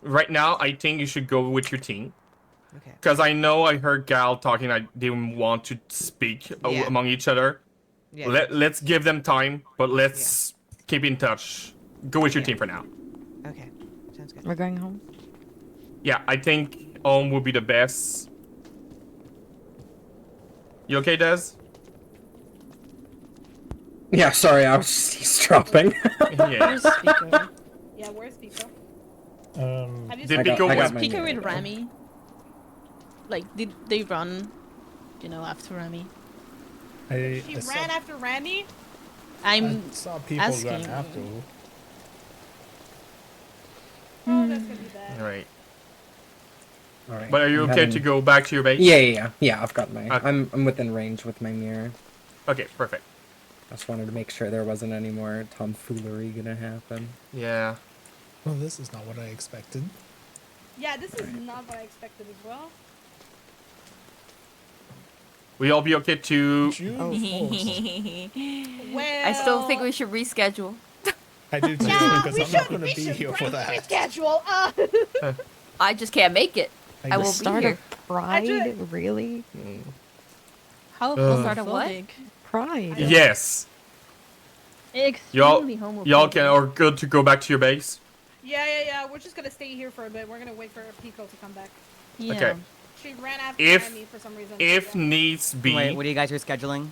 Right now, I think you should go with your team. Okay. Because I know I heard Gal talking like they want to speak Yeah. among each other. Yeah. Let's give them time, but let's keep in touch. Go with your Yeah. team for now. Okay. Sounds good. We're going home. Yeah, I think home would be the best. You okay, Des? Yeah, sorry, I was just eavesdropping. Yeah. Where's Pico? Yeah, where's Pico? Have you Did I got- Pico I got was my Pico mirror. with Rami? Like, did they run, after Rami? She ran after Rami? I'm saw people asking. run after. Oh, that's gonna be bad. Right. Alright. But are you I'm okay heading- to go back to your base? Yeah, I've got my... Okay. I'm within range with my mirror. Okay, perfect. I just wanted to make sure there wasn't any more tomfoolery gonna happen. Yeah. Well, this is not what I expected. Yeah, this is not what I expected as well. We all be okay to... June Oh. 4th. Well, I still think we should reschedule. I do too, Yeah, because we I'm should, not going we to be should here for that. reschedule. I just can't make it. I will be Start here. of Pride? Really? How Start of what? homophobic. Pride. Yes. Extremely homophobic. Y'all can are good to go back to your base? Yeah. We're just gonna stay here for a bit. We're gonna wait for Pico to come back. Yeah. Okay. She ran after If- Rami for some reason. If Yeah. needs be... Wait, what are you guys rescheduling?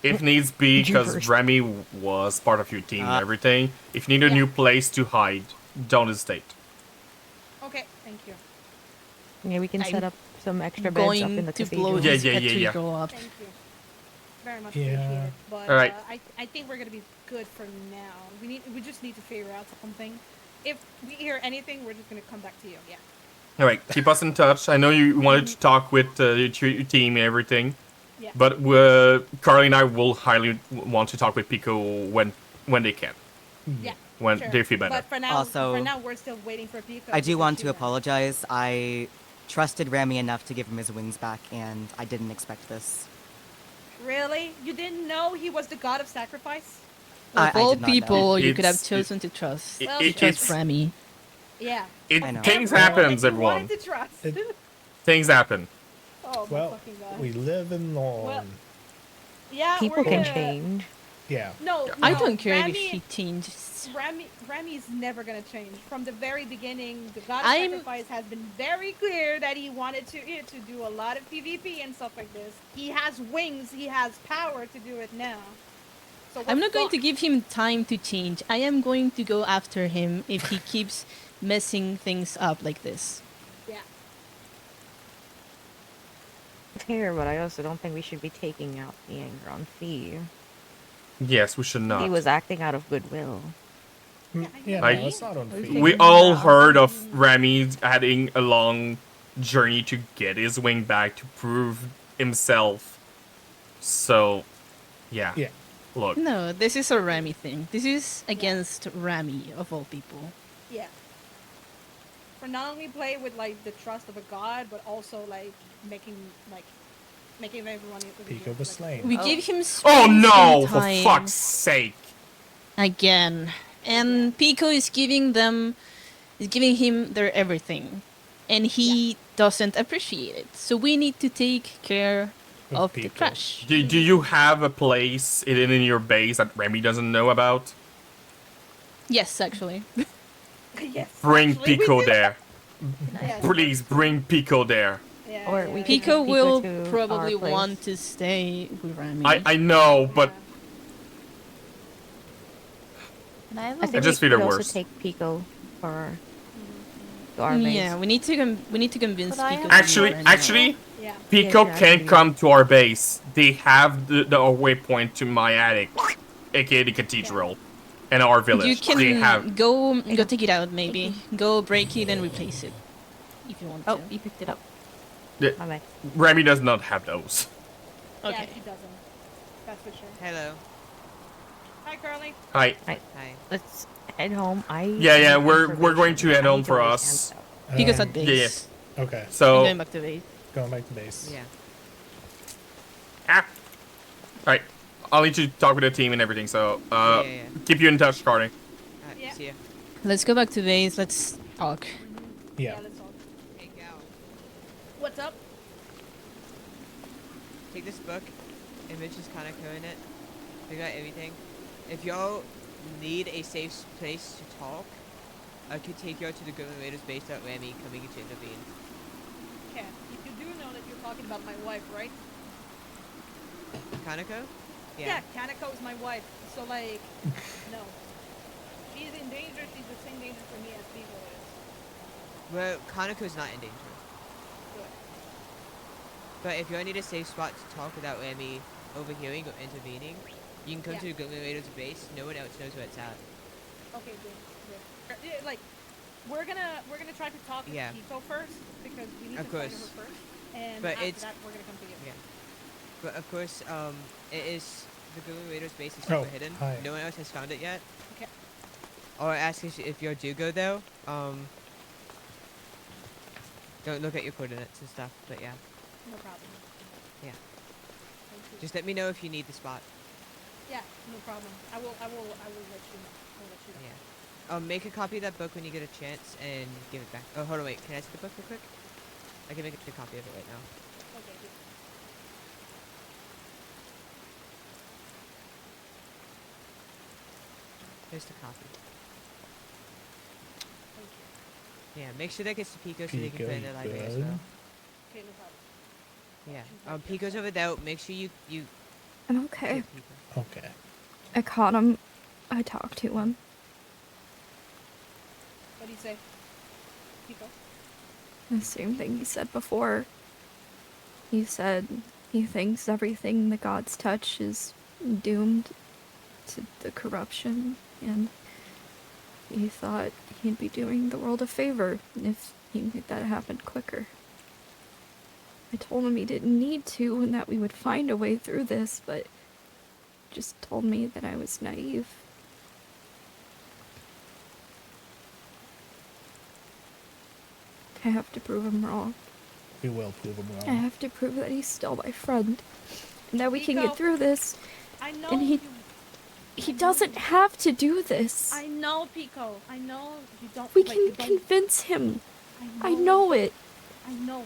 If needs be, You because first. Remy was part of your team and everything. If you need a Yeah. new place to hide, don't hesitate. Okay, thank you. Yeah, we can I'm set up some extra beds up in Going the to blow cathedral. Yeah, his yeah, yeah. cathedral up. Thank you. Very much Yeah. appreciated. But All right. I think we're gonna be good for now. We just need to figure out something. If we hear anything, we're just gonna come back to you. Yeah. All right, keep us in touch. I know you wanted to talk with your team and everything, Yeah. but Carly and I will highly want to talk with Pico when they can, Yeah. when Sure. they feel better. But for now, Also- we're still waiting for Pico. I do because want she to ran. apologize. I trusted Rami enough to give him his wings back, and I didn't expect this. Really? You didn't know he was the god of sacrifice? I Of all did not know. people, you could have It's- chosen to trust. it- Well, it- Trust it's- Rami. Yeah. I know. Things Everyone happens, that you everyone. wanted to trust. It- Things happen. Oh my Well, fucking god. we live and learn. Well- Yeah, People we're can gonna... change. Yeah. No, I no, don't care Rami, if he changes. Rami's never gonna change. From the very beginning, the god of I'm- sacrifice has been very clear that he wanted to do a lot of PvP and stuff like this. He has wings. He has power to do it now. So I'm we're not going to fucked. give him time to change. I am going to go after him if he keeps messing things up like this. Yeah. Here, but I also don't think we should be taking out the anger on Fee. Yes, we should not. He was acting out of goodwill. Yeah, Like- no, it's not on Okay. feed. We all heard of Remy having a long journey to get his wing back to prove himself. So, yeah. Yeah. Look, No, this is a Rami thing. This is against Rami, of all people. Yeah. For not only play with like the trust of a god, but also like making everyone. Pico was slain. We Oh. give him space oh no! and For time fuck's sake! again, and Pico is giving him their everything, and he doesn't appreciate it. So we need to take care Of of the Pico. crash. Do you have a place in your base that Remy doesn't know about? Yes, actually. Yes. Bring actually, we Pico do. there. Yes. Please bring Pico there. Yeah, Or yeah, we yeah. could Pico Pico will to probably our place. want to stay with Rami. I know, but Can I have I a think just we feel could it also worse. take Pico for to our base. Yeah, we need to convince But I Pico. have- to be Rami. Actually, Yeah. Pico Yeah, can actually. come to our base. They have the waypoint to my attic, aka the cathedral, and our village. You can They have. go take it out maybe. Go break it and replace it, if you want Oh, to. you picked it up. My bad. Remy does not have those. Yeah, Okay. he doesn't. That's for sure. Hello. Hi, Carly. Hi. Hi. Let's head home. Yeah, need we're information. going to head I home need to for understand us. stuff. Pico's Um, at base. yeah. Okay, I'm So, going back to base. going back to base. Yeah. Alright. I'll need to talk with the team and everything, so Yeah. keep you in touch, Carly. Alright, Yeah. see ya. Let's go back to base. Let's talk. Yeah. let's talk. Hey, Gal, What's up? take this book. Image is kind of in it. Figure out everything. If y'all need a safe place to talk, I could take y'all to the Golden Raiders base at Rami coming to intervene. Okay. You do know that you're talking about my wife, right? Kanako? Yeah, Kanako is my wife. So like, no. She's in danger. She's the same danger for me as Pico is. Well, Kanako's not in danger. Good. But if y'all need a safe spot to talk without Rami overhearing or intervening, you can come to the Golden Raiders base. No one else knows where it's at. Okay, good. Yeah, like, we're gonna try to talk to Pico first because we need Of to find course. her first, and But after it's- that we're gonna come together. Yeah. But of course, it is the Golden Raiders base is Oh, super hidden. hi. No one else has found it yet. Okay. Or ask if you do go though. Don't look at your coordinates and stuff. But yeah, No problem. Yeah. Thank you. just let me know if you need the spot. Yeah, no problem. I will let you know. I'll let you know. Yeah. Make a copy of that book when you get a chance and give it back. Oh, hold on, wait. Can I see the book real quick? I can make a copy of it right now. Okay, good. Here's the copy. Thank you. Yeah, make sure that gets to Pico so they can put it in the Pico, library as good. well. Okay, no problem. Yeah. Pico's over there. Make sure you I'm okay. get Pico. Okay. I caught him. I talked to him. What do you say? Pico? The same thing he said before. He said he thinks everything the gods touch is doomed to the corruption, and he thought he'd be doing the world a favor if he made that happen quicker. I told him he didn't need to and that we would find a way through this, but just told me that I was naive. I have to prove him wrong. We will prove him I wrong. have to prove that he's still my friend. And that we can Pico, get through this. I know And he know doesn't have to do this. I know, Pico. I know you don't. We like, can you don't- convince him. I know it. I know.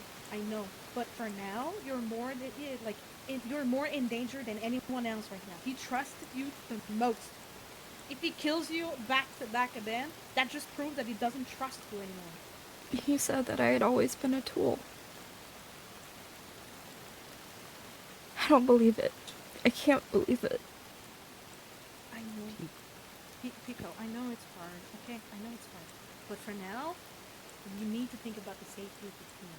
But for now, you're more you're more in danger than anyone else right now. He trusted you the most. If he kills you back to back again, that just proves that he doesn't trust you anymore. He said that I had always been a tool. I don't believe it. I can't believe it. I know. Pico, I know it's hard. Okay, I know it's hard. But for now, you need to think about the safety of the team.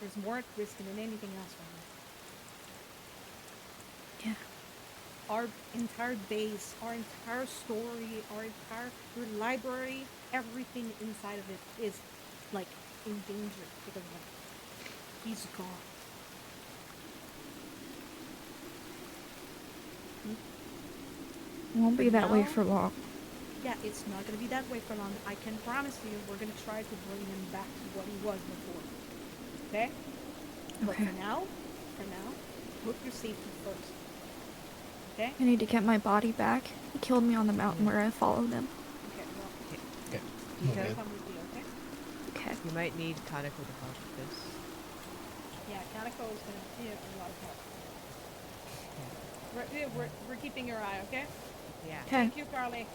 There's more at risk than anything else right now. Yeah. Our entire base, our entire story, your library, everything inside of it is like in danger because of him. He's gone. It won't be that way No. for long. Yeah, it's not gonna be that way for long. I can promise you we're gonna try to bring him back to what he was before. Okay? But Okay. for now, put your safety first. Okay? I need to get my body back. He killed me on the mountain where I followed him. Okay, well, Okay. he's Okay. gonna come with you, okay? Okay. You might need Kanako to help with this. Yeah, Kanako is gonna need a lot of help. We're keeping your eye, okay? Yeah. Okay. Thank you, Carly.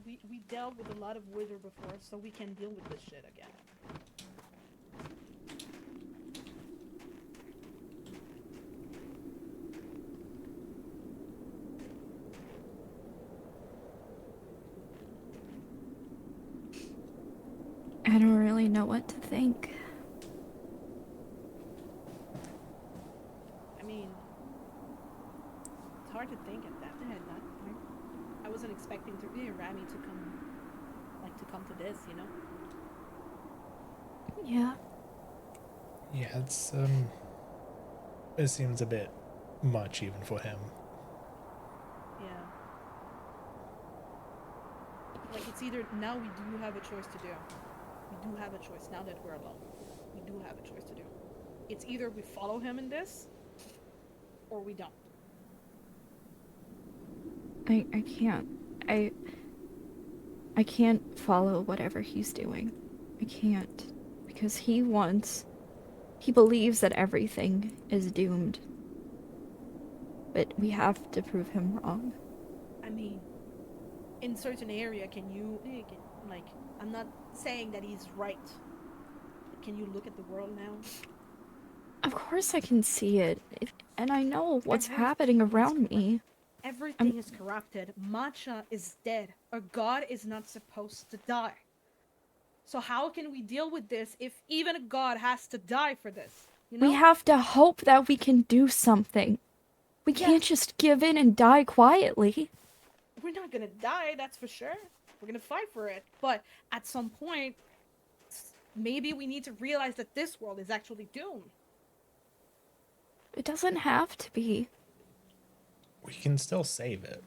we dealt with a lot of wizard before, so we can deal with this shit again. I don't really know what to think. I mean, it's hard to think at that minute. I wasn't expecting Rami to come to this, you know. Yeah. Yeah, it's it seems a bit much even for him. Yeah. Like, it's either now we do have a choice to do. We do have a choice now that we're alone. We do have a choice to do. It's either we follow him in this, or we don't. I can't. I can't follow whatever he's doing. I can't. Because he believes that everything is doomed. But we have to prove him wrong. I mean, in certain area, like, I'm not saying that he's right. Can you look at the world now? Of course I can see it. And I know what's Everything happening is around me. Everything is corrupted. Matcha is dead. A god is not supposed to die. So how can we deal with this if even a god has to die for this? You know? We have to hope that we can do something. We can't just give in and die quietly. We're not gonna die, that's for sure. We're gonna fight for it. But at some point, maybe we need to realize that this world is actually doomed. It doesn't have to be. We can still save it.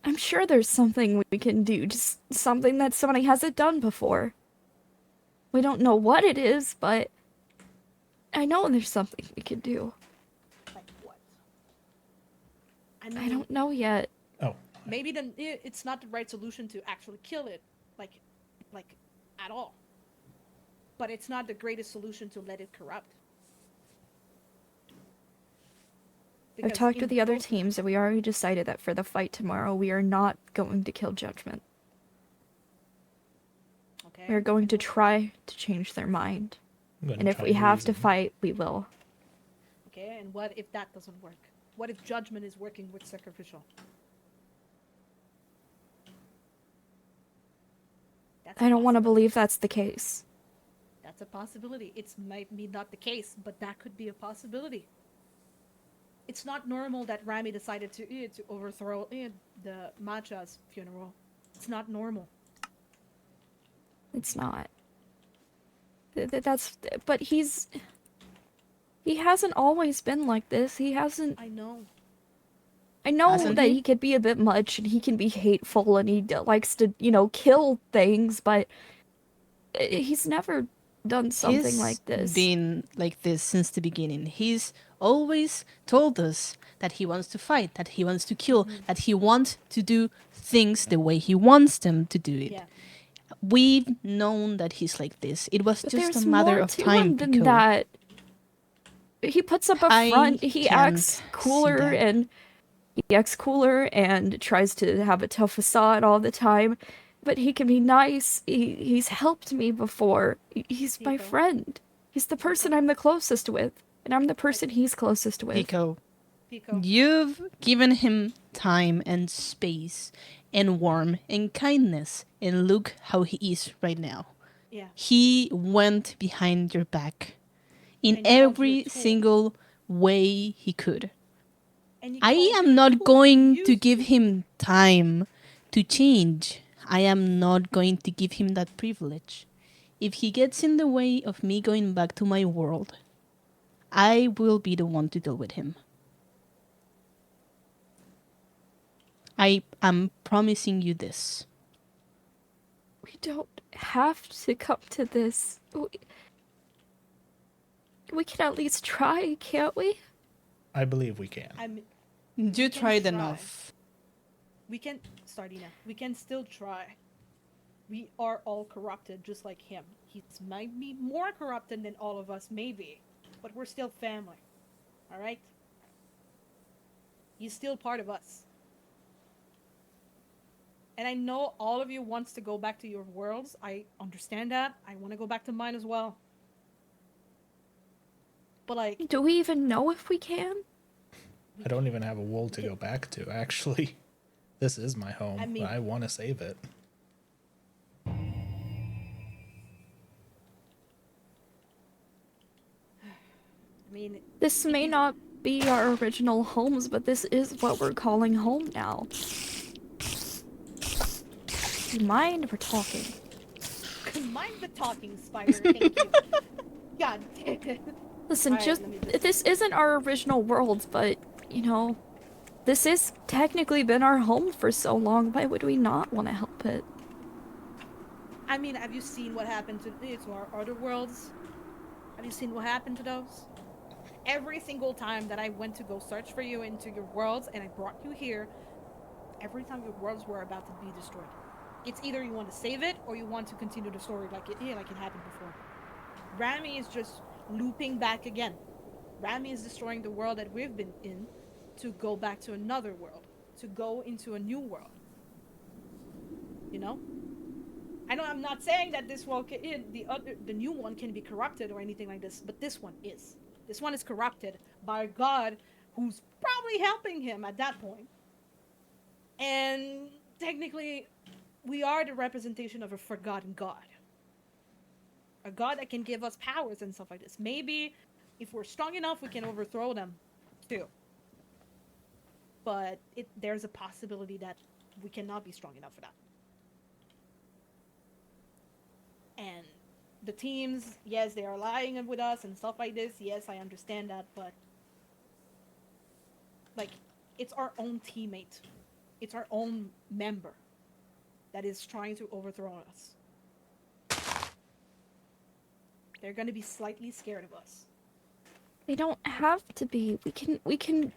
I'm sure there's something we can do, just something that somebody hasn't done before. We don't know what it is, but I know there's something we can do. Like what? I don't know yet. Oh. Maybe it's not the right solution to actually kill it, like at all. But it's not the greatest solution to let it corrupt. I've talked with the other teams and we already decided that for the fight tomorrow, we are not going to kill Judgment. Okay. We're going to try to change their mind. And if we have to fight, we will. Okay, and what if that doesn't work? What if Judgment is working with Sacrificial? I don't want to believe that's the case. That's a possibility. It might be not the case, but that could be a possibility. It's not normal that Rami decided to overthrow the Matcha's funeral. It's not normal. It's not. But he hasn't always been like this. He hasn't. I know. I know Hasn't that he? he could be a bit much and he can be hateful and he likes to, kill things, but he's never done something He's like this. been like this since the beginning. He's always told us that he wants to fight, that he wants to kill, that he wants to do things the way he wants them to do it. Yeah. We've known that he's like this. It was But just there's a matter more of to time. him than Pico. that. He puts up a I front. He can't acts see cooler that. and tries to have a tough facade all the time. But he can be nice. He's helped me before. He's my friend. He's the person I'm the closest with, and I'm the person he's closest with. Pico, you've given him time and space and warmth and kindness, and look how he is right now. Yeah. He went behind your back in And called you a every tool. single way he could. And he I called am you a not tool. going to give him time to change. I am not going to give him that privilege. If he gets in the way of me going back to my world, I will be the one to deal with him. I am promising you this. We don't have to come to this. We can at least try, can't we? I believe we can. You can tried try. enough. We can, Sardina, we can still try. We are all corrupted just like him. He might be more corrupted than all of us, maybe. But we're still family. Alright? He's still part of us. And I know all of you wants to go back to your worlds. I understand that. I want to go back to mine as well. But like, Do we even know if we can? I don't even have a world to go back to, actually. This is my home. I mean- I want to save it. I mean, This may not be our original homes, but this is what we're calling home now. Do you mind we're talking? mind the talking, Spider. Thank you. God damn it. Listen, Alright, just let me this isn't our original world, but you know, this is technically been our home for so long. Why would we not want to help it? I mean, have you seen what happened to our other worlds? Have you seen what happened to those? Every single time that I went to go search for you into your worlds and I brought you here, every time your worlds were about to be destroyed. It's either you want to save it or you want to continue the story like it happened before. Rami is just looping back again. Rami is destroying the world that we've been in to go back to another world, to go into a new world. You know? I know I'm not saying that this world the new one can be corrupted or anything like this, but this one is. This one is corrupted by a god who's probably helping him at that point. And technically, we are the representation of a forgotten god. A god that can give us powers and stuff like this. Maybe if we're strong enough, we can overthrow them too. But there's a possibility that we cannot be strong enough for that. And the teams, yes, they are lying with us and stuff like this. Yes, I understand that, but like, it's our own teammate. It's our own member that is trying to overthrow us. They're gonna be slightly scared of us. They don't have to be. We can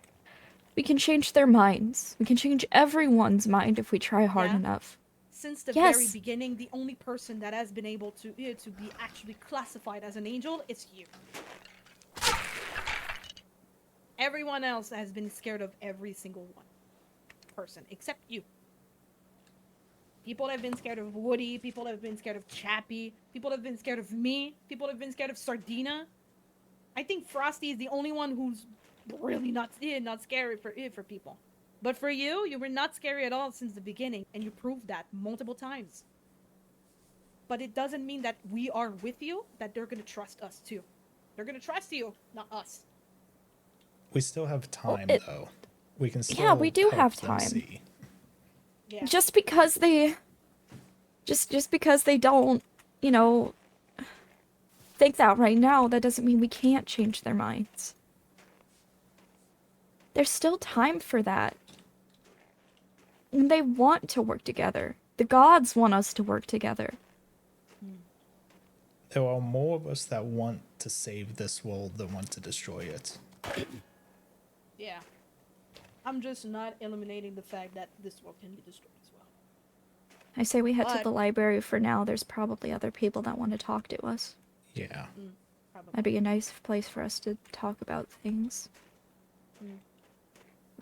change their minds. We can change everyone's mind if we try hard Yeah. enough. Since the Yes. very beginning, the only person that has been able to be actually classified as an angel is you. Everyone else has been scared of every single one person, except you. People have been scared of Woody, people have been scared of Chappie, people have been scared of me, people have been scared of Sardina. I think Frosty is the only one who's really not scary for people. But for you, you were not scary at all since the beginning, and you proved that multiple times. But it doesn't mean that we are with you, that they're gonna trust us too. They're gonna trust you, not us. We still have time, though. We can still Yeah, we do help have them time. see. Yeah. Just because they don't, you know, think that right now, that doesn't mean we can't change their minds. There's still time for that. And they want to work together. The gods want us to work together. There are more of us that want to save this world than want to destroy it. Yeah. I'm just not eliminating the fact that this world can be destroyed as well. I say we head to But- the library for now. There's probably other people that want to talk to us. Yeah. Probably. That'd be a nice place for us to talk about things.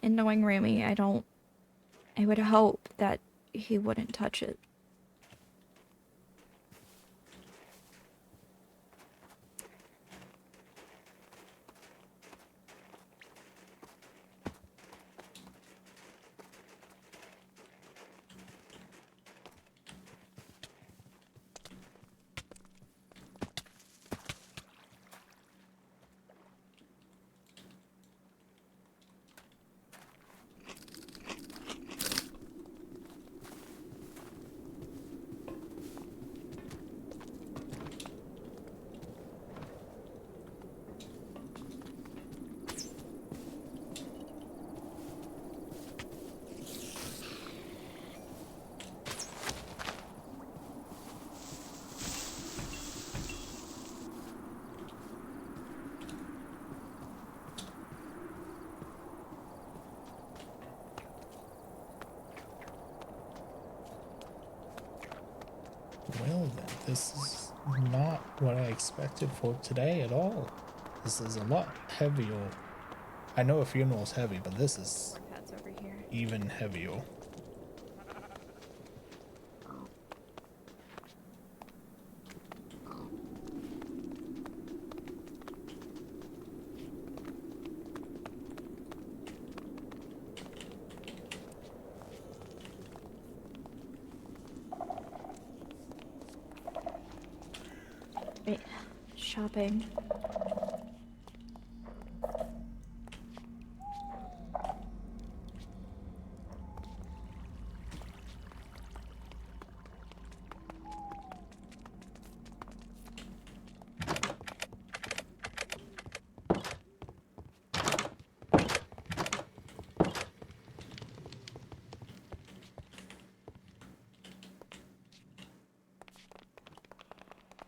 And knowing Rami, I would hope that he wouldn't touch it. Well then, this is not what I expected for today at all. This is a lot heavier. I know a funeral's heavy, but this is Pat's over here. even heavier. shopping.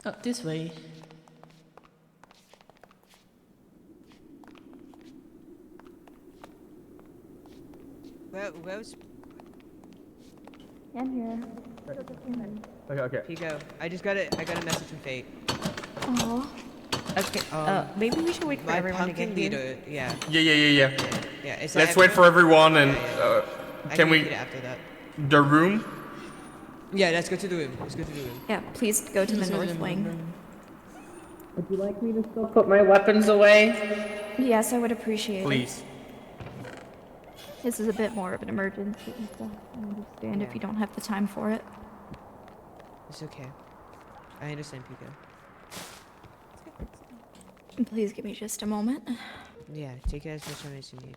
Oh, this way. Where's I'm here. Okay. Pico? I got a message from Fate. Oh. Okay. Maybe we should wait for My everyone to pumpkin get here. leader. Yeah. Yeah. Yeah. It's Let's wait for everyone and I can we read it after that? the room? Yeah. Let's go to the room. Let's go to the room. Yeah, please go to the north wing. Would you like me to still put my weapons away? Yes, I would appreciate it. Please. This is a bit more of an emergency, so I understand if you don't have the time for it. It's okay. I understand, Pico. Please give me just a moment. Yeah. Take it as much time as you need.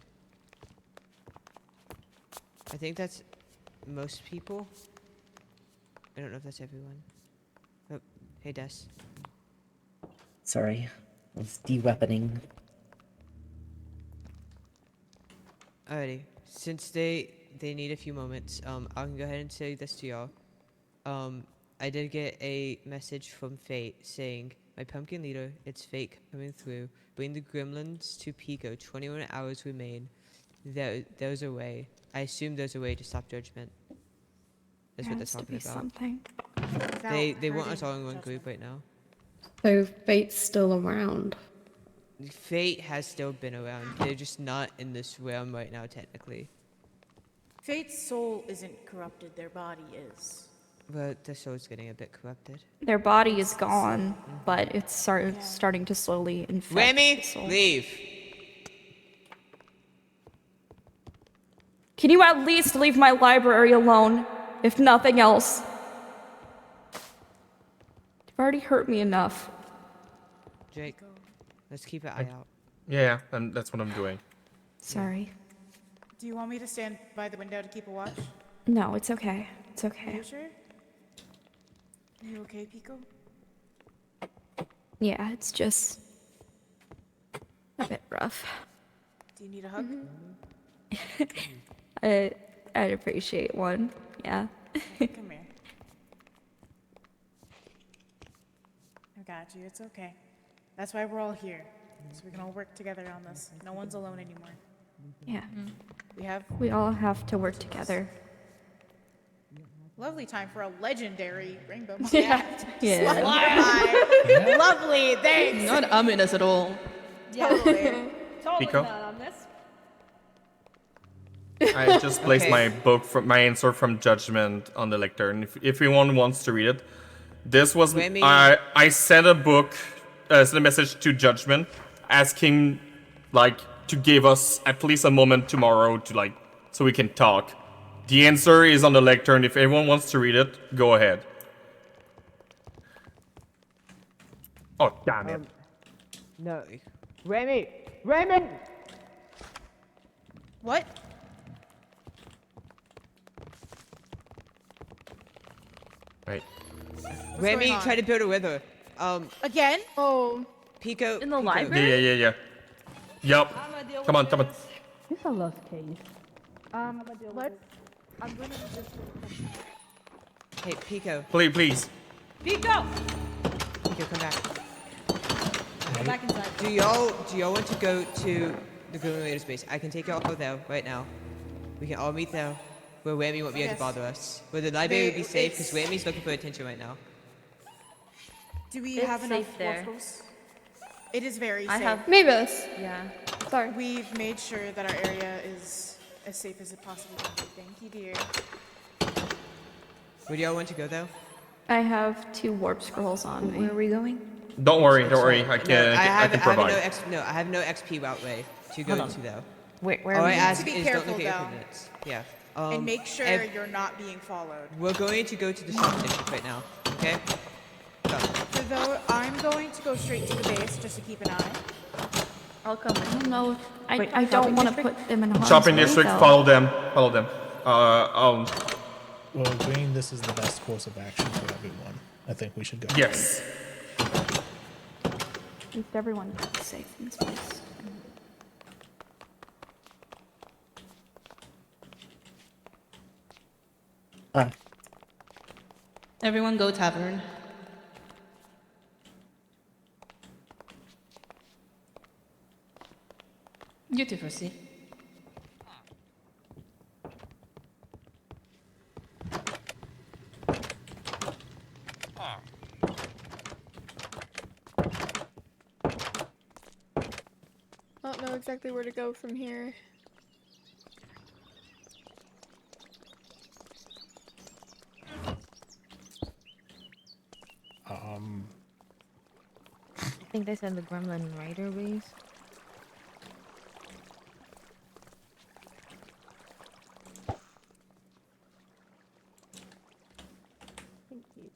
I think that's most people. I don't know if that's everyone. Oh, hey, Des. Sorry, I was de-weaponing. Alrighty. Since they need a few moments, I can go ahead and say this to y'all. I did get a message from Fate saying, "My pumpkin leader, it's Fate coming through. Bring the gremlins to Pico. 21 hours remain. There's a way. I assume there's a way to stop judgment." That's what they're Has to talking be about. something. They want us all in one group right now. So Fate's still around. Fate has still been around. They're just not in this realm right now, technically. Fate's soul isn't corrupted, their body is. But the soul's getting a bit corrupted. Their body is gone, but it's starting to slowly infect the Remy, soul. leave. Can you at least leave my library alone, if nothing else? You've already hurt me enough. Jake, let's keep an eye out. Yeah, and that's what I'm doing. Sorry. Do you want me to stand by the window to keep a watch? No, it's okay. It's Are okay. you sure? Are you okay, Pico? Yeah, it's just a bit rough. Do you need a hug? I'd appreciate one. Yeah. Come here. I got you. It's okay. That's why we're all here. So we can all work together on this. No one's alone anymore. Yeah. We We all have to work together. lovely time for a legendary rainbow. Yeah. Yeah. Fly. Lovely. Thanks. Not ominous at all. Totally. Totally Pico? not on this. I just placed Okay. my book from my answer from Judgment on the lectern. If anyone wants to read it, this was Remy. I sent a book, sent a message to Judgment, asking like to give us at least a moment tomorrow to like so we can talk. The answer is on the lectern. If anyone wants to read it, go ahead. Oh damn it! No. Remy! Raymond! What? Right. Remy going on? tried to build a wither. Again? Oh. Pico. In the Pico. library? Yeah. Yup. Come on. It's a lost case. I'm gonna just. Hey, Pico. Please. Pico! Pico, come back. Go back inside. Do y'all want to go to the Gremlin Raiders base? I can take y'all there right now. We can all meet there. Where Remy won't be able to Yes. bother us. Where the library will be safe because it's- Remy's looking for attention right now. Do we It's have enough safe there. waffles? It is very I safe. have. Mavis, Yeah. sorry. We've made sure that our area is as safe as it possibly can be. Thank you, dear. Would y'all want to go though? I have 2 warp scrolls on me. Where are we going? Don't worry. I No, can. I can provide. I have no XP route way to go to though. Where All are I we? ask be is don't careful, look at your though. coordinates. Yeah. And make sure ev- you're not being followed. We're going to go to the shop district right now. Okay? Go. For though, I'm going to go straight to the base just to keep an eye. I'll come. I don't know. Wait, I don't want to put them in harm's Shopping way, district, though. follow them. Follow them. Well, Green, this is the best course of action for everyone. I think we should go. Yes. At least everyone is safe in this place. Everyone go tavern. You too, Percy. I don't know exactly where to go from here. I think they said the Gremlin Rider base. Thank you.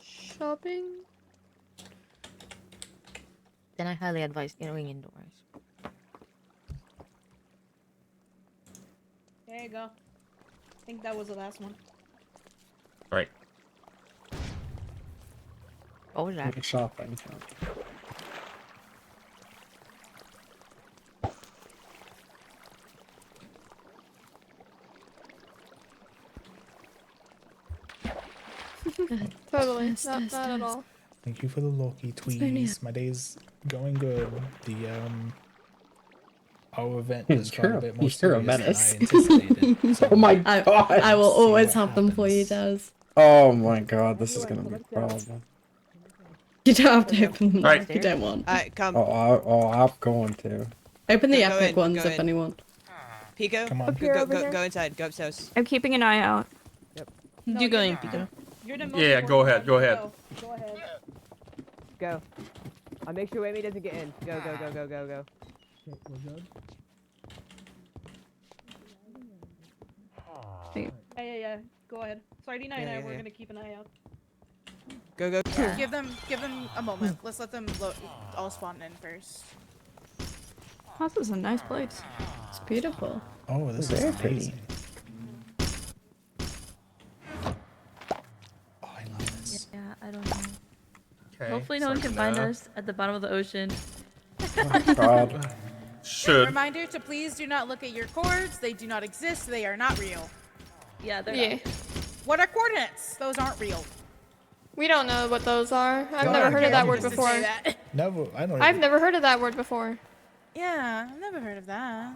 Shopping? Then I highly advise going indoors. There you go. I think that was the last one. Right. What was that? Shopping. Totally. Not at all. Thank you for the Loki tweets. My day's going good. The our event is quite a bit more You're a serious menace. than I anticipated. So Oh my god. I will see always what have them for you, Des. Oh my god, this is gonna be a problem. You don't have to open them Right. if you don't want. Alright, come. I'm going to. Open the Go epic in, ones go if in. anyone. Pico, Come on. go inside. Go upstairs. I'm keeping an eye out. You go in, Pico. You're the most Yeah, go ahead. important Go one. ahead. Go ahead. Go. I'll make sure Amy doesn't get in. Go. Yeah. Go ahead. Sardina and I, Yeah, we're yeah. gonna keep an eye out. Go. Give them a moment. Let's let them all spawn in first. This is a nice place. It's beautiful. Oh, this is Very pretty. amazing. Oh, I love this. Yeah, I don't know. Okay. Hopefully no one can find Sardina. us at the bottom of the ocean. Oh god. Should. Reminder to please do not look at your cords. They do not exist. They are not real. Yeah, they're Yeah. not. What are coordinates? Those aren't real. We don't know what those are. I've God, never heard of okay, that I'm word Just to before. say that. Never. I don't. I've never heard of that word before. Yeah, I've never heard of that.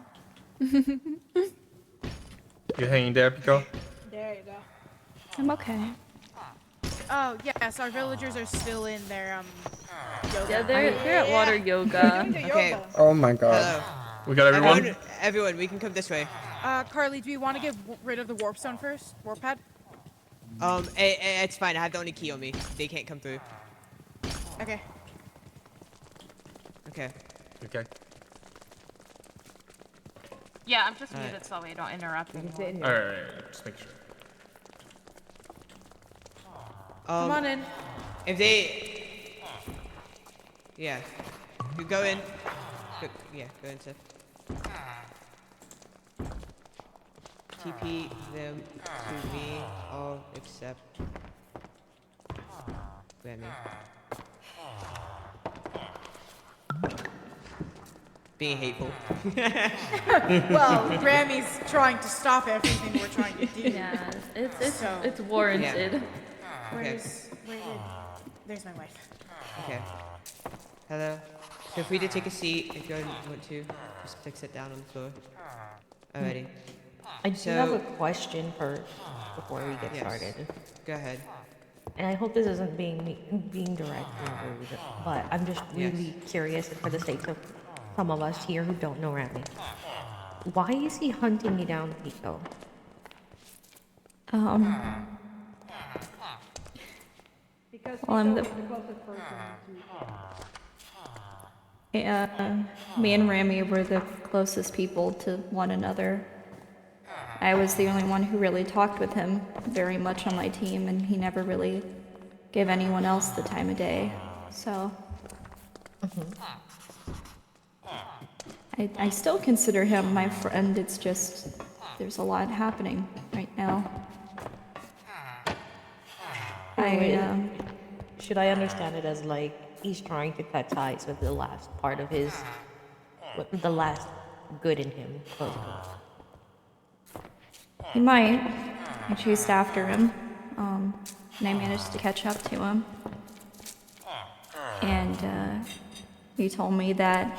You hanging there, Pico? There you go. I'm okay. Oh yes, our villagers are still in their yoga. Yeah, they're at water yoga. Okay. Oh my god. Hello. We got everyone? Everyone, we can come this way. Carly, do you want to get rid of the warp stone first? Warp pad? It's fine. I have the only key on me. They can't come through. Okay. Okay. Okay. Yeah, I'm just Alright. muted so we don't interrupt We can anyone. sit in here. Alright, just make sure. Come on in. If they... Yeah. You go in. Go in, Seth. TP them to me, all except... Grammy. Being hateful. Well, Grammy's trying to stop everything we're trying to do. Yeah, it's So- warranted. There's my wife. Okay. Hello. Feel free to take a seat if you want to. Just like sit down on the floor. Alrighty. I do have a question first before we get Yes. started. Go ahead. And I hope this isn't being direct or rude, but I'm just really curious for the sake of some of us here who don't know Rami. Why is he hunting you down, Pico? Well, I'm the me and Rami were the closest people to one another. I was the only one who really talked with him very much on my team, and he never really give anyone else the time of day. So I still consider him my friend. It's just there's a lot happening right now. Should I understand it as like he's trying to cut ties with the last part of his, with the last good in him? Quote unquote? He might. I chased after him, and I managed to catch up to him. And he told me that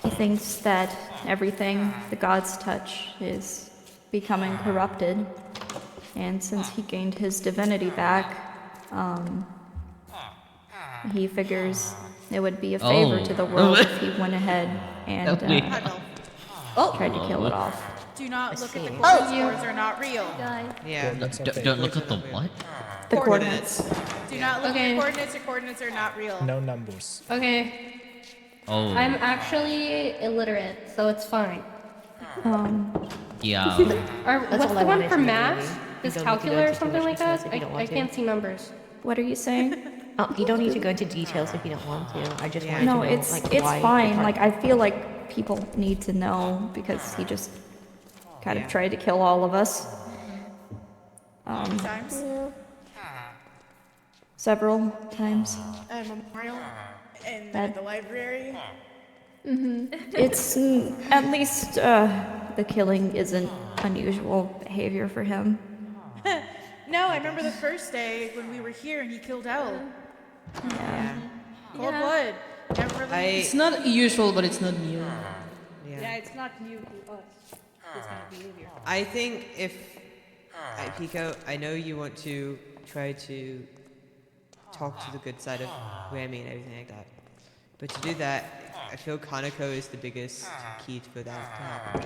he thinks that everything the gods touch is becoming corrupted. And since he gained his divinity back, he figures it would be a favor to the world if he went ahead and tried to kill it off. Do not look at the coordinates. Are not real. Yeah. Don't look at the what? The coordinates. Do not look at the coordinates. The coordinates are not real. No numbers. Okay. Oh. I'm actually illiterate, so it's fine. Yeah. What's the one for math? Is You don't need to go calculus or into something too like much that? details if you don't want I to. can't see numbers. What are you saying? You don't need to go into details if you don't want to. I just wanted No, to know, it's like, it's why fine. the Like I feel like people need to know because he just kind of tried to kill all of us. Times. Several times. At Memorial and That- at the library. It's at least the killing isn't unusual behavior for him. No, I remember the first day when we were here and he killed Elle. Yeah. Cold blood. Never really. It's not usual, but it's not new. Yeah, it's not new to us. This kind of behavior. I think if Pico, I know you want to try to talk to the good side of Rami and everything like that, but to do that, I feel Kaneko is the biggest key for that to happen.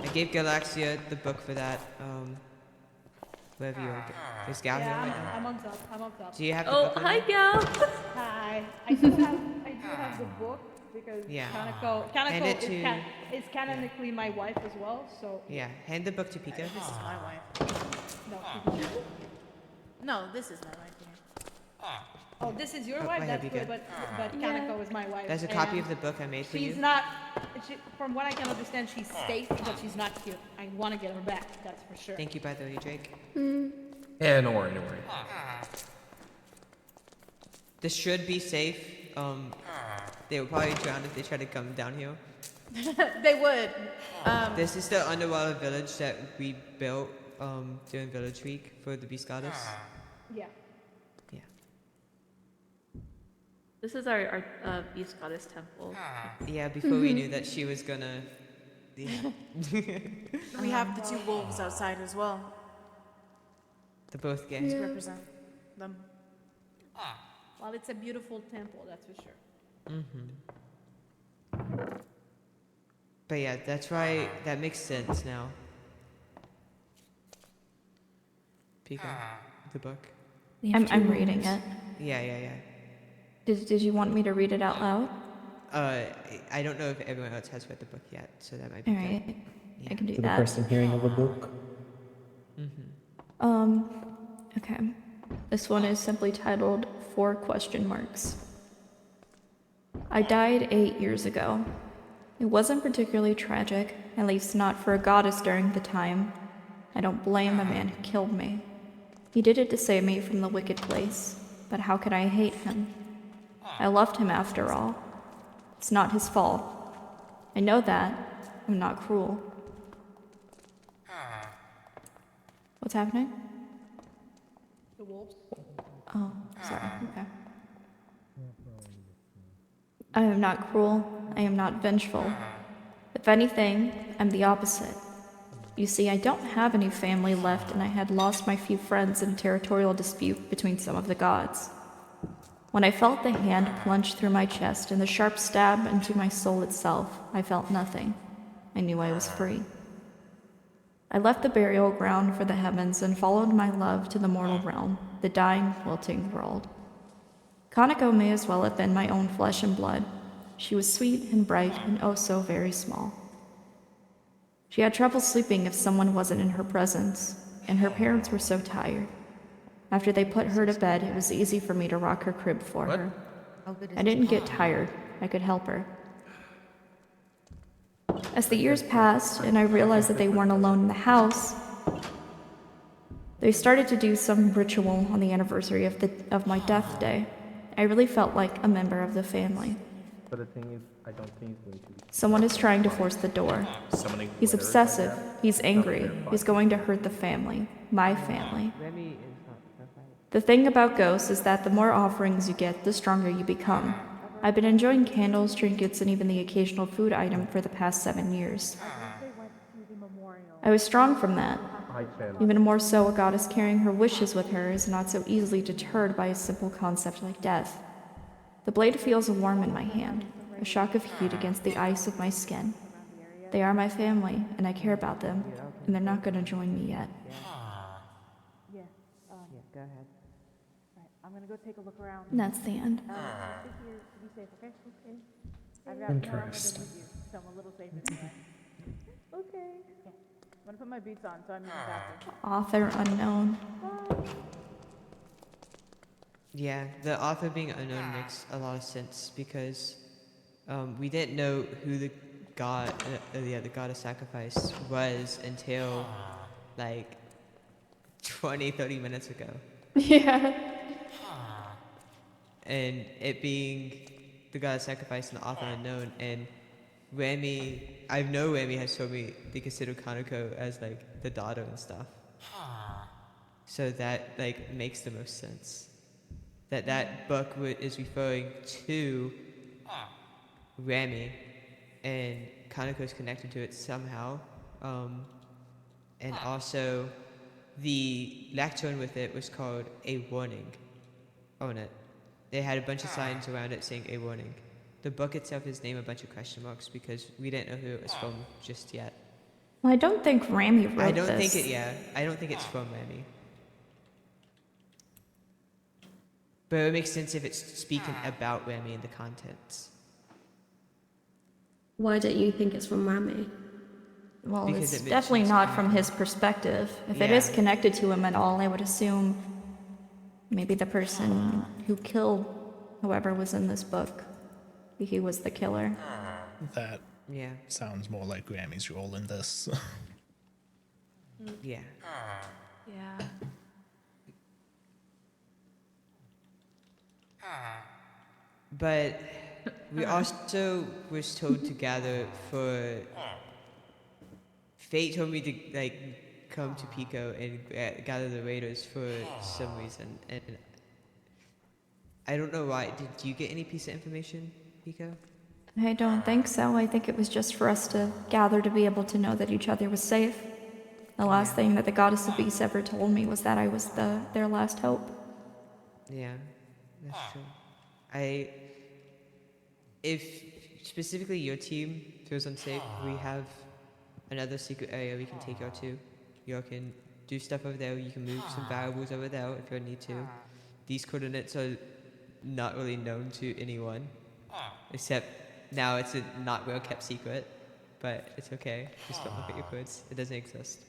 I gave Galaxia the book for that. Wherever you are, is Gal here right now? I'm on top. I'm on top. Do you have the Oh, book? hi, Gal. Hi. I do have the book because Yeah. Kaneko Hand it to- is canonically my wife as well. So Yeah, hand the book to Pico. This is my wife. No, this is my wife. Yeah. Oh, this is your Oh, wife. I That's have good, you but Kaneko is my wife. There's a copy and of the book I made for you. She's not. From what I can understand, she's safe, but she's not here. I want to get her back. That's for sure. Thank you, by the way, Drake. Yeah, no worry, no worry. This should be safe. They will probably drown if they try to come down here. They would. This is the underwater village that we built during Village Week for the Beast Goddess. Yeah. Yeah. This is our Beast Goddess temple. Yeah, before we knew that she was gonna. Yeah. We have the two wolves outside as well The both to games. represent them. Well, it's a beautiful temple, that's for sure. But yeah, that's why that makes sense now. Pico, the book. I'm reading it. Yeah. Did you want me to read it out loud? I don't know if everyone else has read the book yet, so that might be All good. right. I can do For the that. person hearing of a book. Okay. This one is simply titled 4 question marks. I died 8 years ago. It wasn't particularly tragic, at least not for a goddess during the time. I don't blame the man who killed me. He did it to save me from the wicked place, but how could I hate him? I loved him after all. It's not his fault. I know that. I'm not cruel. What's happening? The wolves. Oh, sorry. Okay. I am not cruel. I am not vengeful. If anything, I'm the opposite. You see, I don't have any family left, and I had lost my few friends in a territorial dispute between some of the gods. When I felt the hand plunge through my chest and the sharp stab into my soul itself, I felt nothing. I knew I was free. I left the burial ground for the heavens and followed my love to the mortal realm, the dying, wilting world. Kaneko may as well have been my own flesh and blood. She was sweet and bright and oh so very small. She had trouble sleeping if someone wasn't in her presence, and her parents were so tired. After they put her to bed, it was easy for me to rock her crib for her. I didn't get tired. I could help her. As the years passed and I realized that they weren't alone in the house, they started to do some ritual on the anniversary of my death day. I really felt like a member of the family. But the thing is, I don't think he's going to. Someone is trying to force the door. He's obsessive. He's angry. He's going to hurt the family. My family. The thing about ghosts is that the more offerings you get, the stronger you become. I've been enjoying candles, trinkets, and even the occasional food item for the past 7 years. I was strong from that. Even more so, a goddess carrying her wishes with her is not so easily deterred by a simple concept like death. The blade feels warm in my hand, a shock of heat against the ice of my skin. They are my family, and I care about them, and they're not going to join me yet. Yeah, go ahead. Right, I'm gonna go take a look around. And that's the end. Be safe, okay? Okay. I've got more armor than you do, so I'm a little safer than that. Okay. I'm gonna put my boots on, so I'm even faster. Author unknown. Yeah, the author being unknown makes a lot of sense because we didn't know who the god, the god of sacrifice was until like 20-30 minutes ago. Yeah. And it being the god of sacrifice and the author unknown, and Rami, I know Rami has told me they consider Kaneko as like the daughter and stuff. So that like makes the most sense. That book is referring to Rami, and Kaneko is connected to it somehow. And also, the lectern with it was called A Warning on it. They had a bunch of signs around it saying A Warning. The book itself is named a bunch of question marks because we didn't know who it was from just yet. Well, I don't think Rami wrote this. I don't think it's from Rami. But it makes sense if it's speaking about Rami in the contents. Why don't you think it's from Rami? Well, Because it's it definitely mentions not from his perspective. If it Yeah. is connected to him at all, I would assume maybe the person who killed whoever was in this book, he was the killer. That Yeah. sounds more like Grammy's role in this. Yeah. Yeah. But we also was told to gather for. Fate told me to like come to Pico and gather the raiders for some reason, and I don't know why. Did you get any piece of information, Pico? I don't think so. I think it was just for us to gather to be able to know that each other was safe. The last thing that the goddess of beasts ever told me was that I was their last hope. Yeah, that's true. If specifically your team feels unsafe, we have another secret area we can take you to. You can do stuff over there. You can move some variables over there if you need to. These coordinates are not really known to anyone, except now it's a not well kept secret, but it's okay. Just don't look at your codes. It doesn't exist.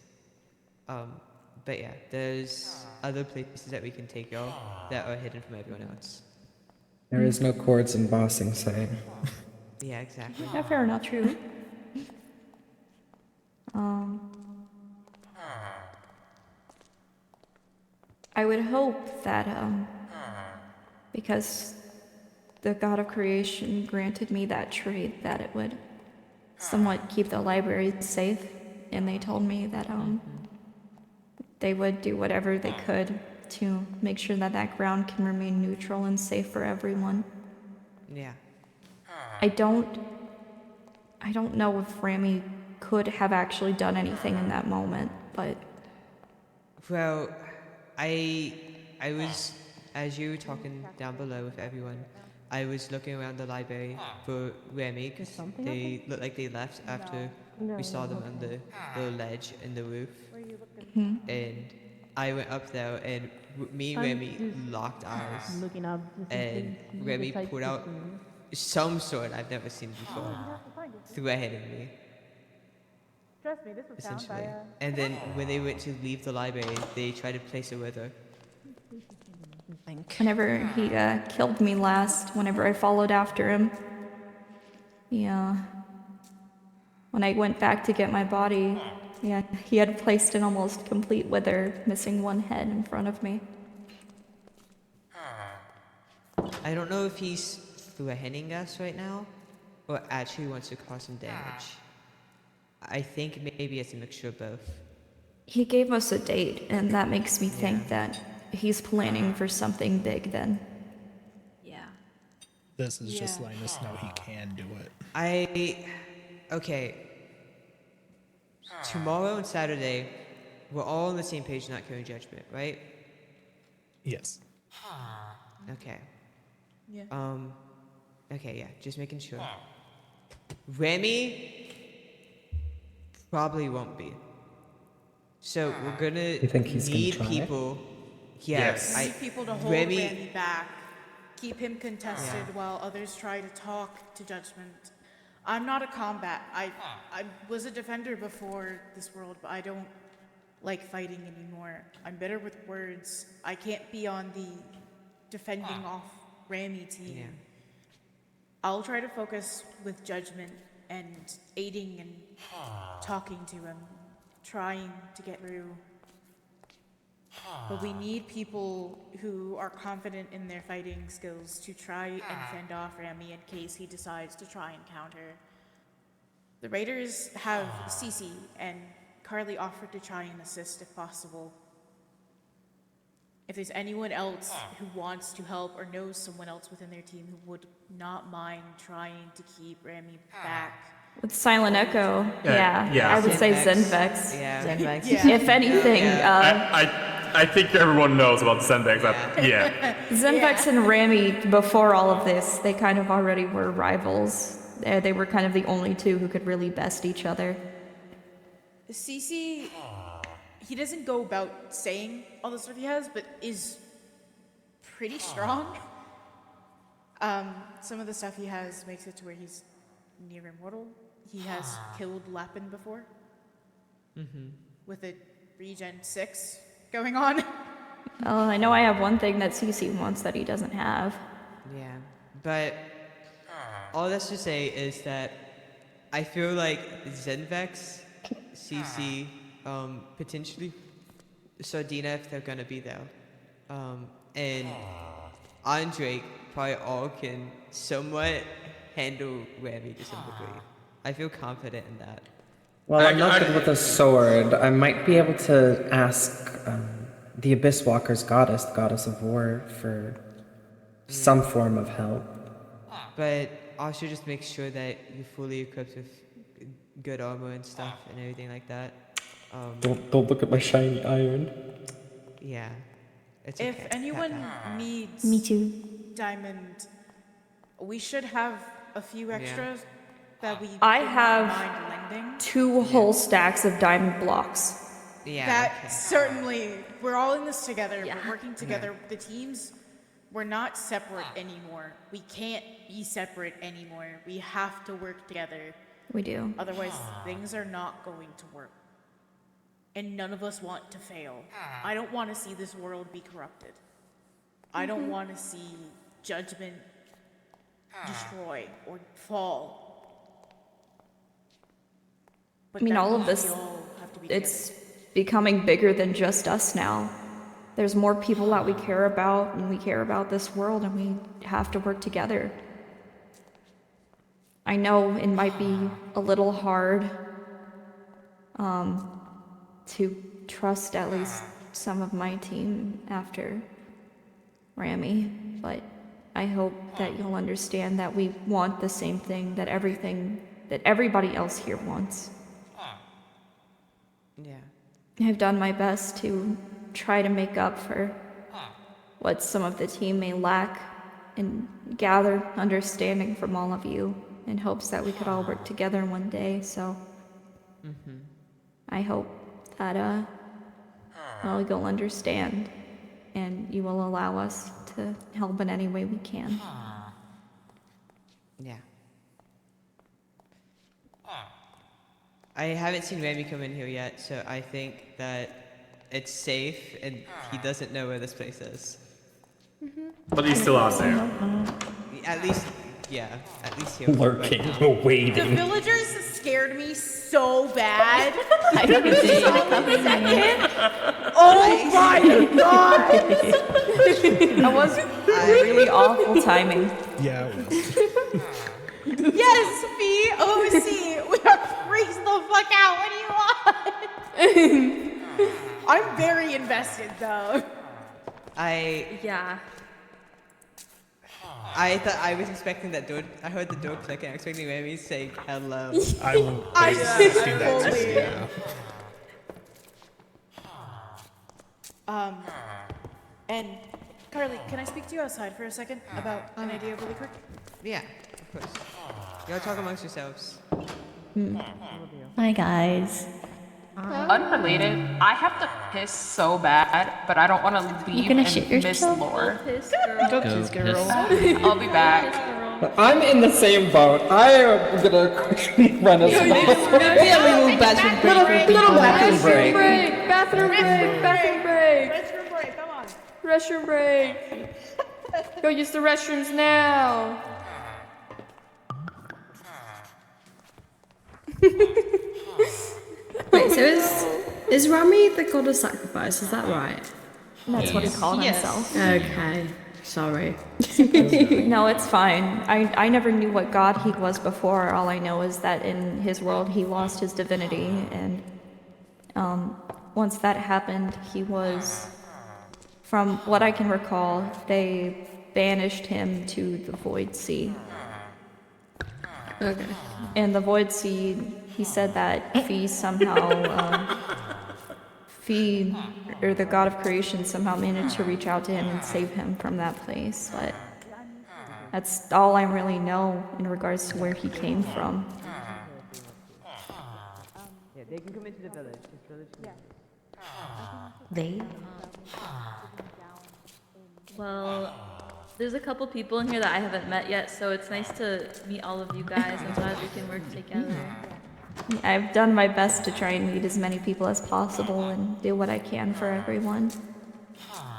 But yeah, there's other places that we can take y'all that are hidden from everyone else. There is no chords in Bossing Say. Yeah, exactly. Yeah, fair enough, true. I would hope that, because the God of Creation granted me that tree, that it would somewhat keep the library safe, and they told me that, they would do whatever they could to make sure that that ground can remain neutral and safe for everyone. Yeah. I don't know if Rami could have actually done anything in that moment, but... Well, I was, as you were talking down below with everyone, I was looking around the library for Rami, because they looked like they left after we saw them on the little ledge in the roof. And I went up there, and me and Rami locked eyes. Looking up. And Rami pulled out some sword I've never seen before, threw ahead of me. Trust me, this was found by Essentially. And then when they went to leave the library, they tried to place a wither. think. Whenever he killed me last, whenever I followed after him. Yeah. When I went back to get my body, yeah, he had placed an almost complete wither, missing one head in front of me. I don't know if he's threatening us right now, or actually wants to cause some damage. I think maybe it's a mixture of both. He gave us a date, and that makes me think that he's planning for something big then. Yeah. This is just letting us know he can do it. Okay. Tomorrow and Saturday, we're all on the same page, not carrying judgment, right? Yes. Okay. Yeah. Okay, yeah, just making sure. Remy probably won't be. So we're gonna You think he's need gonna try? people. Yes. We need people to hold Randy back, keep him contested while others try to talk to Judgment. I'm not a combat. I was a defender before this world, but I don't like fighting anymore. I'm better with words. I can't be on the defending off Ramy team. Yeah. I'll try to focus with Judgment and aiding and talking to him, trying to get through. But we need people who are confident in their fighting skills to try and fend off Ramy in case he decides to try and counter. The Raiders have Cece, and Carly offered to try and assist if possible. If there's anyone else who wants to help or knows someone else within their team who would not mind trying to keep Ramy back. With Silent Echo, Yeah. I would say Zenvex. Zenvex. Yeah. Zenvex. Yeah. If anything, I think everyone knows about Zenvex. Yeah. Zenvex and Ramy, before all of this, they kind of already were rivals. They were kind of the only two who could really best each other. Cece, he doesn't go about saying all the stuff he has, but is pretty strong. Some of the stuff he has makes it to where he's near immortal. He has killed Lapin before. With a regen 6 going on. Well, I know I have one thing that Cece wants that he doesn't have. Yeah, but all that's to say is that I feel like Zenvex, CC, potentially Sardina if they're gonna be there, and Andre probably all can somewhat handle Ramy to some degree. I feel confident in that. Well, I'm not good with a sword. I might be able to ask the Abyss Walker's goddess, the goddess of war, for some form of help. But also just make sure that you're fully equipped with good armor and stuff and everything like that. Don't look at my shiny iron. Yeah. It's If okay. anyone needs Me too. diamond, we should have a few extras that we I would not have mind lending. 2 whole stacks of diamond blocks. Yeah. That certainly, we're all in this together. We're working together. The teams, we're not separate anymore. We can't be separate anymore. We have to work together. We do. Otherwise, things are not going to work. And none of us want to fail. I don't want to see this world be corrupted. I don't want to see judgment destroy or fall. But I mean, that all of means this, we all have to be it's together. becoming bigger than just us now. There's more people that we care about, and we care about this world, and we have to work together. I know it might be a little hard to trust at least some of my team after Ramy, but I hope that you'll understand that we want the same thing that everybody else here wants. Yeah. I've done my best to try to make up for what some of the team may lack and gather understanding from all of you in hopes that we could all work together one day. So I hope that well, you'll understand and you will allow us to help in any way we can. Yeah. I haven't seen Ramy come in here yet, so I think that it's safe and he doesn't know where this place is. But he's still out there. At least, yeah. At least he Lurking, The waiting. villagers scared me so bad. I did. Oh my god! That was really awful timing. Yeah, it was. Yes, Fee, OC, we are freaked the fuck out. What do you want? I'm very invested though. Yeah. I thought I was expecting that door. I heard the door click and I was expecting Remy saying hello. I will. I've seen that too. fully- Yeah. And Carly, can I speak to you outside for a second about an idea really quick? Yeah, of course. Y'all talk amongst yourselves. Hi guys. Unrelated, I have to piss so bad, but I don't want to leave gonna and shit miss yourself? lore. Go piss, girl. I'll be back. I'm in the same boat. I am gonna quickly run as well. Little bathroom break. Little bathroom break. Bathroom break. Bathroom break. Restroom break, come on. Restroom break. Go use the restrooms now. Wait, so is Rami the god of sacrifice? Is that right? That's what he called Yes. himself. Okay, sorry. No, it's fine. I never knew what god he was before. All I know is that in his world he lost his divinity, and once that happened, he was, from what I can recall, they banished him to the Void Sea. Okay. And the Void Sea, he said that Fee somehow, Fee, or the god of creation, somehow managed to reach out to him and save him from that place. But that's all I really know in regards to where he came from. Yeah, they can come into the village. This village can... They? Well, there's a couple people in here that I haven't met yet, so it's nice to meet all of you guys. I'm glad we can work together. I've done my best to try and meet as many people as possible and do what I can for everyone.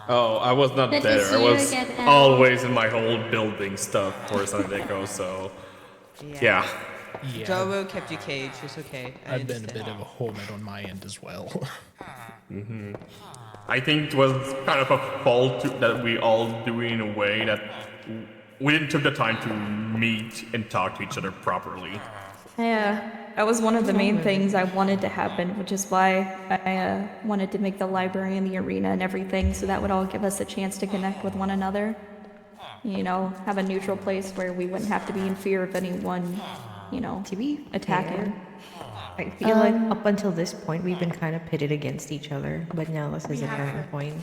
Oh, I was not Good to there. see I you was again, Al. always in my whole building stuff for San Diego, so yeah. Yeah. Jaro kept you caged. It's okay. I've been a bit of a hermit on my end as well. I think it was kind of a fault that we all do in a way that we didn't took the time to meet and talk to each other properly. Yeah, that was one of the main things I wanted to happen, which is why I wanted to make the library and the arena and everything, so that would all give us a chance to connect with one another. You know, have a neutral place where we wouldn't have to be in fear of anyone, you know, To be attacking. fair, I feel like up until this point we've been kind of pitted against each other, but now this is a turning point.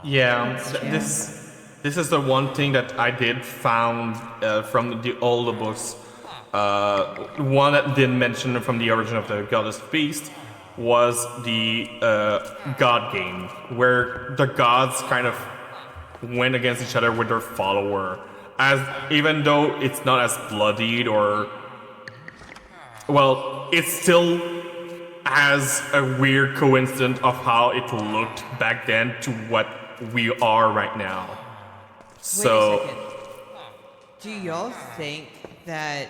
Yeah, this is the one thing that I did found from the older books. One that didn't mention from the origin of the Goddess Feast was the God game, where the gods kind of went against each other with their follower. As even though it's not as bloodied or, well, it still has a weird coincidence of how it looked back then to what we are right now. So, Wait a second. Do y'all think that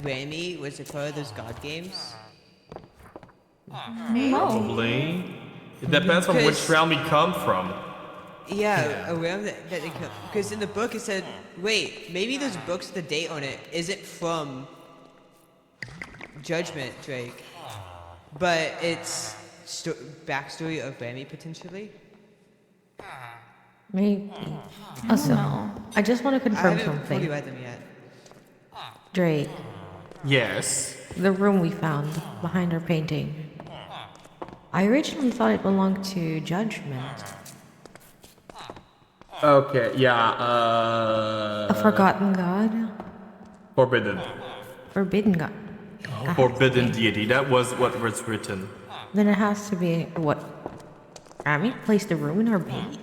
Remy was a part of those god games? probably. It depends on which Because- realm we come from. Yeah, a realm that they come. Because in the book it said, wait, maybe those books, the date on it isn't from Judgment, Drake, but it's backstory of Remy potentially. Maybe. Also, I just want to I confirm haven't fully something. read them yet. Drake, Yes. the room we found behind our painting. I originally thought it belonged to Judgment. Okay, yeah, A forgotten god? Forbidden. Forbidden god. Forbidden deity. That was what was written. Then it has to be what? Rami placed a room in our base?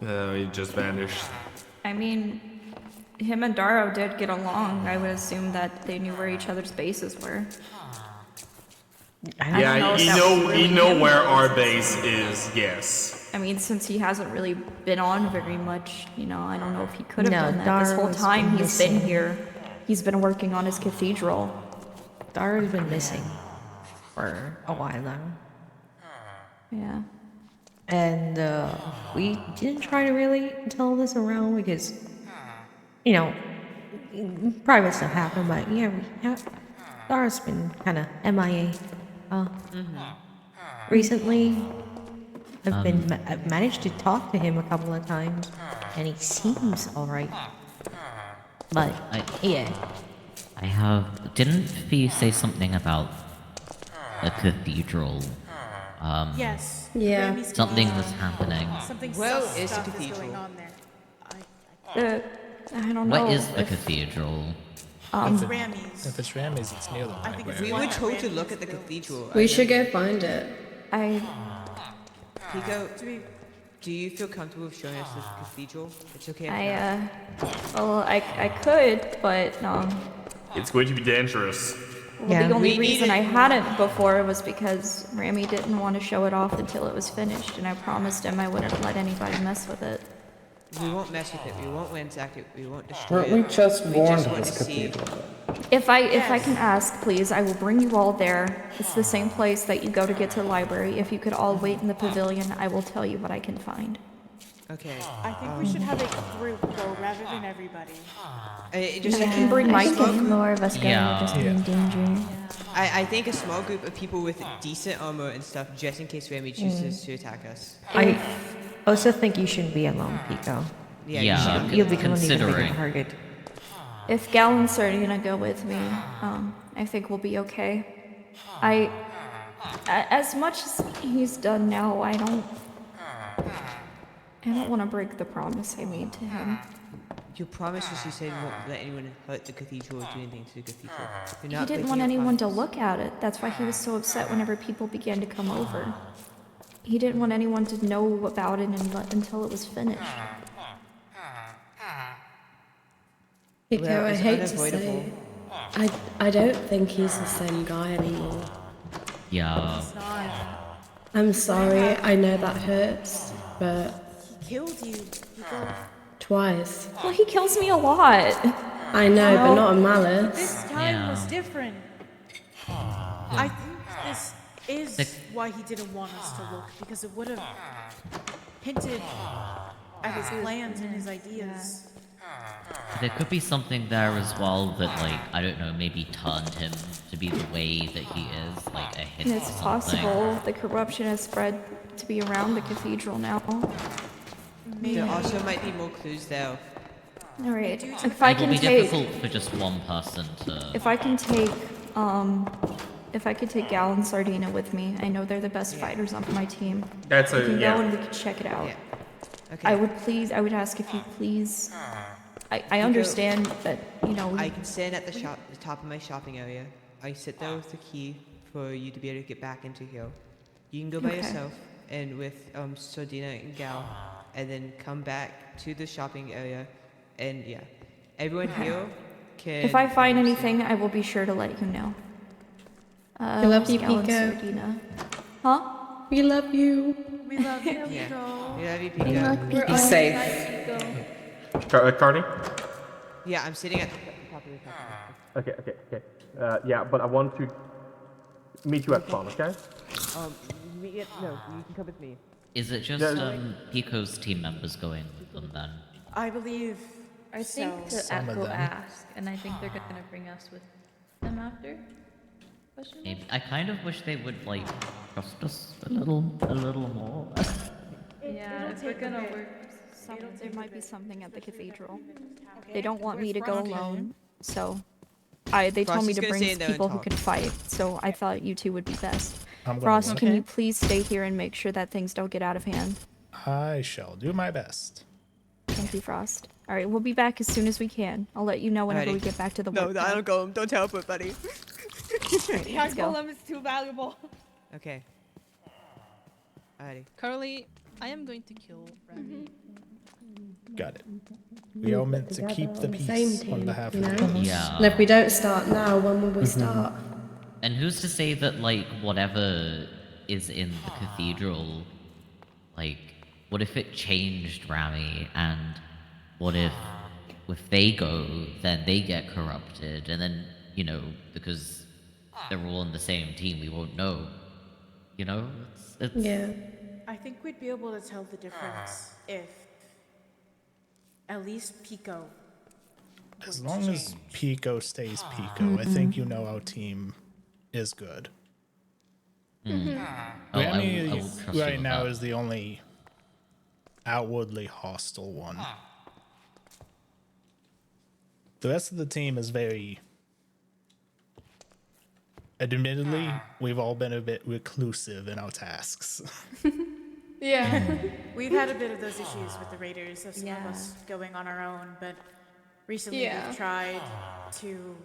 It just vanished. I mean, him and Daro did get along. I would assume that they knew where each other's bases were. Yeah, you know where our base is, yes. I mean, since he hasn't really been on very much, you know, I don't know if he could have No, done that. This whole Dar's time been he's been missing. here, he's been working on his cathedral. Dara's been missing for a while now. Yeah. And we didn't try to really tell this around because, you know, private stuff happened, but yeah, Dara's been kind of MIA. Recently, I've managed to talk to him a couple of times, and he seems alright. But, yeah. Didn't Fee say something about a cathedral? Yes. Yeah. Grammy's Something cathedral. was happening. Something Well, sus is the stuff is cathedral. going on there. I don't know. What is the if- cathedral? It's Grammy's. If it's Rammies, it's near the I think it's library. We were told to look at the cathedral. We should go find it. Pico, do you feel comfortable with showing us this cathedral? It's okay. I could, but It's going to be dangerous. well, the only reason I hadn't before was because Rami didn't want to show it off until it was finished, and I promised him I wouldn't let anybody mess with it. We won't mess with it. We won't ransack it. We won't destroy Weren't it. we just warned of want this to see- cathedral? If I can ask, please, I will bring you all there. It's the same place that you go to get to the library. If you could all wait in the pavilion, I will tell you what I can find. Okay. I think we should have a group though, rather than everybody. Just I can bring my I think if more of us go, Yeah. we'll just be in danger. I think a small group of people with decent armor and stuff, just in case Remy chooses to attack us. I also think you shouldn't be alone, Pico. Yeah, Yeah, You'll become an even bigger considering. target. If Gal and Sardina go with me, I think we'll be okay. As much as he's done now, I don't want to break the promise I made to him. Your promise was you said you won't let anyone hurt the cathedral or do anything to the cathedral. You're He not didn't breaking want your anyone to promise. look at it. That's why he was so upset whenever people began to come over. He didn't want anyone to know about it until it was finished. Pico, Well, I it's hate to say, unavoidable. I don't think he's the same guy anymore. Yeah. It's not. I'm sorry, I know that hurts, but He killed you. Pico. twice. Well, he kills me a lot. I know, but not a This malice. time was different. I think this is why he didn't want us to look, because it would have hinted at his plans and his ideas. There could be something there as well that, like, I don't know, maybe turned him to be the way that he is, like a hint It's or something. possible the corruption has spread to be around the cathedral now. There also might be more clues there. All right. If I It will can be take, difficult for just one person to. if I can take, if I could take Gal and Sardina with me, I know they're the best fighters on my team. That's we a- can yeah. go and we can check it out. Okay. I would ask if you please. I understand that, you know. I can stand at the top of my shopping area. I sit there with the key for you to be able to get back into here. You can go by Okay. yourself and with Sardina and Gal, and then come back to the shopping area, and yeah, everyone Okay. here can. If I find anything, I will be sure to let you know. I love you, Gal and Pico. Sardina. Huh? We love you. We love you, Yeah. Pico. We love you, We Pico. love Pico. Be safe. Cardi? Yeah, I'm sitting at the top of the top. Okay. Yeah, but I want to meet you at spawn, okay? No, you can come with me. Is it just Yeah. Pico's team members going with them then? I believe. I think so. to go ask, and I think they're gonna bring us with them after. Question mark? Maybe. I kind of wish they would like trust us a little more. Yeah, if we're gonna work. There might be something at the cathedral. They don't want me to go alone, so they told me Frosty's to gonna bring stay in there and people who talk. can fight. So I thought you two would be best. I'm gonna Frost, look. can you please stay here and make sure that things don't get out of hand? I shall do my best. Thank you, Frost. All right, we'll be back as soon as we can. I'll let you know whenever Alrighty. we get back to the No, work. no, I don't go. Don't teleport, buddy. Let's go. Golem is too valuable. Okay. Alrighty. Carly, I am going to kill Remy. Got it. We are meant to Together keep the on the peace same team, on behalf you of know? the Yeah. And if we don't start now, when will we start? And who's to say that like whatever is in the cathedral, like what if it changed Rami, and what if they go, then they get corrupted, and then, you know, because they're all on the same team, we won't know. You know? It's Yeah. I think we'd be able to tell the difference if at least Pico. As long as Pico stays Pico, I think you know our team is good. Remy I will trust you right with now that. is the only outwardly hostile one. The rest of the team is very... Admittedly, we've all been a bit reclusive in our tasks. Yeah. We've had a bit of those issues with the Raiders, of some of us going on our own, but recently Yeah. we've tried to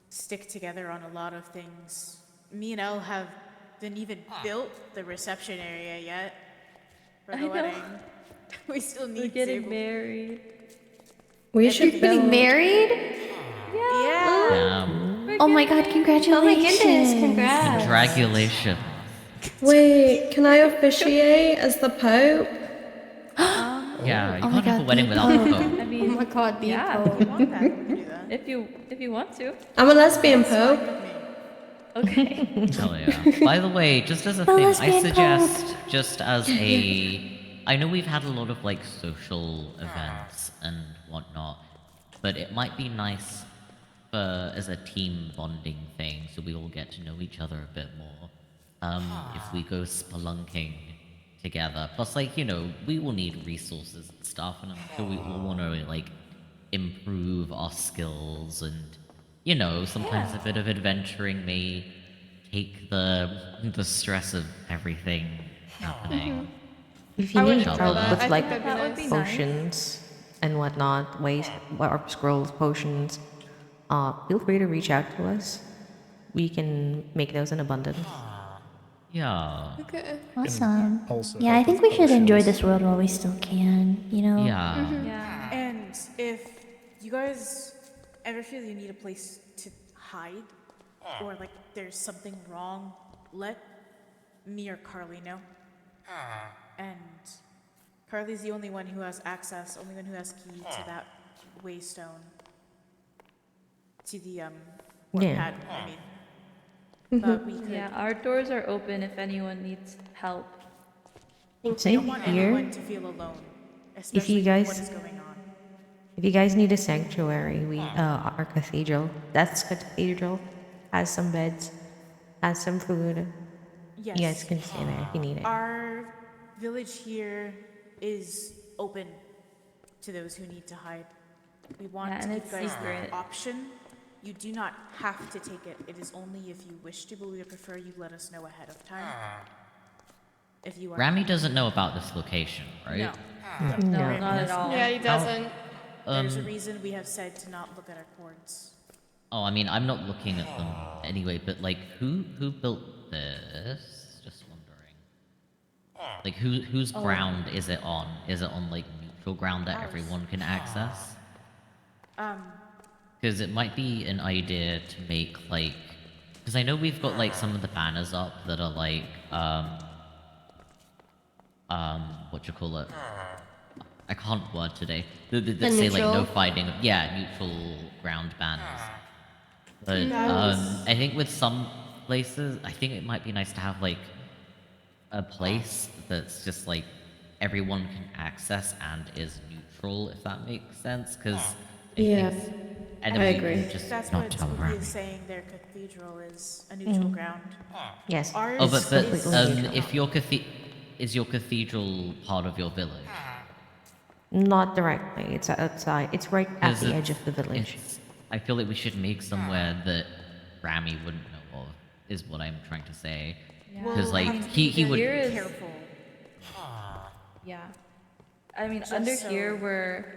stick together on a lot of things. Me and Elle haven't even built the reception area yet for the I know. wedding. We still need We're getting to. married. We should Getting build. married? Yeah. Oh my god, congratulations. Oh my goodness, congrats. Congratulations. Wait, can I officiate as the Pope? Yeah, you Oh my can't have a God, wedding be without the Pope. Pope. I mean, Oh my god, be yeah, Pope. if you want that, we can do that. If you want to. I'm a lesbian Pope. Okay. Hell yeah. By the way, just as a The thing, I lesbian suggest, just as a... I know we've had a lot of, like, social events and whatnot, but it might be nice for, as a team bonding thing, so we all get to know each other a bit more. If we go spelunking together. Plus, like, you know, we will need resources and stuff, and I'm sure we all want to, like, improve our skills, and, you know, sometimes a bit of adventuring may take the stress of everything happening. If you I would need enjoy help that. with I like think that'd be nice. potions and whatnot, ways, warp scrolls, potions, feel free to reach out to us. We can make those in abundance. Yeah. Okay. Awesome. Also Yeah, I help think with we should enjoy potions. this world while we still can, you know? Yeah. Yeah. And if you guys ever feel you need a place to hide, or like there's something wrong, let me or Carly know. And Carly's the only one who has access, only one who has key to that waystone. To the warp Yeah. pad, I mean. But we could. Yeah, our doors are open if anyone needs help. I Same don't want here. anyone to feel alone, especially guys- with what is going on. If you guys need a sanctuary, we our cathedral, that's cathedral, has some beds, has some food. Yes. You guys can stay there if you need it. Our village here is open to those who need to hide. We want Yeah, to and give it's you guys secret. the option. You do not have to take it. It is only if you wish to, but we would prefer you let us know ahead of time. If you are. Rami doesn't know about this location, right? No. No, not at all. Yeah, he doesn't. There's a reason we have said to not look at our cords. Oh, I mean, I'm not looking at them anyway, but, like, who built this? Just wondering. Like, whose ground is it on? Is it on, like, neutral ground that everyone can access? Because it might be an idea to make, like... Because I know we've got, like, some of the banners up that are, like, what you call it? I can't word today. That say, like, no neutral? fighting. Yeah, neutral ground banners. But, I think with some places, I think it might be nice to have, like, a place that's just, like, everyone can access and is neutral, if that makes sense, because... Yeah, And I then we agree. can just That's not what tell Timothy Rami. is saying. Their cathedral is a neutral ground. Yes. Ours Oh, but is if your is your cathedral part of your village? Not directly. It's outside. It's right at 'Cause the edge of the village. I feel like we should make somewhere that Rami wouldn't know of, is what I'm trying to say. Because, like, he would... Here is- careful. Yeah. I mean, Just under so- here where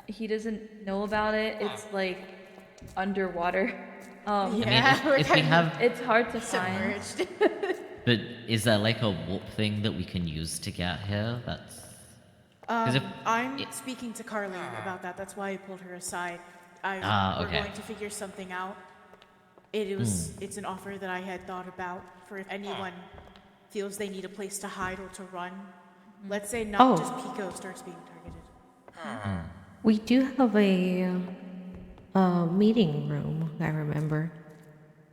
he doesn't know about it, it's like underwater. I mean, Yeah, we're if we kind have... It's hard to find. submerged. But is there, like, a warp thing that we can use to get here? That's... 'cause if- I'm speaking to Carly about that. That's why I pulled her aside. We're okay. going to figure something out. It's an offer that I had thought about for if anyone feels they need a place to hide or to run. Let's say not just Pico starts being targeted. We do have a meeting room, I remember.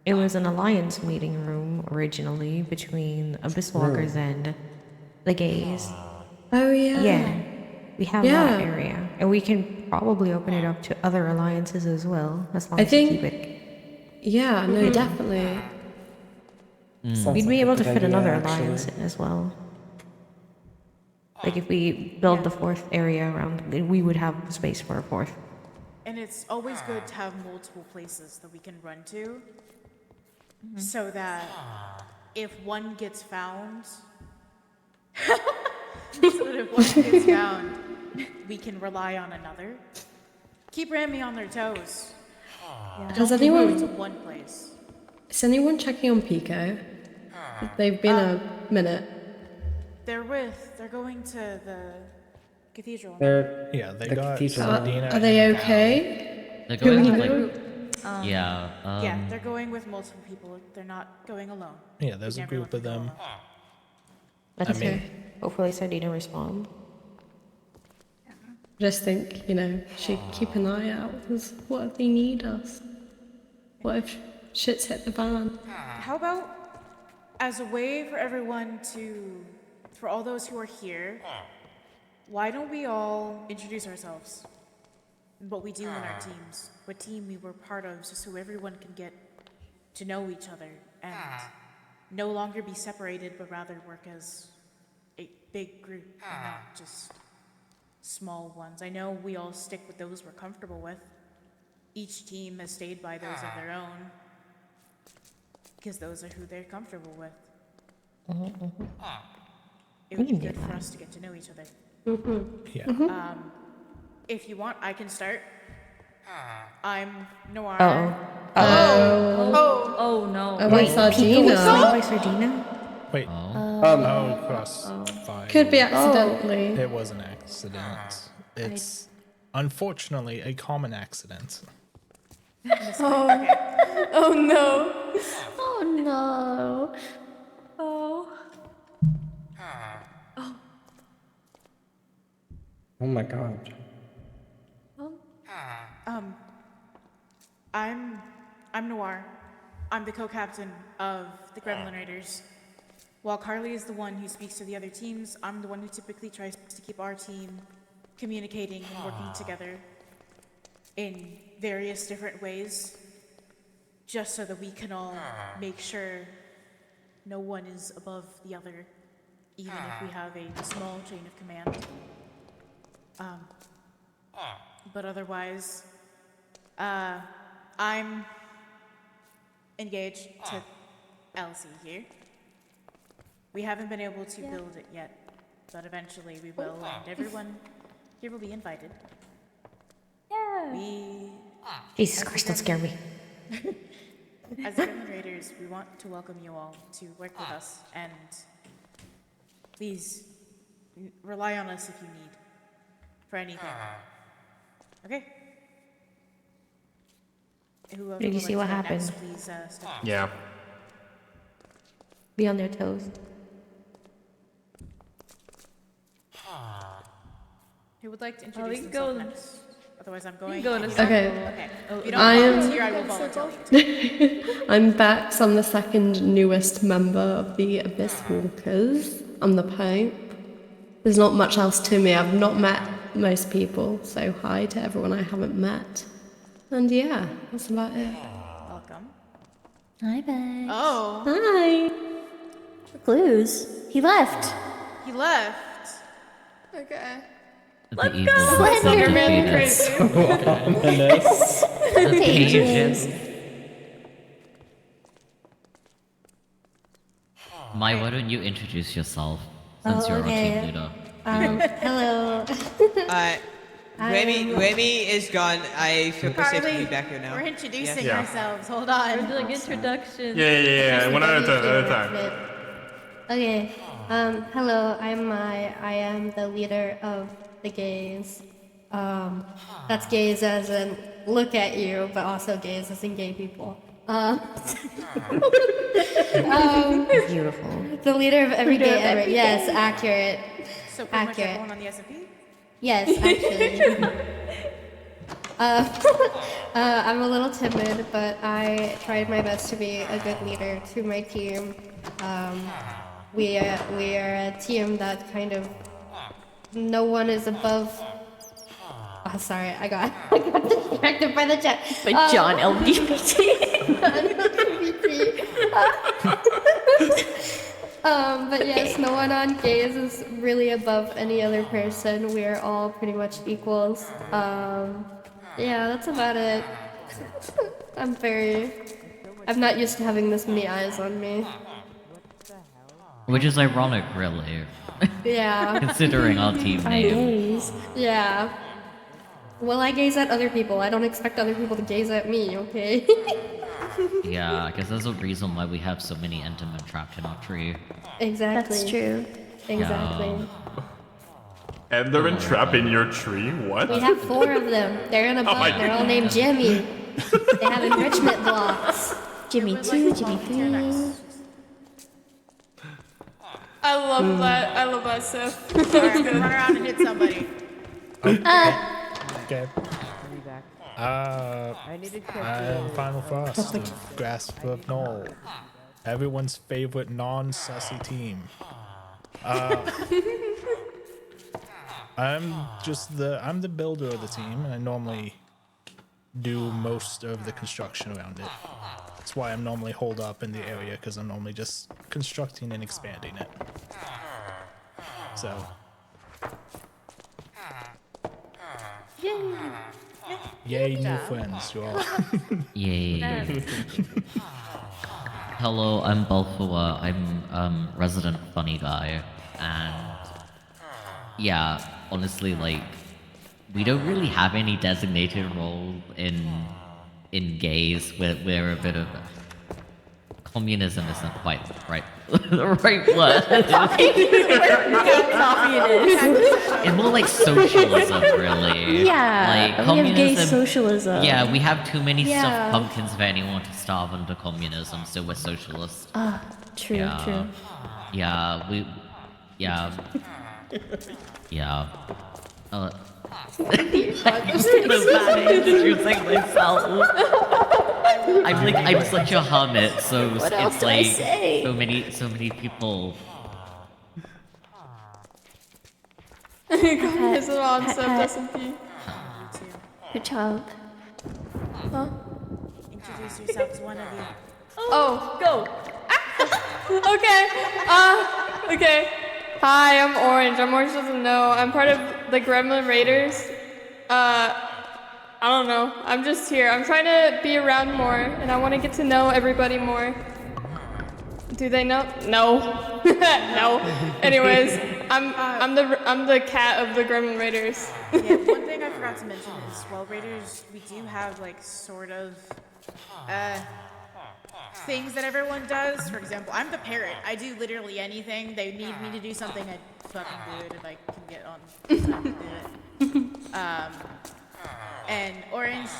It was an alliance meeting room originally between Abyss Walkers and the gays. Oh, yeah. Yeah. We have that area. And we can probably open it up to other alliances as well, as long as we keep it. Yeah, no, definitely. We'd be able to fit another alliance in as well. Like if we build the fourth area around, we would have space for a fourth. And it's always good to have multiple places that we can run to, so that if one gets found, we can rely on another. Keep Rami on their toes. Has Don't anyone- go to one place. Is anyone checking on Pico? They've been a minute. They're going to the cathedral. Yeah, they the got cathedral. Sardina. Are they okay? They're Do going we with, know? yeah. Yeah, they're going with multiple people. They're not going alone. Yeah, there's a Never group let of them. That's I mean- okay. Hopefully Sardina respond. Just think, should keep an eye out, because what if they need us? What if shit's hit the fan? How about, as a way for everyone for all those who are here, why don't we all introduce ourselves? And what we do in our teams, what team we were part of, just so everyone can get to know each other and no longer be separated, but rather work as a big group and not just small ones. I know we all stick with those we're comfortable with. Each team has stayed by those of their own, because those are who they're comfortable with. It would be good for us to get to know each other. Yeah. If you want, I can start. I'm Noir. Oh no. Oh, wait, Sardina. By Sardina? Wait. Oh. Cross fire. Could be accidentally. It was an accident. It's unfortunately a common accident. Oh no. Oh no. Oh. Oh my god. I'm Noir. I'm the co-captain of the Gremlin Raiders. While Carly is the one who speaks to the other teams, I'm the one who typically tries to keep our team communicating and working together in various different ways, just so that we can all make sure no one is above the other, even if we have a small chain of command. But otherwise, I'm engaged to Elsie here. We haven't been able to build it yet, but eventually we will, and everyone here will be invited. We, Jesus Christ, don't scare me. as the Gremlin Raiders, we want to welcome you all to work with us, and please rely on us if you need for anything. Okay? Whoever Did you would see like what to go next, happened? please step up. Yeah. Be on their toes. Who would like to we introduce can themselves go- next? Otherwise, I'm going. go in a to- circle. Okay. If you don't I am- volunteer, I will volunteer. I'm Bex. I'm the second newest member of the Abyss Walkers. I'm the Pope. There's not much else to me. I've not met most people, so hi to everyone I haven't met. And yeah, that's about it. Welcome. Hi, Bex. Oh, Hi. Clues. He left. he left. Okay. The evil Slenderman. defeaters. Ominous. The pages. Mai, why don't you introduce yourself since you're our team leader? Hello. Remy is gone. I feel safe to be back here now. We're introducing Yeah. ourselves. Hold on. We're doing introductions. Yeah. One at a time. Okay. Hello. I am the leader of the gays. That's gays as in look at you, but also gays as in gay people. Beautiful. The leader of every gay ever. Yes, accurate. So pretty much accurate. everyone on the SMP? Yes, actually. I'm a little timid, but I tried my best to be a good leader to my team. We are a team that kind of no one is above. Oh, sorry, I got distracted by the chat. By John LGBT. But yes, no one on gays is really above any other person. We are all pretty much equals. Yeah, that's about it. I'm not used to having this many eyes on me. Which is ironic, really. Yeah. Considering our team name. Yeah. Well, I gaze at other people. I don't expect other people to gaze at me, okay? Yeah, I guess there's a reason why we have so many Endermen trapped in our tree. Exactly. That's true. Exactly. Enderman trap in your tree? What? We have 4 of them. They're in a Oh my boat. They're all named Jimmy. They have enrichment blocks. Jimmy 2, Jimmy 3. I love that. I love that stuff. Alright, run around and hit somebody. Okay. I'm Final Frost of Grasp of Knoll. Everyone's favorite non-sussy team. I'm the builder of the team, and I normally do most of the construction around it. That's why I'm normally holed up in the area, because I'm normally just constructing and expanding it. So. Yay, new friends, you all. Yay. Hello, I'm Balfour. I'm resident funny guy, and yeah, honestly, like, we don't really have any designated role in gays. We're a bit of communism isn't quite right the right word. It's more like socialism, really. Yeah, like we have gay communism. socialism. Yeah, we have too many Yeah. stuffed pumpkins for anyone to starve under communism, so we're socialist. Ah, true, Yeah. true. Yeah, we. Yeah. Yeah. Introducing myself. I'm such a hermit, so What else it's do I like say? so many people. Communism on SMP. Good job. Huh? Introduce yourself as one of you. Oh, go. Okay. Okay. Hi, I'm Orange. Orange doesn't know. I'm part of the Gremlin Raiders. I don't know. I'm just here. I'm trying to be around more, and I want to get to know everybody more. Do they know? No. No. Anyways, I'm the cat of the Gremlin Raiders. Yeah, one thing I forgot to mention is, while Raiders, we do have, like, sort of, things that everyone does. For example, I'm the parrot. I do literally anything. They need me to do something, I fucking do it if I can get on time to do it. And Orange,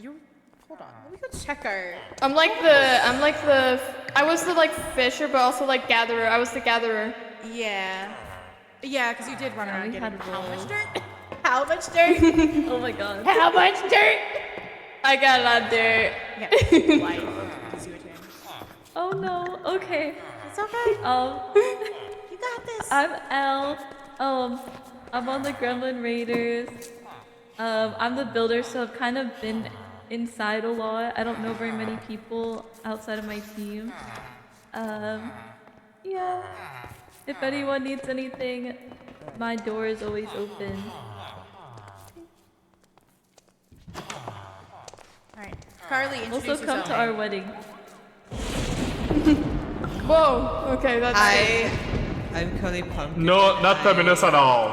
hold on, let me go check our... I was the, like, fisher, but also, like, gatherer. I was the gatherer. Yeah. Yeah, because you did run around we getting had how much roles. dirt? How much dirt? Oh my god. How much dirt? I got a lot of dirt. Yeah, life. You see what you're doing. Oh no. Okay. It's okay. You got this. I'm Elle. I'm on the Gremlin Raiders. I'm the builder, so I've kind of been inside a lot. I don't know very many people outside of my team. Yeah. If anyone needs anything, my door is always open. Alright, Carly, introduce Also come yourself. to our wedding. Whoa. Okay, that's Hi, I'm Curly Pumpkin. No, not feminist at all.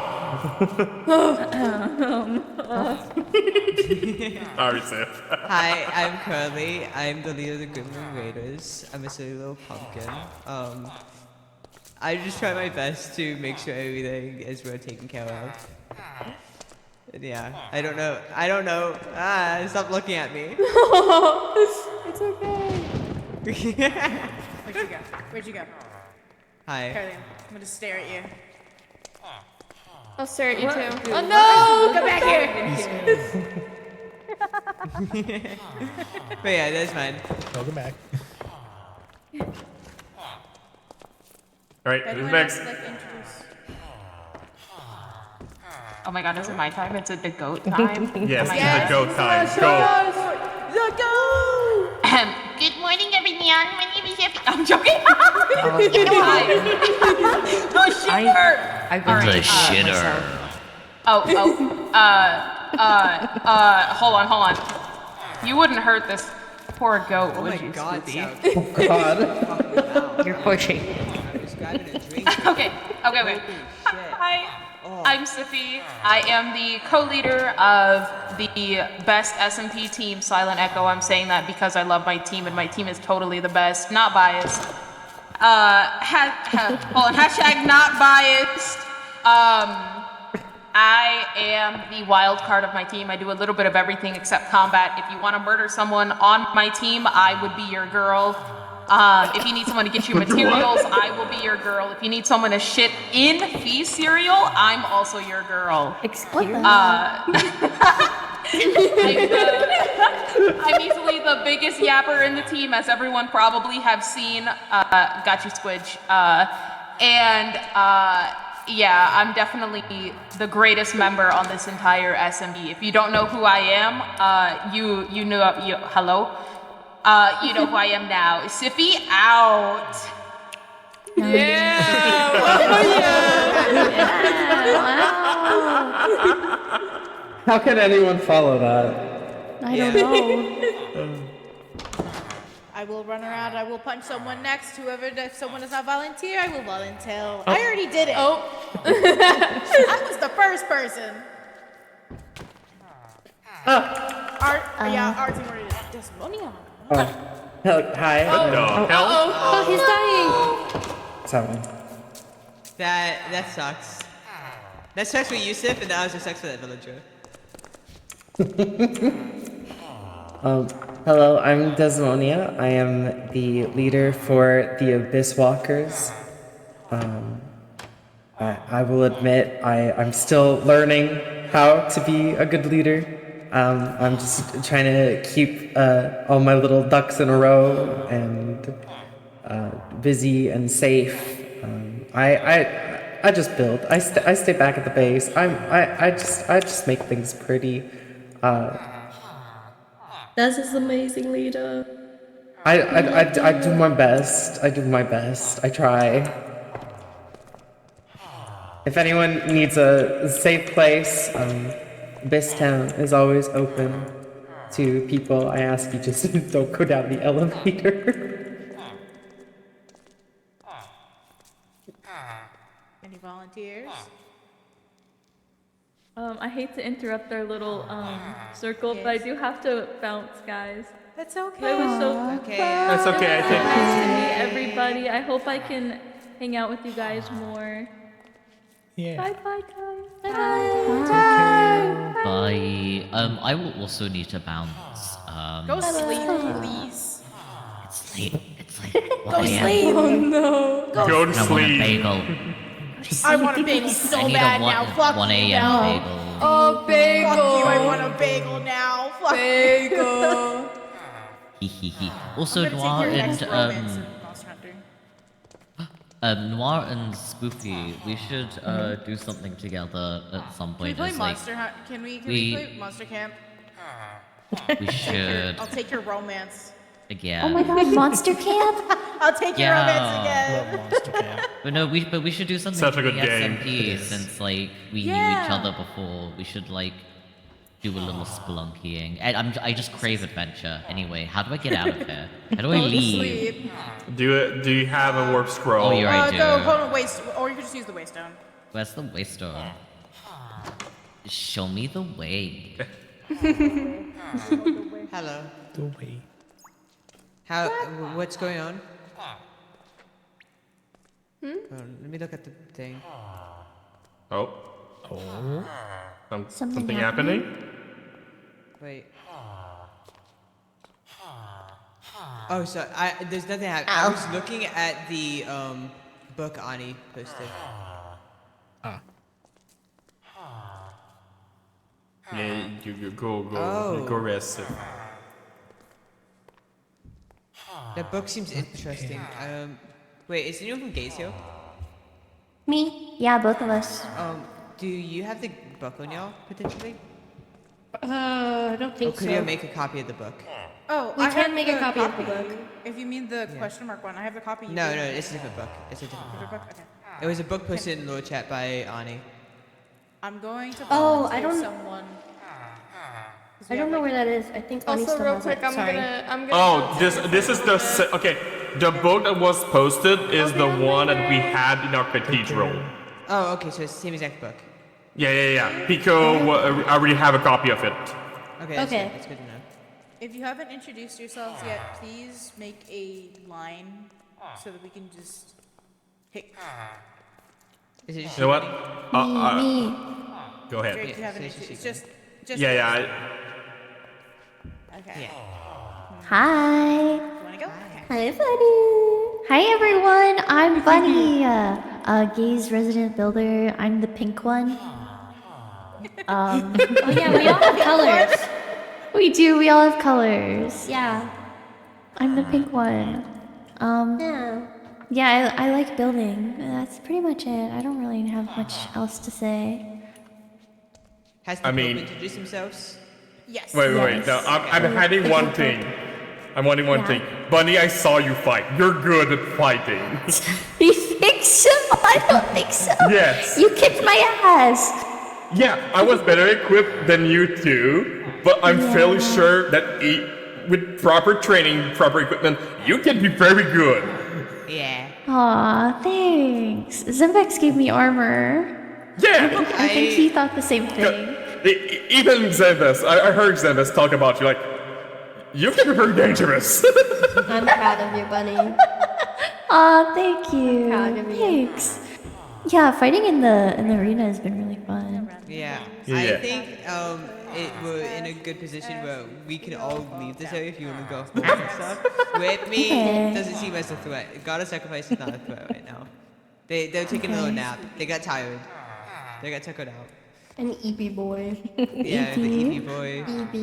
Sorry, Sif. Hi, I'm Curly. I'm the leader of the Gremlin Raiders. I'm a silly little pumpkin. I just try my best to make sure everything is well taken care of. And yeah, I don't know. Stop looking at me. It's okay. Where'd you go? Hi. Carly, I'm gonna stare at you. I'll stare at you What? too. Dude, Oh what no! is Come back here. here. But yeah, that's fine. Welcome back. Alright, who's Anyone next? else like to introduce? Oh my god, is it my time? It's the goat time? Yes, Am I it's next? the go time. Go. The go! Good morning, everyone. My name is Effie. I'm joking. Hi. No shitter. The shitter. Hold on. You wouldn't hurt this poor goat, would you, God, Scooby? Oh God. You're pushing. Okay. Hi, I'm Siffy. I am the co-leader of the best SMP team, Silent Echo. I'm saying that because I love my team, and my team is totally the best. Not biased. Hold on. Hashtag not biased. I am the wild card of my team. I do a little bit of everything except combat. If you want to murder someone on my team, I would be your girl. If you need someone to get you materials, I will be your girl. If you need someone to shit in Fee cereal, I'm also your girl. Excuse me. I'm easily the biggest yapper in the team, as everyone probably have seen. Got you, Squidge. Yeah, I'm definitely the greatest member on this entire SMB. If you don't know who I am, you know, hello? You know who I am now. Siffy out. Yeah! How can anyone follow that? I don't know. I will run around. I will punch someone next. If someone does not volunteer, I will volunteer. I already did it. Oh. I was the first person. Art's already Desmonia. Hi. Oh, he's dying. What's happening? That sucks. That sucks for Yusuf, and that also sucks for that villager. Hello, I'm Desmonia. I am the leader for the Abyss Walkers. I will admit, I'm still learning how to be a good leader. I'm just trying to keep all my little ducks in a row and busy and safe. I just build. I stay back at the base. I just make things pretty. That's his amazing leader. I do my best. I do my best. I try. If anyone needs a safe place, Abyss Town is always open to people. I ask you just don't go down the elevator. Any volunteers? I hate to interrupt our little circle, but I do have to bounce, guys. That's okay. It was so Okay. That's okay, I think. nice to meet everybody. I hope I can hang out with you guys more. Yeah. Bye bye, guys. Bye. I will also need to bounce. Go sleep, please. It's late. Go sleep. Oh no. Go to I want a sleep. bagel. I want a bagel so I need bad a now. Fuck 1 you a.m. now. bagel. Oh, bagel. Fuck you. I want a bagel now. Fuck Bagel. Hehehe. Also, I'm gonna Noir take your next and romance in Monster Hunter. Noir and Spoofy, we should do something together at some Can we point. play as, Monster Hunt? Can we play Monster Camp? We should. I'll take your romance. Again. Oh my god, Monster Camp? I'll take your romance again. Love Monster Camp. But we should do something Such a for good the game. SMP since like we knew each other before. We should like do a little spelunkying. I just crave adventure. Anyway, how do I get out of here? How do I Go to leave? sleep. Do you have a warp scroll? Oh, you're right, I Go, do. hold on, waste, or you can just use the waystone. Where's the waystone? Show me the way. Hello. The way. What's going on? Hmm? Let me look at the thing. Oh. Something happening? Wait. Oh, so there's nothing happening. I was looking at the book Ani posted. Yeah, you go Oh. go rest. That book seems interesting. Wait, is anyone from Gaze here? Me? Yeah, both of us. Do you have the book on y'all potentially? I don't Or think could so. you make a copy of the book? Oh, We I can have make a the copy of the book. If you mean the question mark one, I have the copy. No, it's a different book. It's a different Different book. book? Okay. It was a book posted in the little chat by Ani. I'm going to Oh, volunteer I don't- someone. I don't know where that is. I think Ani Also, still real has quick, it. I'm Sorry. gonna. Oh, this is the okay. The book that was posted is the one that we had in our cathedral. Oh, okay, so it's the same exact book. Yeah. Pico, I already have a copy of it. Okay, that's Okay. good. That's good to know. If you haven't introduced yourselves yet, please make a line so that we can just hit. Is it just You know what? Me. Go ahead. Drake, you haven't say it's introduced. just Just. Yeah. Okay. Hi. You wanna go? Okay. Hi, Bunny. Hi, everyone. I'm Bunny, Gaze resident builder. I'm the pink one. Oh yeah, we all have colors. We do. We all have colors. Yeah. I'm the pink one. Yeah, I like building. That's pretty much it. I don't really have much else to say. Has the I Pope mean- introduced themselves? Yes. Wait. Yes. No, I'm hiding one thing. I'm wanting one Yeah. thing. Bunny, I saw you fight. You're good at fighting. You think so? I don't think so. Yes. You kicked my ass. Yeah, I was better equipped than you two, but I'm fairly sure that with proper training, proper equipment, you can be very good. Yeah. Aw, thanks. Zembex gave me armor. Yeah. I think he thought the same thing. Even Zembes, I heard Zembes talk about you like, you can be very dangerous. I'm proud of you, Bunny. Aw, thank you. Proud of you. Thanks. Yeah, fighting in the arena has been really fun. Yeah. Yeah. I think we're in a good position where we can all leave this area if you want to go home and stuff. With me, Okay. doesn't seem as a threat. God of Sacrifice is not a threat right now. They're taking a little nap. They got tired. They got tuckered out. An EP boy. Yeah, the EP boy. EP.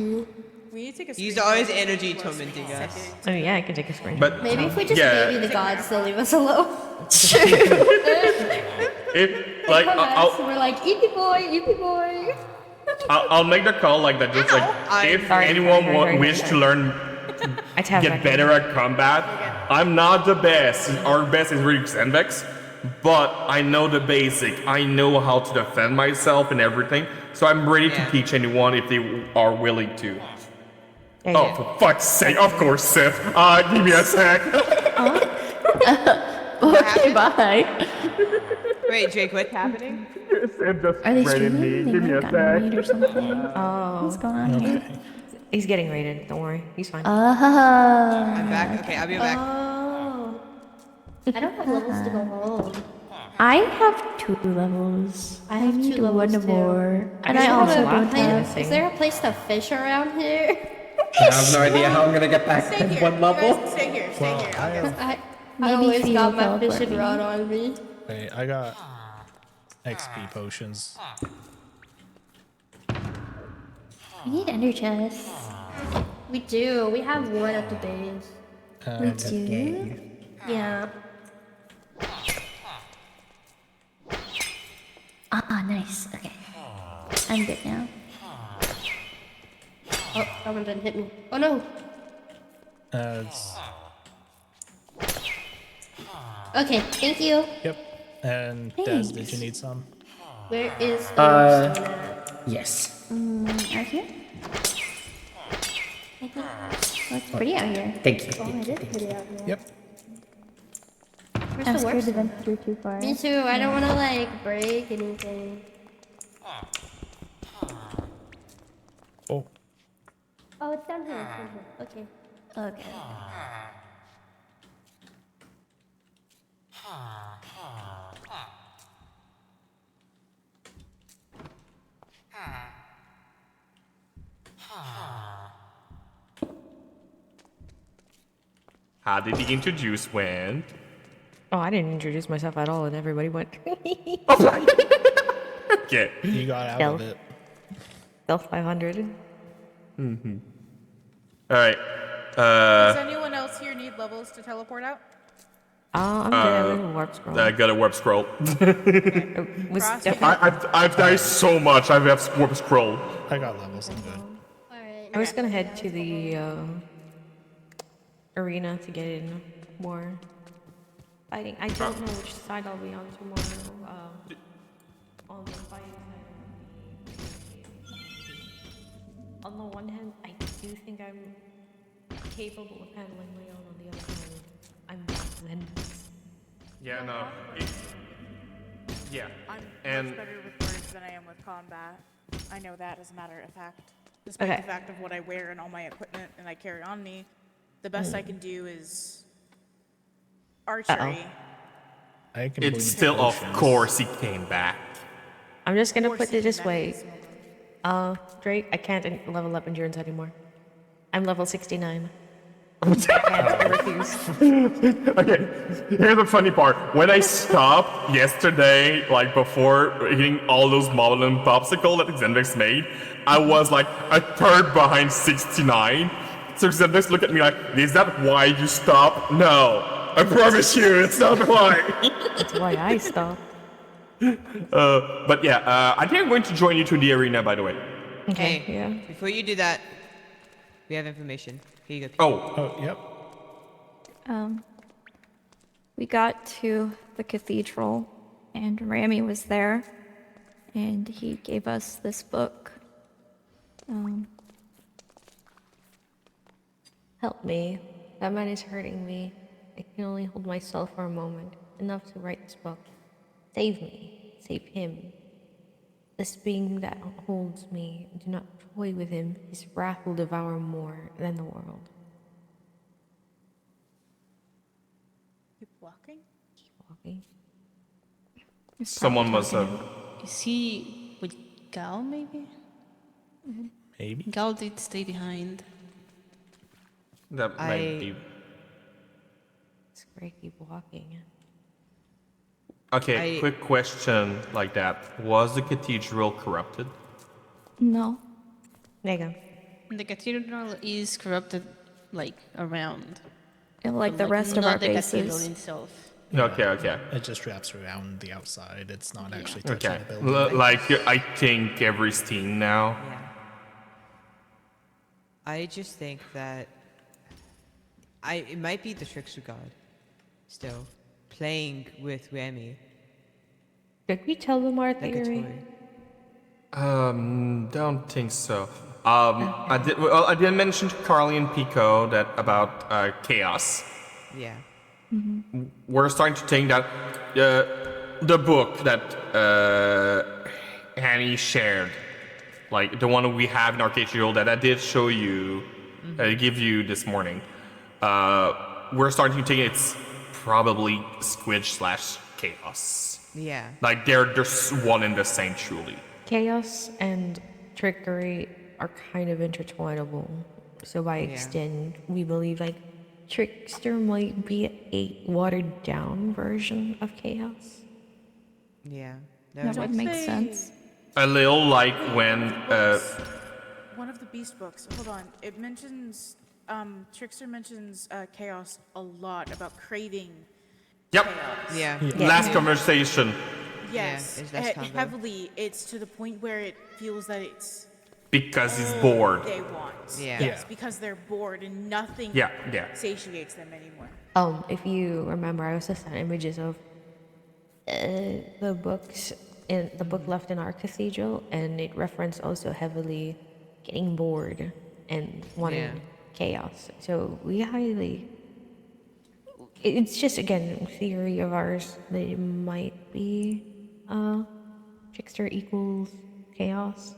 We need to take a. He used all his energy tormenting us. Oh yeah, I can take a screenshot. But Maybe if we just yeah, baby the gods, they'll leave us alone. if like We're like, EP boy, EP boy. I'll make the call like that. Just like if anyone wish to learn, get better at combat. I'm not the best. Our best is really Zenvex, but I know the basic. I know how to defend myself and everything. So I'm ready to teach anyone if they are willing to. Oh, for fuck's sake! Of course, Sif. Give me a sec. Okay, bye. Wait, Jake, what's happening? Sif just Are they raided me. streaming? They Give me a might have gotten sec. raid or something. Oh. What's going on here? He's getting raided. Don't worry. He's fine. I'm back. Okay, I'll be back. Oh. I don't have levels to go home. I have 2 levels. I have need 2 levels one too. more. And I also don't have. Is there a place to fish around here? I have no idea how I'm gonna get back Stay in here. one You level. guys stay here. Stay here. I'll get I Maybe always Theo got my teleport fishing me. rod on me. Wait, I got XP potions. We need ender chests. We do. We have one at the base. We do? Yeah. Ah, nice. Okay. I'm good now. Oh, someone didn't hit me. Oh no. It's, Okay, thank you. yep. And Des, did you need some? Where is the stone at? Yes. Out here? I think. Oh, it's pretty out here. Thank you. Oh, it is pretty out here. Yep. Where's I'm the scared worst to one? venture too far. Me too. I don't want to like break anything. Oh. Oh, it's down here. It's down here. Okay. Okay. How did the introduce went? Oh, I didn't introduce myself at all, and everybody went. Okay. You got out of it. Still 500. Mm-hmm. All right. Does anyone else here need levels to teleport out? I'm good. I have a warp scroll. I got a warp scroll. Was Cross- definitely- I've died so much. I have warp scroll. I got levels. I'm good. I was gonna head to the arena to get in more fighting. I don't know which side I'll be on tomorrow. On the fighting side. On the one hand, I do think I'm capable of handling my own. On the other hand, I'm relentless. Yeah, no. Yeah. I'm And much better with words than I am with combat. I know that as a matter of fact. Despite Okay. the fact of what I wear and all my equipment and I carry on me, the best I can do is archery. I can it's still, of course, he came back. I'm just gonna Or put it this way. seeking Drake, I can't level up endurance anymore. I'm level 69. I can't. I refuse. Okay, here's the funny part. When I stopped yesterday, like before hitting all those marble and popsicle that Xendex made, I was like a third behind 69. So Xendex looked at me like, is that why you stopped? No, I promise you, it's not why. That's why I stopped. But yeah, I think I'm going to join you to the arena, by the way. Okay. Hey, Yeah. before you do that, we have information. Here you go. Oh, yep. We got to the cathedral, and Rami was there, and he gave us this book. Help me. That man is hurting me. I can only hold myself for a moment. Enough to write this book. Save me. Save him. This being that holds me. Do not toy with him. His wrath will devour more than the world. Keep walking? Keep walking. Someone must have. Is he with Gal, maybe? Maybe. Gal did stay behind. That might be. It's great. Keep walking. Okay, quick question like that. Was the cathedral corrupted? No. There you go. The cathedral is corrupted, like, around. And like But, the rest of not our the cathedral bases. itself. Okay, okay. It just wraps around the outside. It's not actually touching Okay. the building. Like, I think every Steam now. Yeah. I just think that it might be the Trickster God still playing with Rami. Did we tell them our Like a theory? toy. Don't think so. I did mention to Carly and Pico that about chaos. Yeah. We're starting to think that the book that Annie shared, like the one we have in our cathedral that I did show you, give you this morning, we're starting to think it's probably Squidge/chaos. Yeah. Like they're just one and the same, truly. Chaos and trickery are kind of intertwinable. So by Yeah. extent, we believe like Trickster might be a watered down version of chaos. Yeah. That would make sense. A little like when One of the Beast books. Hold on. It mentions Trickster mentions chaos a lot about craving. Yep. Chaos. Yeah. Last conversation. Yes. Yeah, is that combo? Heavily. It's to the point where it feels that it's Because he's all bored. They want. Yeah. Yes, Yeah. because they're bored and nothing Yeah. satiates them anymore. If you remember, I also sent images of the books in the book left in our cathedral, and it referenced also heavily getting bored and wanting chaos. So we highly. It's just again theory of ours that it might be Trickster equals chaos.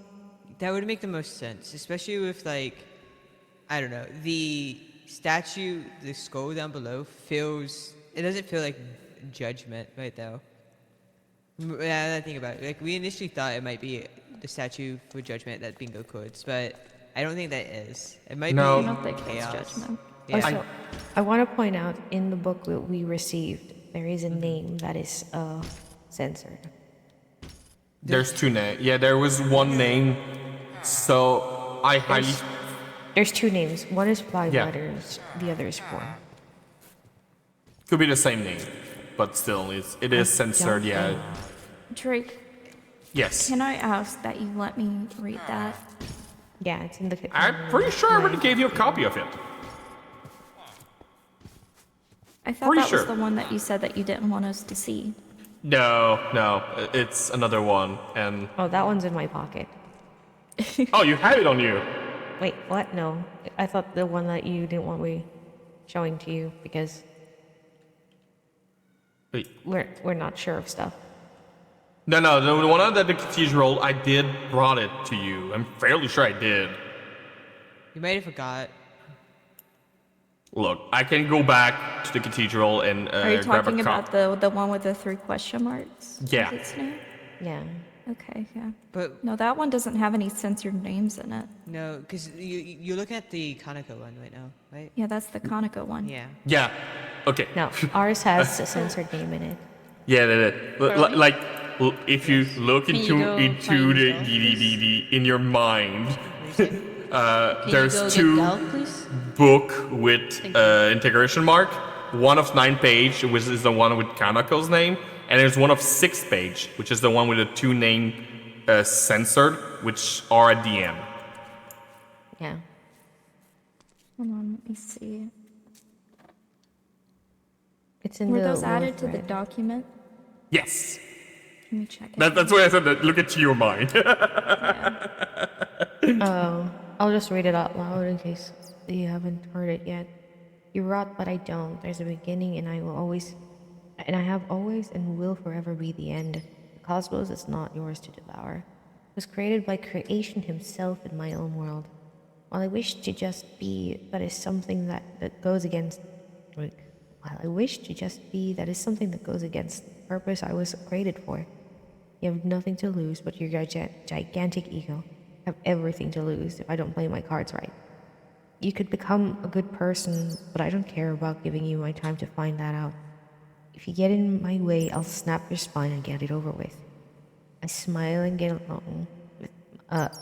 That would make the most sense, especially with like, I don't know, the statue, the skull down below it doesn't feel like judgment right though. Now that I think about it, like we initially thought it might be the statue for judgment that Bingo codes, but I don't think that is. It might No. be I don't think it's chaos. judgment. Yeah. Also, I want to point out in the book that we received, there is a name that is censored. There's two names. Yeah, there was one name So I highly. There's two names. One is 5 Yeah. letters. The other is 4. Could be the same name, but still, it is censored. don't Yeah. Drake, Yes. can I ask that you let me read that? Yeah, it's in the. I'm pretty sure I already gave you a copy of it. I thought Pretty that was sure. the one that you said that you didn't want us to see. No, it's another one, and Oh, that one's in my pocket. oh, you have it on you. Wait, what? No. I thought the one that you didn't want me showing to you because Wait. we're not sure of stuff. No, the one at the cathedral, I did brought it to you. I'm fairly sure I did. You might have forgot. Look, I can go back to the cathedral and Are you grab talking a about copy. the one with the 3 question marks? Yeah. Is its name? Yeah. Okay, yeah. But No, that one doesn't have any censored names in it. no, because you look at the Kaneko one right now, right? Yeah, that's the Conoco one. Yeah. Yeah. Okay. No, ours has a censored name in it. Yeah, like if you look Can you into go into find the, Gal, the in your mind, Can there's you go two get Gal, please? book with integration mark. One of 9 page, which is the one with Kanako's name, and there's one of 6 page, which is the one with the 2 name censored, which are at the end. Yeah. Hold on, let me see. It's in Were the those added Wolf to the Red. document? Yes. Let me check it. That's why I said that. Look into your mind. Oh, I'll just read it out loud in case you haven't heard it yet. You rot, but I don't. There's a beginning, and I have always and will forever be the end. The cosmos is not yours to devour. It was created by creation himself in my own world. While I wish to just be, that is something that goes against. While I wish to just be, that is something that goes against the purpose I was created for. You have nothing to lose but your gigantic ego. I have everything to lose if I don't play my cards right. You could become a good person, but I don't care about giving you my time to find that out. If you get in my way, I'll snap your spine and get it over with. I smile and get along with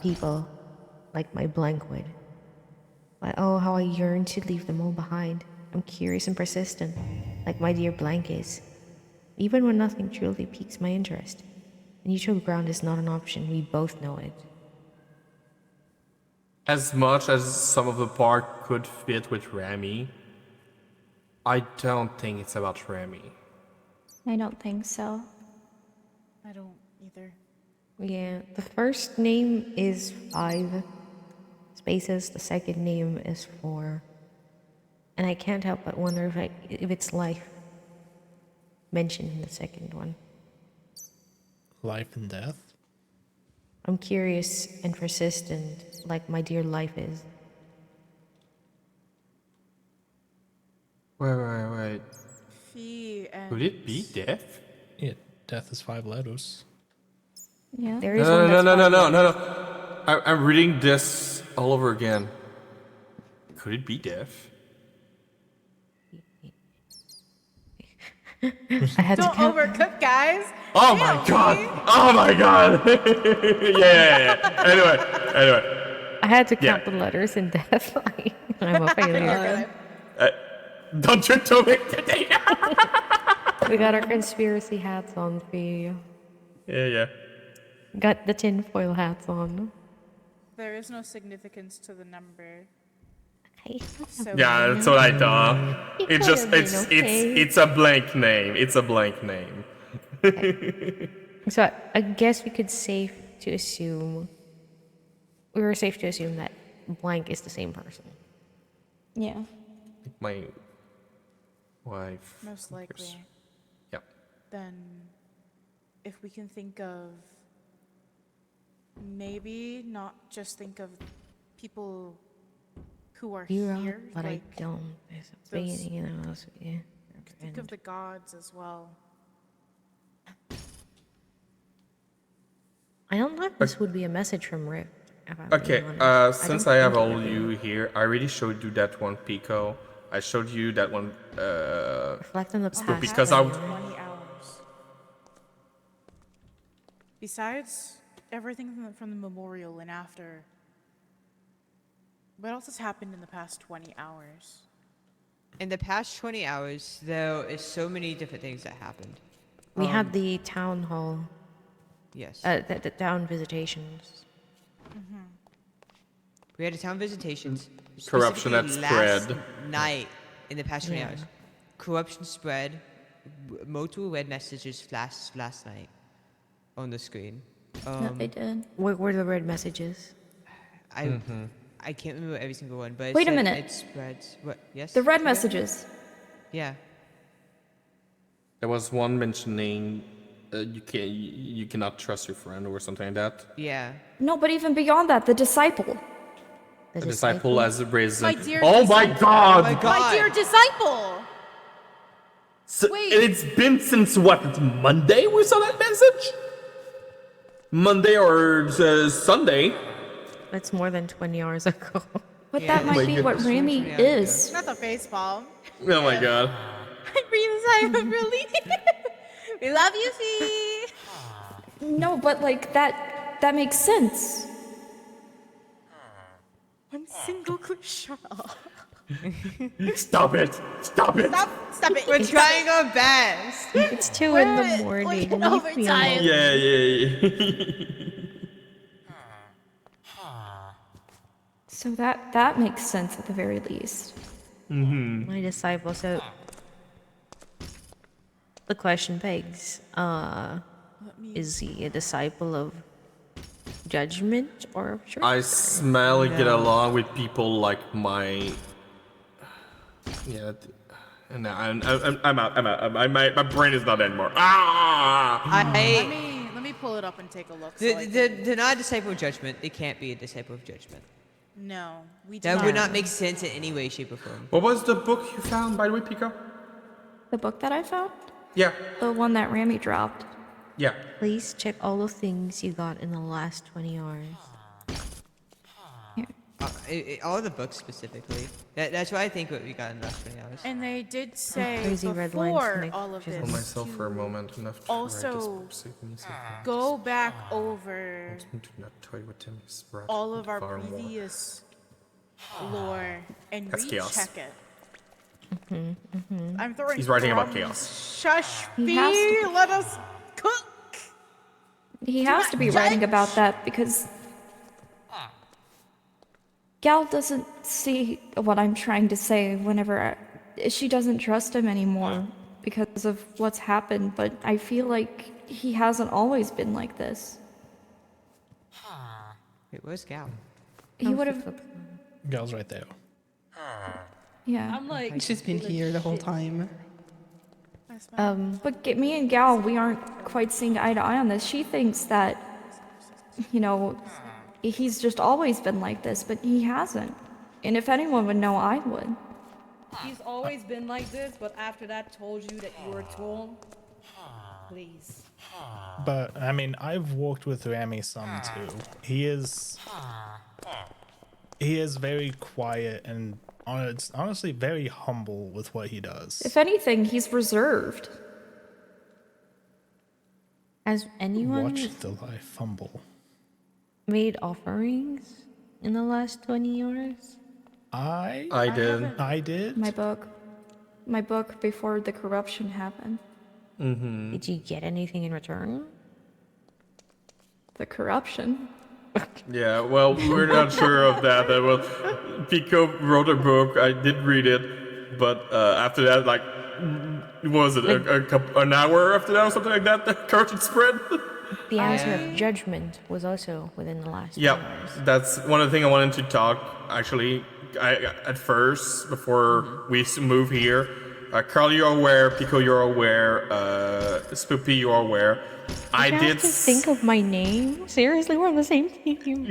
people like my blank would. But oh, how I yearn to leave them all behind. I'm curious and persistent, like my dear blank is. Even when nothing truly piques my interest. Neutral ground is not an option, we both know it. As much as some of the part could fit with Rami, I don't think it's about Rami. I don't think so. I don't either. Yeah, the first name is 5 spaces, the second name is 4. And I can't help but wonder if it's life mentioned in the second one. Life and death? I'm curious and persistent, like my dear life is. Wait. Fee and Could it be death? Yeah, death is 5 letters. Yeah. There is one that's No. I'm reading this all over again. Could it be death? I had Don't to count. overcook, guys. Oh Damn, my god! Fee. Oh my god! yeah. Anyway. I had to count the letters in death. I'm a failure. Don't you do it! We got our conspiracy hats on for you. Yeah. Got the tinfoil hats on. There is no significance to the number. So Yeah, that's what I thought. It It's just could've been okay. it's a blank name. It's a blank name. So I guess we were safe to assume that blank is the same person. Yeah. My wife. most likely. Yep. Then, if we can think of maybe not just think of people who are You're here, out, but like I don't. There's a those- beginning and a yeah. think of the gods as well. I don't know if this would be a message from Rift. If I'm being Okay, honest. since don't I have think it all would be. you here, I already showed you that one Pico. I showed you that one Reflect on the Spook past. because I 20 hours. Besides everything from the memorial and after, What else has happened in the past 20 hours? In the past 20 hours, there is so many different things that happened. We had the town hall. Yes. The town visitations. We had a town visitations. Corruption had specifically last spread. night in the past 20 Yeah. hours. Corruption spread. Multiple red messages flashed last night on the screen. Yeah, they did. What were the red messages? I can't remember every single one, but it Wait a said minute. It spreads. What? Yes. The red Yeah. messages. Yeah. There was one mentioning you cannot trust your friend or something like that. Yeah. No, but even beyond that, the disciple. The disciple has risen. My dear oh my disciple. god! Oh my God. My dear disciple! So, Wait. and it's been since what, Monday we saw that message? Monday or Sunday? That's more than 20 hours ago. But Yeah. that might be what Rami is. Not the face palm. Oh my god. Really? We love you, Fee. No, but like that makes sense. One single click shot. Stop it! Stop it! Stop it. We're trying our best. It's 2 in the morning. We're Leave me overtime. alone. Yeah. So that makes sense at the very least. My disciple. So the question begs: is he a disciple of judgment or of truth? I smell get along with people like my. Yeah. And I'm out. My brain is not anymore. Let me pull it up and take a look. They're not a disciple of judgment. They can't be a disciple of judgment. No, we do That would not make sense in any way, shape, or form. What was the book you found, by the way, Pico? The book that I found? Yeah. The one that Rami dropped. Yeah. Please check all the things you got in the last 20 hours. All the books specifically. That's why I think what we got in the last 20 hours. And they did say Crazy red lines before connect all of just- For this myself for a moment. Enough to write this also book, save me, save me. go back over Do not toy with Tim, he's brought all of our far more. previous lore and That's chaos. recheck it. I'm throwing. He's writing about crumbs. chaos. Shush, He has Fee, to. let us cook. He has to be writing about that because Gal doesn't see what I'm trying to say whenever she doesn't trust him anymore because of what's happened, but I feel like he hasn't always been like this. Wait, where's Gal? He would have, Gal's right there. yeah. I'm like, She's been here the whole time. But me and Gal, we aren't quite seeing eye to eye on this. She thinks that, you know, he's just always been like this, but he hasn't. And if anyone would know, I would. he's always been like this, but after that told you that you were a tool. Please. But I mean, I've worked with Rami some too. He is very quiet and honestly very humble with what he does. If anything, he's reserved. Has anyone Watch the life humble. made offerings in the last 20 hours? I did. I did. My book before the corruption happened. Did you get anything in return? The corruption. Yeah, well, we're not sure of that. Well, Pico wrote a book. I did read it, but after that, like, what was it an hour after that or something like that? The curtain spread. The answer of judgment was also within the last 20 Yeah, hours. that's one of the things I wanted to talk. Actually, at first, before we move here, Carl, you're aware. Pico, you're aware. Spoopy, you're aware. I You did. have to think of my name. Seriously, we're on the same team.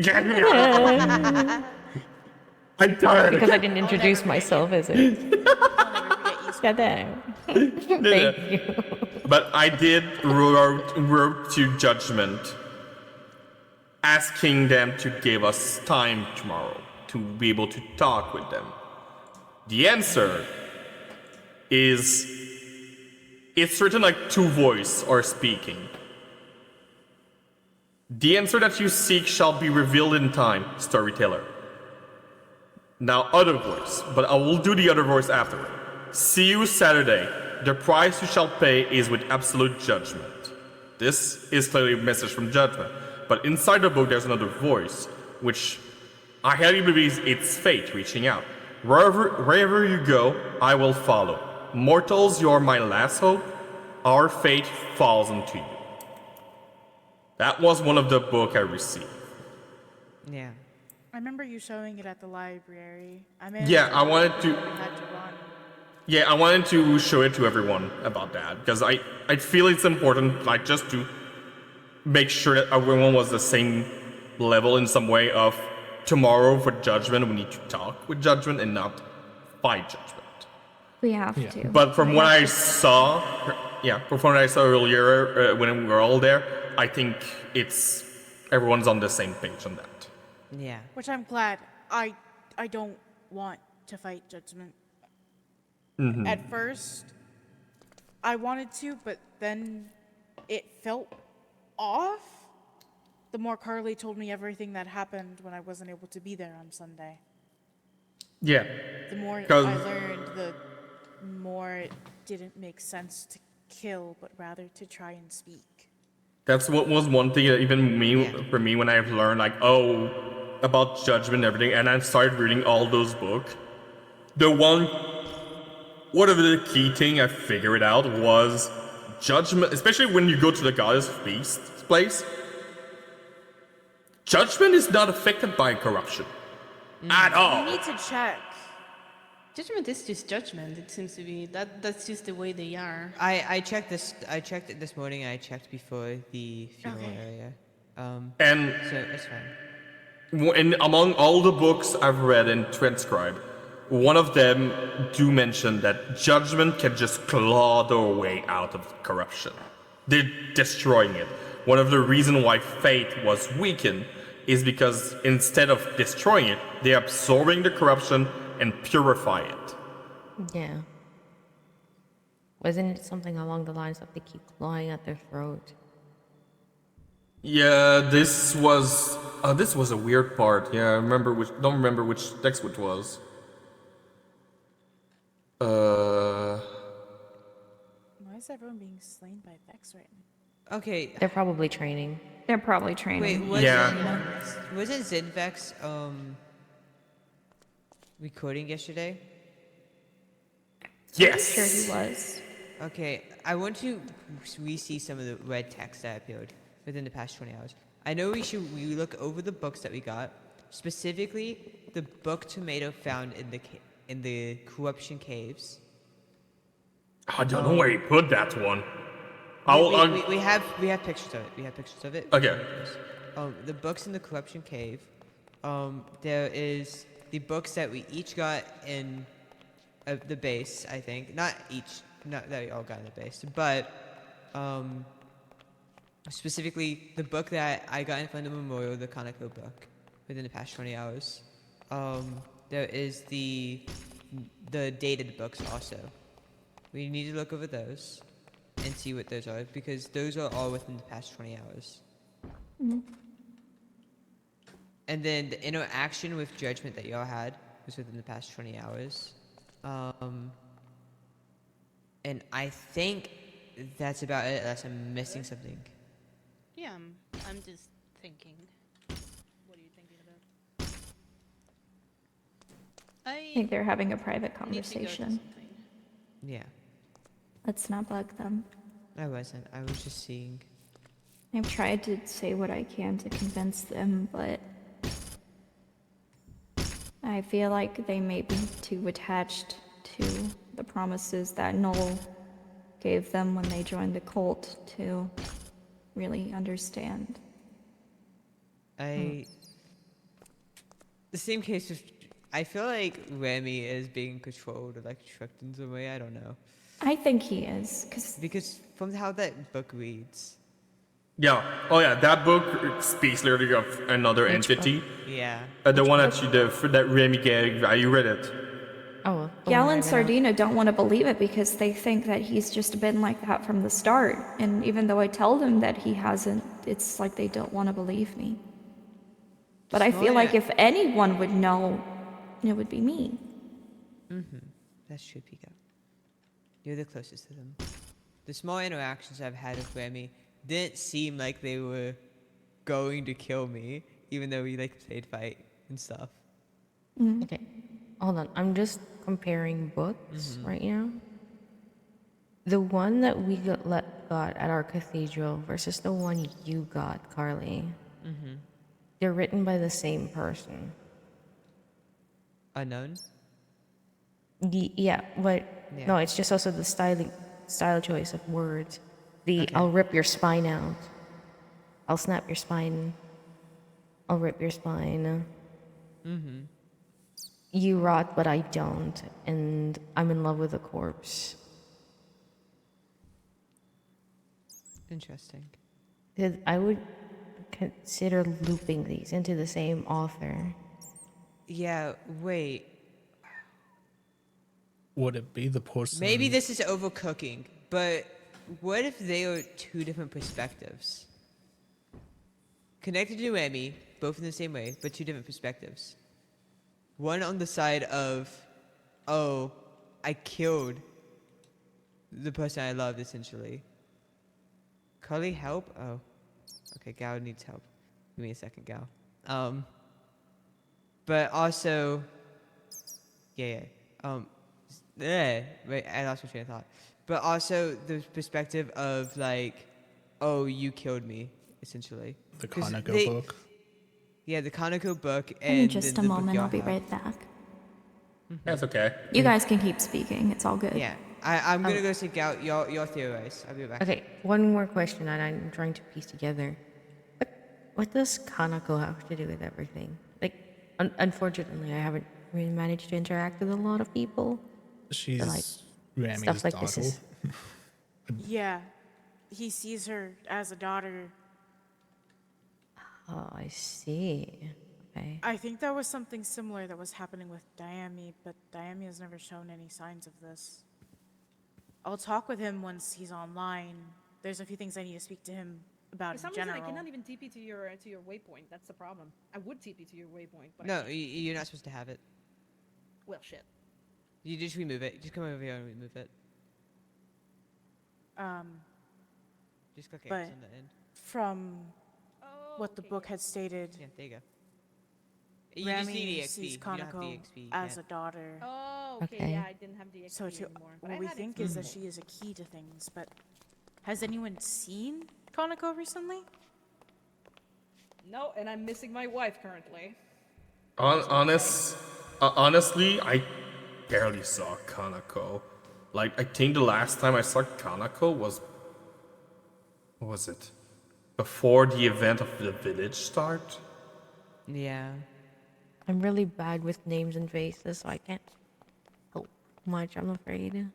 I'm tired. Because I didn't introduce myself, is it? Yeah, there. Thank you. But I did wrote to Judgment, asking them to give us time tomorrow to be able to talk with them. The answer is it's written like two voices are speaking. The answer that you seek shall be revealed in time, storyteller. Now, other voice, but I will do the other voice afterward. See you Saturday. The price you shall pay is with absolute judgment. This is clearly a message from judgment. But inside the book, there's another voice, which I highly believe it's fate reaching out. Wherever you go, I will follow. Mortals, you are my last hope. Our fate falls onto you. That was one of the book I received. Yeah. I remember you showing it at the library. I mean, Yeah, I wanted to. had to run. Yeah, I wanted to show it to everyone about that because I feel it's important, like just to make sure that everyone was the same level in some way of tomorrow for judgment. We need to talk with judgment and not fight judgment. We have to. But from what I saw, earlier when we were all there, I think it's everyone's on the same page on that. Yeah. Which I'm glad. I don't want to fight judgment. Mhm. At first, I wanted to, but then it felt off. The more Carly told me everything that happened when I wasn't able to be there on Sunday. Yeah. The more I 'Cause- learned, the more it didn't make sense to kill, but rather to try and speak. That's what was one thing that even for me when I've learned about judgment and everything, and I started reading all those books. One of the key thing I figured out was judgment, especially when you go to the goddess feast place. Judgment is not affected by corruption at all. You need to check. Judgment is just judgment. It seems to be that's just the way they are. I checked this. I checked it this morning. I checked before the funeral area. And so it's fine. And among all the books I've read and transcribed, one of them do mention that judgment can just claw their way out of corruption. They're destroying it. One of the reasons why faith was weakened is because instead of destroying it, they're absorbing the corruption and purify it. Yeah. Wasn't it something along the lines of they keep clawing at their throat? Yeah, this was a weird part. Yeah, don't remember which text it was. Why is everyone being slain by Vex right now? Okay. They're probably training. They're probably training. Wait, wasn't Zinvex recording yesterday? Yes. Sure he was. Okay, I want to re-see some of the red text that appeared within the past 20 hours. I know we should look over the books that we got, specifically the book Tomato found in the corruption caves. I don't know where you put that one. We have pictures of it. We have pictures of it. Okay. The books in the corruption cave. There is the books that we each got in the base. I think not that we all got in the base, but specifically the book that I got in front of the memorial, the Kaneko book, within the past 20 hours. There is the dated books also. We need to look over those and see what those are, because those are all within the past 20 hours. And then the interaction with judgment that y'all had was within the past 20 hours. And I think that's about it, unless I'm missing something. Yeah, I'm just thinking. What are you thinking about? I think they're having a private need to go to conversation. something. Yeah. Let's not bug them. I wasn't. I was just seeing. I've tried to say what I can to convince them, but I feel like they may be too attached to the promises that Noel gave them when they joined the cult to really understand. The same case with. I feel like Remy is being controlled or like tricked in some way. I don't know. I think he is, because from how that book reads. Yeah. Oh yeah, that book speaks literally of another entity. Yeah. The one that Remy gave. You read it. Oh. Gal and Sardina don't want to believe it because they think that he's just been like that from the start. And even though I tell them that he hasn't, it's like they don't want to believe me. But I feel like if anyone would know it would be me. That's true, Pika. You're the closest to them. The small interactions I've had with Remy didn't seem like they were going to kill me, even though we like played fight and stuff. Okay, hold on. I'm just comparing books right now. The one that we got at our cathedral versus the one you got, Carly. They're written by the same person. Unknown? Yeah, but Yeah. no, it's just also the style choice of words. Okay. I'll rip your spine out. I'll snap your spine. I'll rip your spine. You rot, but I don't, and I'm in love with a corpse. Interesting. I would consider looping these into the same author. Yeah, wait. Would it be the person? Maybe this is overcooking, but what if they are two different perspectives? Connected to Remy, both in the same way, but two different perspectives. One on the side of, oh, I killed the person I loved, essentially. Carly, help? Oh. Okay, Gal needs help. Give me a second, Gal. But also... Yeah. Wait, I lost my train of thought. But also the perspective of, like, oh, you killed me, essentially. The Kaneko book. Yeah, the Kaneko book Give and me just the a book moment, y'all I'll be have. right back. That's okay. You guys can keep speaking, it's all good. Yeah, I'm gonna go seek out your theorize. I'll be back. Okay, one more question that I'm trying to piece together. What does Kanako have to do with everything? Like, unfortunately, I haven't really managed to interact with a lot of people. She's like, Ramy's stuff like daughter. this is. Yeah, he sees her as a daughter. Oh, I see. Okay. I think that was something similar that was happening with Diami, but Diami has never shown any signs of this. I'll talk with him once he's online. There's a few things I need to speak to him about For some in reason, general. I cannot even TP to your waypoint. That's the problem. I would TP to your waypoint, but I No, can't. you're not supposed to have it. Well, shit. You just remove it. Just come over here and remove it. Just click X But on the end. from what the book had stated, Yeah, there you go. You just Remy need EXP. sees You don't have Kanako EXP. You as a can't. daughter. Oh, okay. Okay. Yeah, I didn't have the XP So anymore. But what I we had think XP is that before. she is a key to things, but has anyone seen Kanako recently? No, and I'm missing my wife currently. Honestly, I barely saw Kanako. Like, I think the last time I saw Kanako was... What was it? Before the event of the village start? Yeah. I'm really bad with names and faces, so I can't help much, I'm afraid.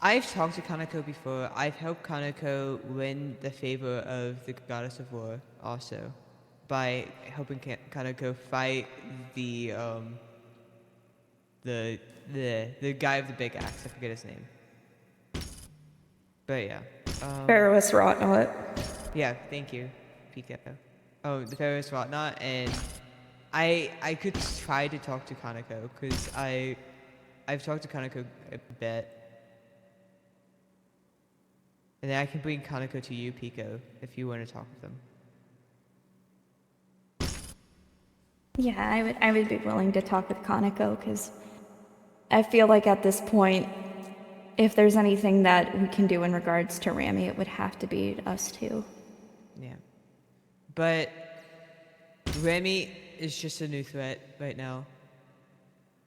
I've talked to Kanako before. I've helped Kanako win the favor of the goddess of war also by helping Kanako fight the guy with the big axe. I forget his name. But yeah. Pharaoh's Rotnot. Yeah, thank you, Pika. Oh, the Pharaoh's Whatnot, and I could try to talk to Kanako because I've talked to Kanako a bit. And then I can bring Kanako to you, Pico, if you want to talk with them. Yeah, I would be willing to talk with Kanako because I feel like at this point, if there's anything that we can do in regards to Ramy, it would have to be us two. Yeah. But Remy is just a new threat right now.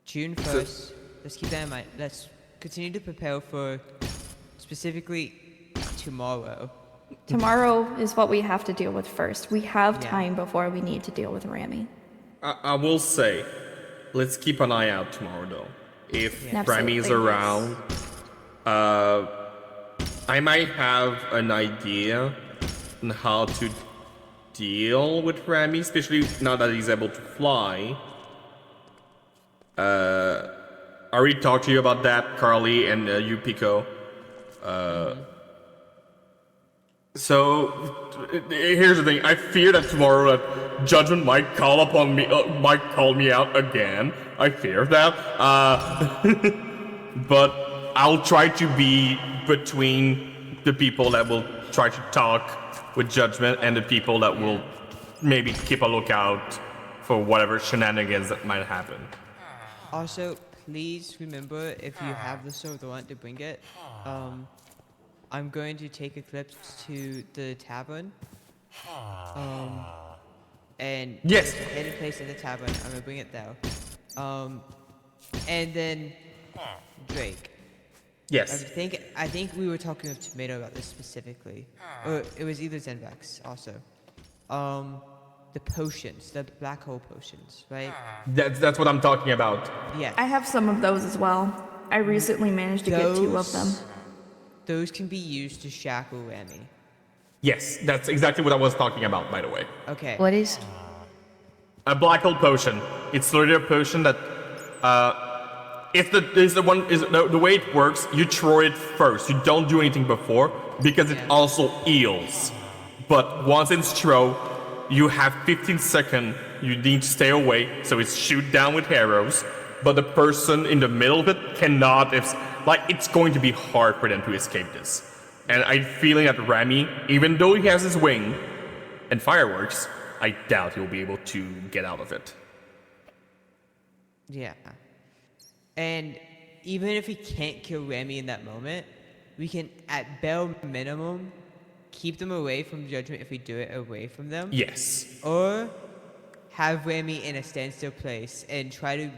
June 1st. Let's keep that in mind. Let's continue to prepare for specifically tomorrow. Tomorrow is what we have to deal with first. We have Yeah. time before we need to deal with Ramy. I will say, let's keep an eye out tomorrow, though. If Yeah. Remy is Absolutely, around, I might have an idea on how to deal with Remy, especially now that he's able to fly. I already talked to you about that, Carly, and you, Pico. So here's the thing. I fear that tomorrow that Judgment might call me out again. I fear that. But I'll try to be between the people that will try to talk with Judgment and the people that will maybe keep a lookout for whatever shenanigans that might happen. Also, please remember, if you have the sword or want to bring it, I'm going to take Eclipse to the tavern. And yes, any place in the tavern, I'm gonna bring it there. And then Drake. Yes. I think we were talking with Tomato about this specifically, or it was either Zenvex also. The potions, the black hole potions, right? That's what I'm talking about. Yeah. I have some of those as well. I recently managed to get 2 of them. Those can be used to shackle Remy. Yes, that's exactly what I was talking about, by the way. Okay. What is? A black hole potion. It's literally a potion that, the way it works. You throw it first. You don't do anything before because it also heals. But once it's thrown, you have 15 seconds. You need to stay away, so it's shoot down with arrows. But the person in the middle of it cannot. It's going to be hard for them to escape this. And I'm feeling that Remy, even though he has his wing and fireworks, I doubt he'll be able to get out of it. Yeah. And even if we can't kill Remy in that moment, we can, at bare minimum, keep them away from Judgment if we do it away from them. Yes. Or have Remy in a standstill place and try to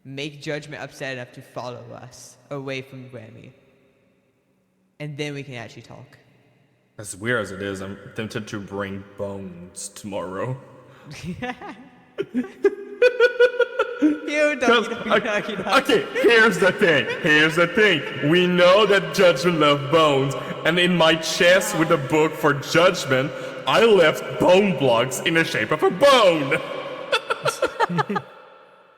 make Judgment upset enough to follow us away from Remy. And then we can actually talk. As weird as it is, I'm tempted to bring Bones tomorrow. Okay, here's the thing. We know that Judgment loves Bones, and in my chest with a book for Judgment, I left bone blocks in the shape of a bone.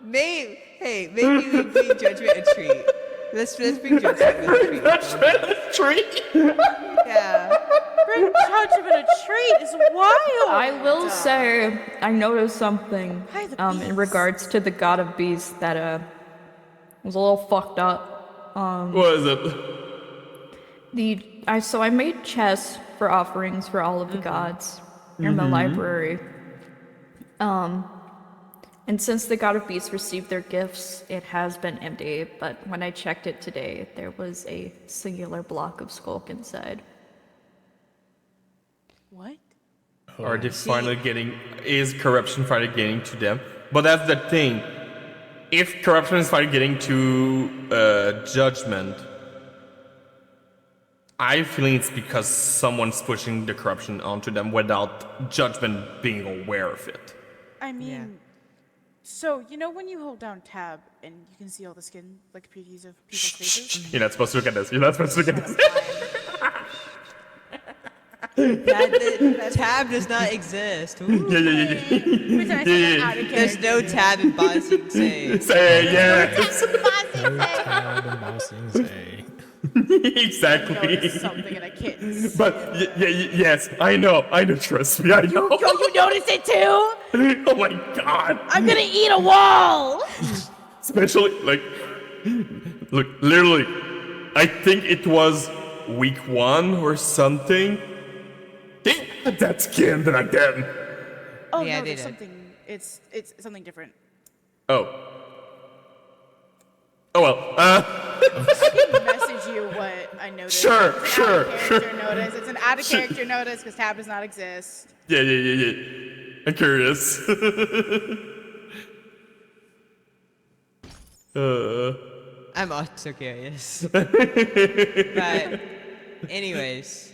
Maybe we bring Judgment a treat. Let's bring Judgment a treat. Judgment a treat? Yeah. Bring Judgment a treat is wild. I will say I noticed something in regards to the God of Beasts that was a little fucked up. What is it? I made chests for offerings for all of the gods in the library. And since the God of Beasts received their gifts, it has been empty, but when I checked it today, there was a singular block of skulk inside. What? Is corruption finally getting to them? But that's the thing. If corruption is finally getting to Judgment, I'm feeling it's because someone's pushing the corruption onto them without Judgment being aware of it. I mean, so you know when you hold down tab and you can see all the skin like previews of people's faces? You're not supposed to look at this. Tab does not exist. Yeah. There's no tab in Ba Sing Se. Say yes. No tab in Ba Sing Se. Exactly. Something in a kitten's. But yes, I know, trust me, I know. You noticed it too? Oh my god. I'm gonna eat a wall! Especially, look, literally, I think it was week 1 or something. They had that skin that I did. Oh Yeah, no, they there's did. something. It's something different. Oh well, I can message you what I noticed. Sure. Notice. It's an out of character notice because tab does not exist. Yeah. I'm curious. I'm also curious. But anyways,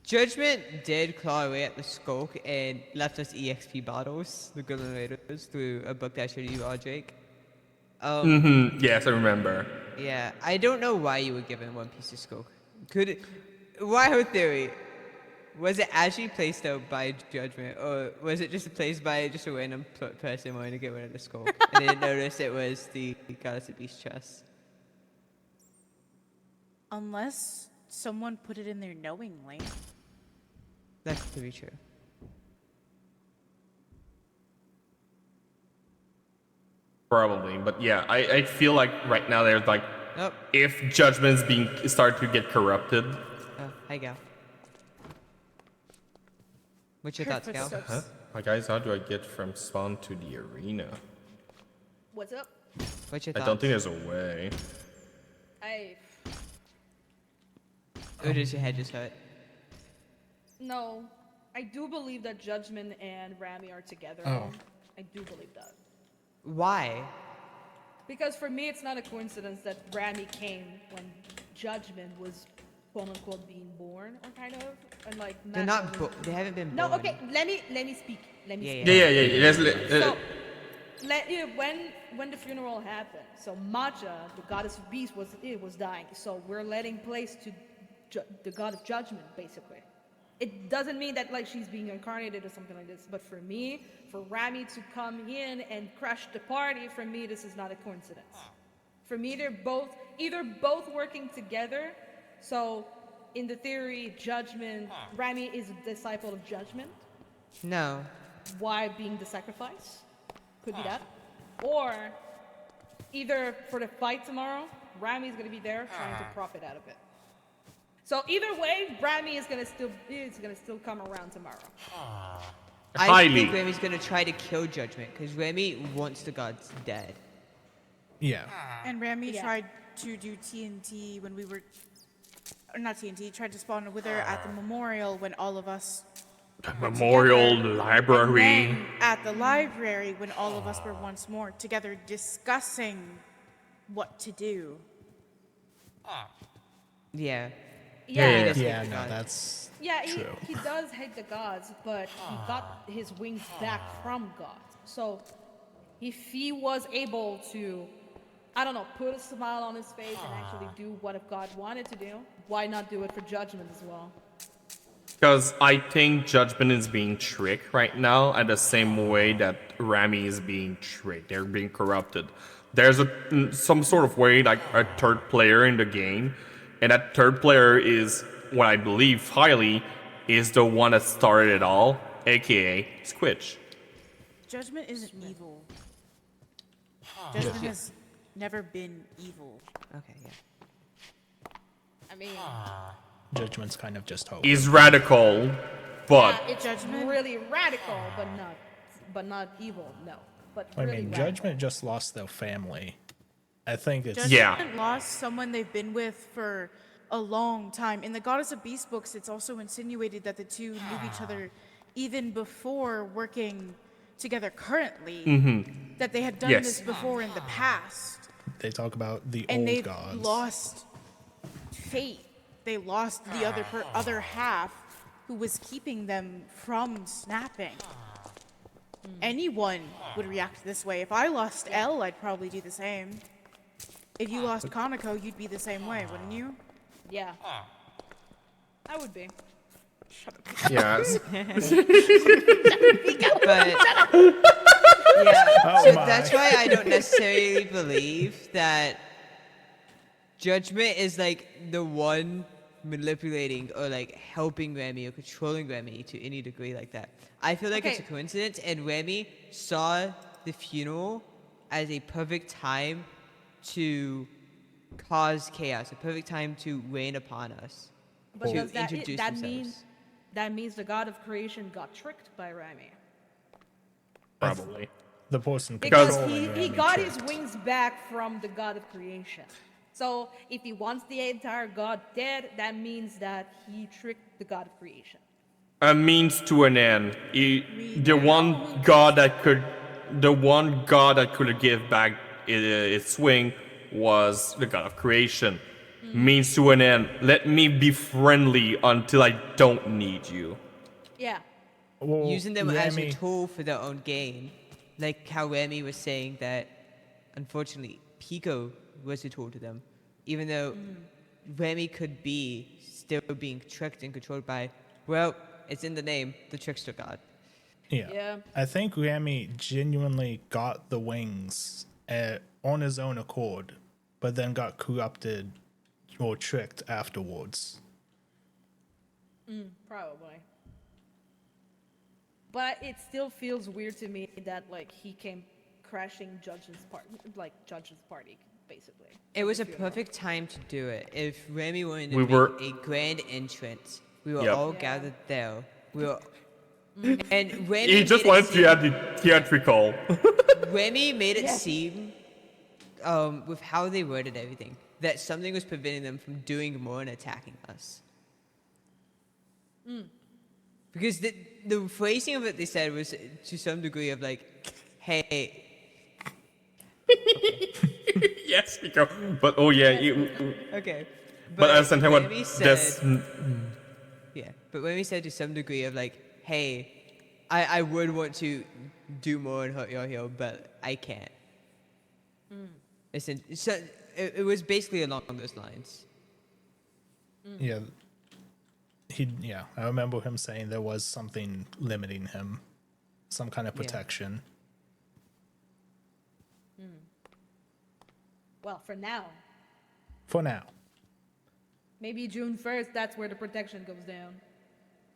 Judgment did claw away at the skulk and left us EXP bottles, the Golden Raiders, through a book that I showed you, Drake. Yes, I remember. Yeah, I don't know why you were given one piece of skulk. Why her theory? Was it actually placed out by Judgment, or was it just placed by just a random person wanting to get rid of the skulk and didn't notice it was the Goddess of Beast chest? Unless someone put it in there knowingly. That's pretty true. Probably, but yeah, I feel like right now there's like, Nope. if judgment's being start to get corrupted. Oh, hi, Gal. What's your thoughts, Gal? Huh? Hi guys, how do I get from spawn to the arena? What's up? What's your I thoughts? don't think there's a way. Or does your head just hurt? No, I do believe that Judgment and Rami are together. Oh. I do believe that. Why? Because for me, it's not a coincidence that Rami came when Judgment was quote unquote being born, or kind of, and like. They're not. They haven't been. No, born. okay. Let me speak. Let me. Yeah, speak. Yeah. So, when the funeral happened, so Maja, the goddess of beasts, was dying. So we're letting place to the god of judgment, basically. It doesn't mean that like she's being incarnated or something like this, but for me, for Rami to come in and crash the party, for me this is not a coincidence. For me, they're either both working together. So in the theory, Rami is a disciple of Judgment. No. Why being the sacrifice? Could be that. Or either for the fight tomorrow, Rami is gonna be there trying to profit out of it. So either way, Rami is gonna still come around tomorrow. I think Rami's gonna try to kill Judgment because Rami wants the gods dead. Yeah. And Rami tried to do TNT when we were, or not TNT, tried to spawn with her at the memorial when all of us. Memorial, the library. And then at the library when all of us were once more together discussing what to do. Yeah. Yeah. Yeah, no, that's Yeah, true. he does hate the gods, but he got his wings back from gods. So if he was able to, I don't know, put a smile on his face and actually do what if God wanted to do, why not do it for Judgment as well? Because I think Judgment is being tricked right now at the same way that Rami is being tricked. They're being corrupted. There's some sort of way, like a third player in the game, and that third player is, what I believe highly, is the one that started it all, aka Squitch. Judgment isn't evil. Judgment has never been evil. Okay, yeah. I mean, Judgment's kind of just hope. He's radical, but it's really radical, but not evil. No, but I really mean, radical. Judgment just lost their family. I think it's Judgment lost someone they've been with for a long time. In the Goddess of Beast books, it's also insinuated that the two knew each other even before working together currently. That they had done this before in the past. They talk about the And old they've gods. lost fate. They lost the other half who was keeping them from snapping. Anyone would react this way. If I lost Elle, I'd probably do the same. If you lost Kaneko, you'd be the same way, wouldn't you? Yeah. I would be. Shut up. Yes. But yeah, Oh so my. that's why I don't necessarily believe that Judgment is like the one manipulating or like helping Rami or controlling Rami to any degree like that. I feel like it's a coincidence, and Rami saw the funeral as a perfect time to cause chaos, a perfect time to rain upon us, But to does introduce that themselves. means the god of creation got tricked by Rami? probably. The person Because controlling he Rami got tricked. his wings back from the god of creation. So if he wants the entire god dead, that means that he tricked the god of creation. A means to an end. The one god that could give back its swing was the god of creation. Means to an end. Let me be friendly until I don't need you. Yeah. Using them as a Rami- tool for their own gain. Like how Rami was saying that, unfortunately, Pico was a tool to them. Even though Rami could be still being tricked and controlled by, well, it's in the name, the trickster god. Yeah. I think Rami genuinely got the wings on his own accord, but then got corrupted or tricked afterwards. Probably. But it still feels weird to me that like he came crashing Judge's party, basically. It was a perfect time to do it. If Remy wanted to We make were- a grand entrance, we were Yep. all gathered there. We were, and Remy He just made it wanted to add the theatrical. Remy made it seem, with how they worded everything, that something was preventing them from doing more and attacking us. Because the phrasing of it they said was to some degree of like, hey. Yes, Nico. But oh yeah, Okay. But I sent him what Remy this. Yeah, but Remy said to some degree of like, hey, I would want to do more and hurt your heel, but I can't. It was basically along those lines. Yeah. I remember him saying there was something limiting him, some kind of protection. Well, for now. For now. Maybe June 1st, that's where the protection goes down.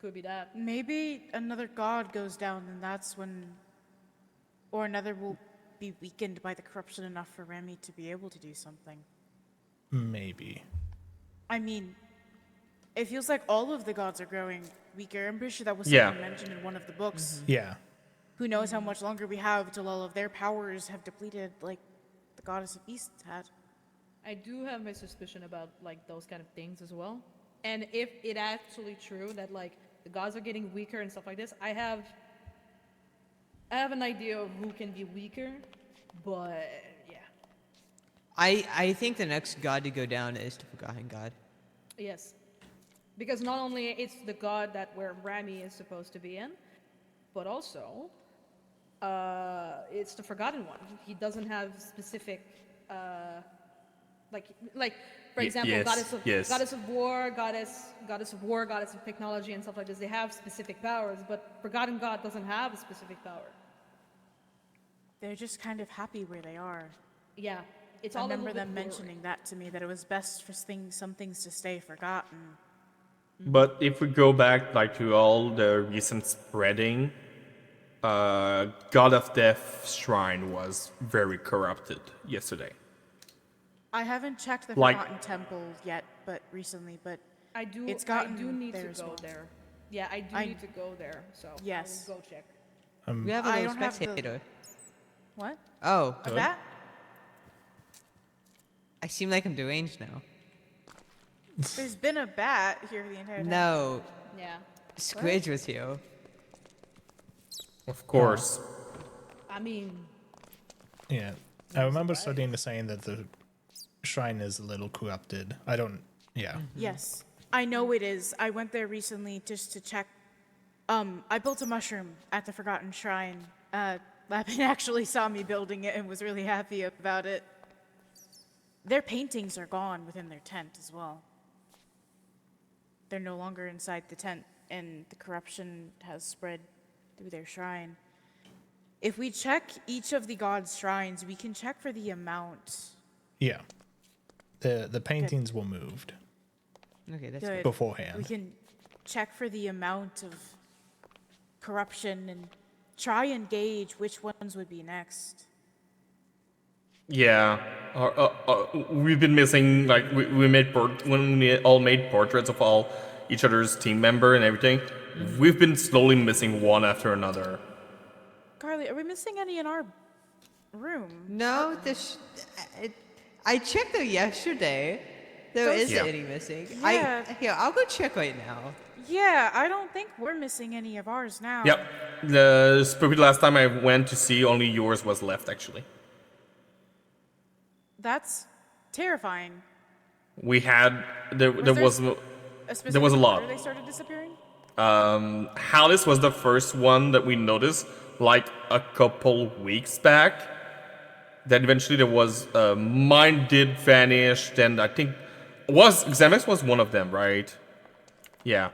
Could be that. Maybe another god goes down, and that's when. Or another will be weakened by the corruption enough for Remy to be able to do something. Maybe. I mean, it feels like all of the gods are growing weaker. I'm pretty sure that was Yeah. something mentioned in one of the books. Yeah. Who knows how much longer we have till all of their powers have depleted, like the goddess of East had. I do have my suspicion about like those kind of things as well. And if it actually true that like the gods are getting weaker and stuff like this, I have an idea of who can be weaker, but yeah. I think the next god to go down is the Forgotten God. Yes. Because not only it's the god that where Rami is supposed to be in, but also it's the Forgotten One. He doesn't have specific like for example, yes, goddess of war, goddess of technology and stuff like this. They have specific powers, but Forgotten God doesn't have a specific power. They're just kind of happy where they are. Yeah, it's I all a remember little them bit mentioning that to me, that it was best for some things to stay forgotten. But if we go back like to all the recent spreading, God of Death Shrine was very corrupted yesterday. I haven't checked the Like- Forgotten Temple yet, but recently, but I do. It's gotten I do need there to as go well. there. Yeah, I do need to go there. So Yes. I will go check. We have a I little don't have the- spectator. What? Oh. A bat? I seem like I'm deranged now. There's been a bat here the entire time. No. Yeah. Squidge was here. Of course. I mean, Yeah. I remember studying the saying that the shrine is a little corrupted. I don't. Yeah. Yes, I know it is. I went there recently just to check. I built a mushroom at the Forgotten Shrine. Lapin actually saw me building it and was really happy about it. Their paintings are gone within their tent as well. They're no longer inside the tent, and the corruption has spread through their shrine. If we check each of the gods' shrines, we can check for the amount. Yeah. The paintings were moved Okay, that's Good. good. beforehand. We can check for the amount of corruption and try and gauge which ones would be next. Yeah, we've been missing like we made when we all made portraits of all each other's team member and everything. We've been slowly missing one after another. Carly, are we missing any in our room? No, I checked there yesterday. There Those- isn't Yeah. any missing. Yeah. Here, I'll go check right now. Yeah, I don't think we're missing any of ours now. Yep, the spooky last time I went to see, only yours was left actually. That's terrifying. We had there there was A there specific was a lot. order they started disappearing? Hallis was the first one that we noticed like a couple weeks back. Then eventually there was mine did vanish. Then I think Xemex was one of them, right? Yeah.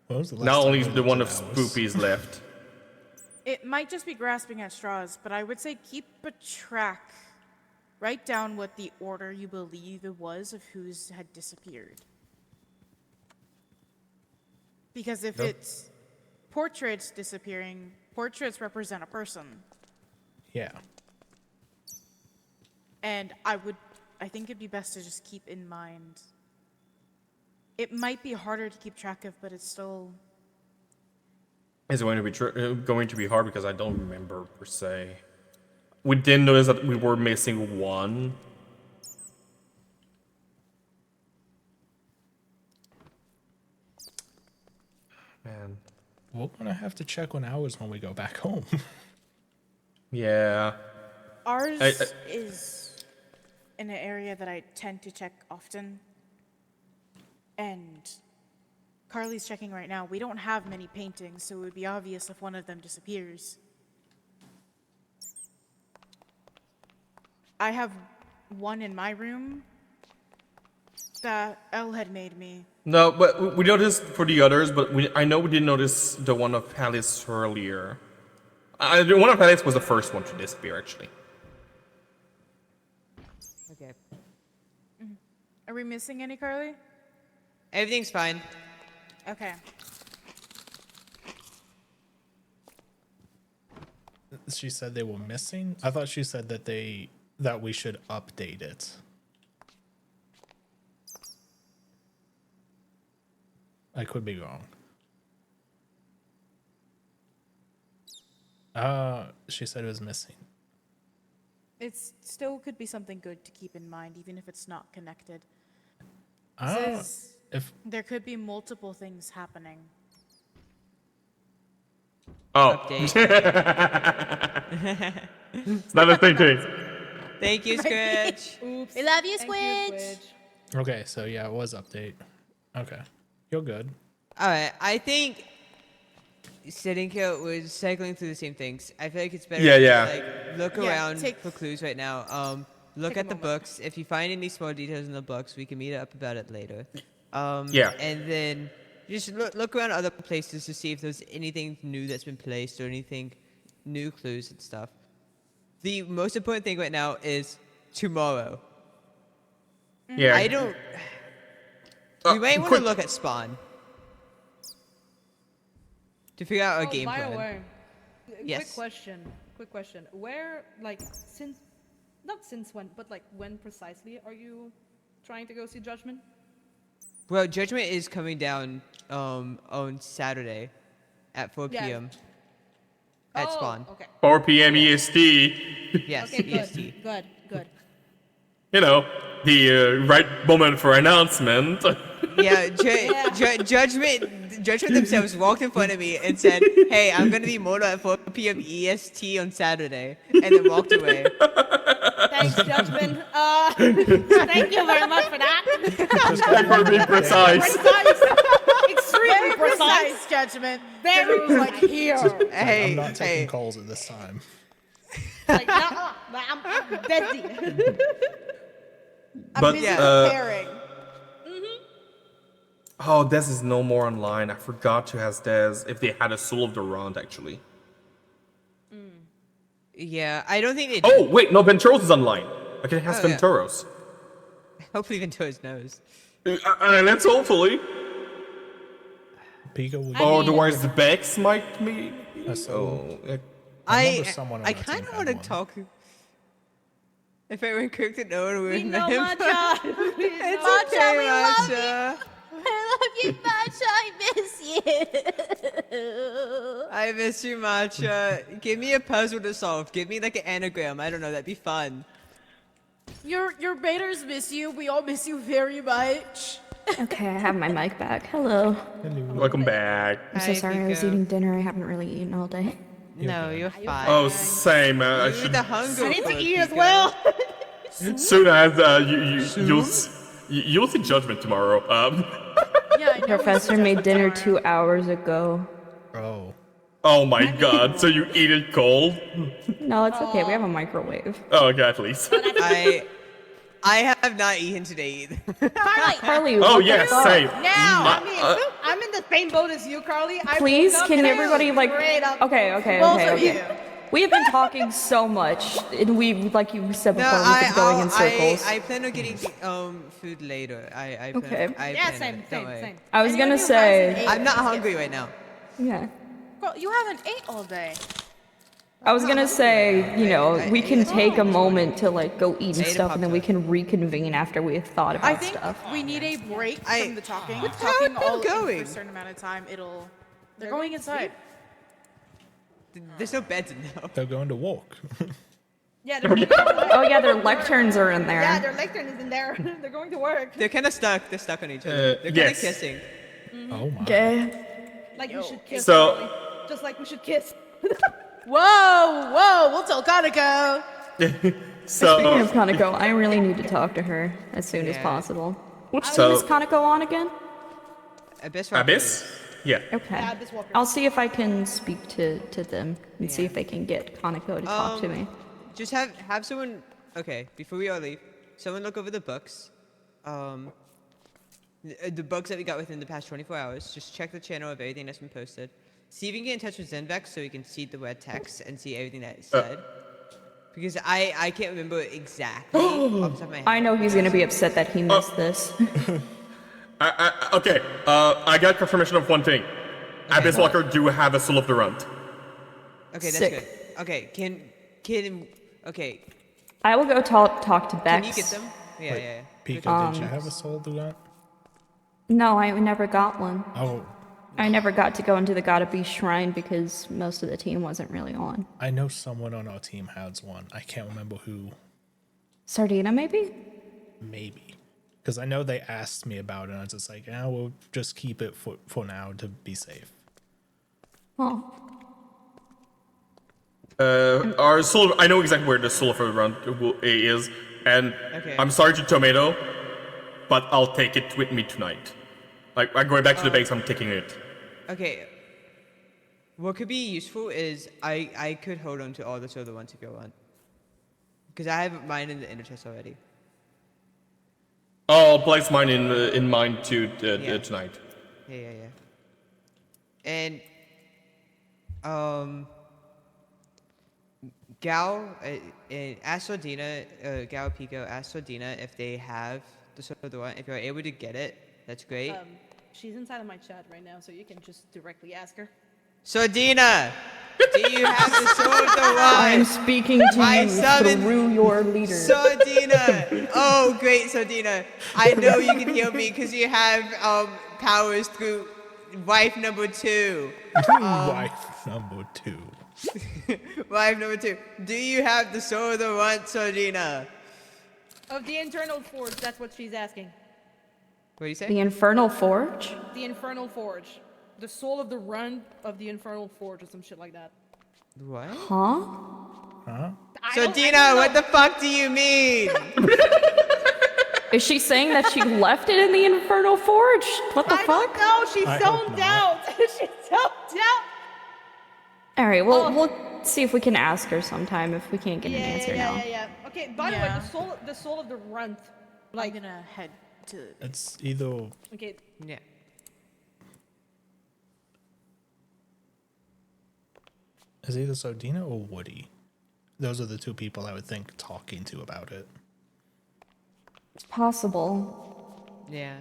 When was the last Now time only we the looked one at of ours? Spoopy's left. It might just be grasping at straws, but I would say keep a track write down what the order you believe it was of who's had disappeared. Because if it's portraits disappearing, portraits represent a person. Yeah. And I think it'd be best to just keep in mind. It might be harder to keep track of, but it's still. It's going to be hard because I don't remember per se. We did notice that we were missing one. Man. We're gonna have to check on ours when we go back home. Yeah. Ours is in an area that I tend to check often. And Carly's checking right now. We don't have many paintings, so it would be obvious if one of them disappears. I have one in my room that Elle had made me. No, but we noticed for the others, but I know we didn't notice the one of Alice earlier. The one of Alice was the first one to disappear, actually. Okay. Are we missing any, Carly? Everything's fine. Okay. She said they were missing? I thought she said that we should update it. I could be wrong. She said it was missing. It's still could be something good to keep in mind, even if it's not connected. There could be multiple things happening. Oh. Update. It's not a thing. Thank you, Squidge. Oops. We love you, Thank Squidge. Okay, so yeah, it was update. Okay. You're good. Alright, I think sitting here was cycling through the same things. I feel like it's better Yeah. to look around for clues right now. Look at the books. If you find any small details in the books, we can meet up about it later. Yeah. And then just look around other places to see if there's anything new that's been placed or anything new clues and stuff. The most important thing right now is tomorrow. Yeah. I don't. We might want to look at Spawn to figure out our game by plan. the way, Yes. Quick question. Where, not since when, but when precisely are you trying to go see Judgment? Well, Judgment is coming down on Saturday at 4 Yeah. p.m. at Spawn. Okay. 4 p.m. EST. Yes, Okay, EST. Good. You know, the right moment for announcement. Yeah, Judgment themselves walked in front of me and said, "Hey, I'm gonna be moto at 4 p.m. EST on Saturday," and then walked away. Thanks, Judgment. Thank you very much for that. Thank you for being precise. Extremely precise judgment. Very here. Hey, I'm not taking calls at this time. I'm busy. But busy preparing. Oh, Des is no more online. I forgot to ask Des if they had a Soul of the Round, actually. Yeah, I don't think they do. Oh, wait, no, Venturos is online. I can ask yeah. Venturos. Hopefully Venturos knows. Let's hopefully. Pico, otherwise the Bex might be. I kind of want to talk. If I were quick to know what we know, him. Matcha. It's Matcha, okay, we love Matcha. I love you, Matcha. I miss you. I miss you, Matcha. Give me a puzzle to solve. Give me like an anagram. I don't know. That'd be fun. Your baiters miss you. We all miss you very much. Okay, I have my mic back. Hello. Welcome back. I'm so sorry, I was eating dinner. I haven't really eaten all day. No, you're fine. Oh, same. I You should. the hunger. I need to for eat as Pico. well. Soon as you'll see Judgment tomorrow. Yeah, I know. Professor made dinner 2 hours ago. Oh. Oh my God! So you eat it cold? No, it's okay. We have a microwave. Oh, okay, at least. I have not eaten today either. Carly, Oh what yes, the fuck? same. Now, I'm in the same boat as you, Carly. I Please, woke up can and everybody like? straight up Okay. both of you. We have been talking so much, and we, like you said before, we've been going in circles. I plan on getting food later. I plan, Okay. I Yeah, plan on it. Don't worry. same. I was Anyone gonna who say- hasn't ate, I'm not just get hungry food. right now. Yeah. Girl, you haven't ate all day. I was gonna say, you know, we can take a moment to like go eat and stuff, and then we can reconvene after we have thought I about think stuff. we need a break from the talking. What the Talking hell are all you in for going? a certain amount of time, they're going inside. There's no beds in there. They're going to walk. Yeah, they're Oh yeah, their lecterns are in there. Yeah, their lectern is in there. They're going to work. They're kind of stuck. They're stuck on each other. They're kind of yes. kissing. Oh my. Okay. Like we should kiss. So- Charlie. Just like we should kiss. Whoa, we'll tell Kaneko. Speaking of Kaneko, I really need to talk to her as soon as possible. Which So- team is Kaneko on again? Abyss? Yeah. Okay. I'll see if I can speak to them and see if they can get Kaneko to talk to me. Just have someone. Okay, before we all leave, someone look over the books. The books that we got within the past 24 hours. Just check the channel of everything that's been posted. See if you can get in touch with Zenvex so we can see the red text and see everything that is said. Because I can't remember exactly off the top of my head. I know he's gonna be upset that he missed this. Okay, I got confirmation of one thing. Abyss Walker do have a Soul of the Runt. Okay, that's Sick. good. Okay, okay. I will go talk to Bex. Can you get them? Yeah, Wait, yeah. Pika, did you have a soul do that? No, I never got one. Oh, I never got to go into the Gotta Be Shrine because most of the team wasn't really on. I know someone on our team has one. I can't remember who. Sardina, maybe? Maybe. Because I know they asked me about it, and I was just like, yeah, we'll just keep it for now to be safe. Oh. Our soul. I know exactly where the Soul of the Runt is, and Okay. I'm sorry to Tomato, but I'll take it with me tonight. Like, I'm going back to the base, I'm taking it. Okay. What could be useful is I could hold on to all the other ones if you want. Because I have mine in the inner chest already. I'll place mine in mine too tonight. Yeah. And Gal and ask Sordina, Gal Pico, ask Sordina if they have the Sword of the Runt. If you're able to get it, that's great. She's inside of my chat right now, so you can just directly ask her. Sordina, do you have the Sword of the Runt? I'm speaking to I you summoned through your leader. Sordina! Oh, great, Sordina. I know you can heal me because you have powers through wife number 2. Wife number 2. Wife number 2. Do you have the Sword of the Runt, Sordina? Of the Internal Forge, that's what she's asking. What do you say? The Infernal Forge? The Infernal Forge. The soul of the run of the Infernal Forge or some shit like that. What? Huh? Huh? Sordina, what the fuck do you mean? Is she saying that she left it in the Infernal Forge? What the fuck? No, she's I hope zoned not. out. She's zoned out. Alright, well, we'll see if we can ask her sometime if we can't get an answer now. Yeah. Okay, by the way, the soul of the runt. Like, I'm gonna head to. It's either. okay, Yeah. It's either Sardina or Woody. Those are the two people I would think talking to about it. It's possible. Yeah.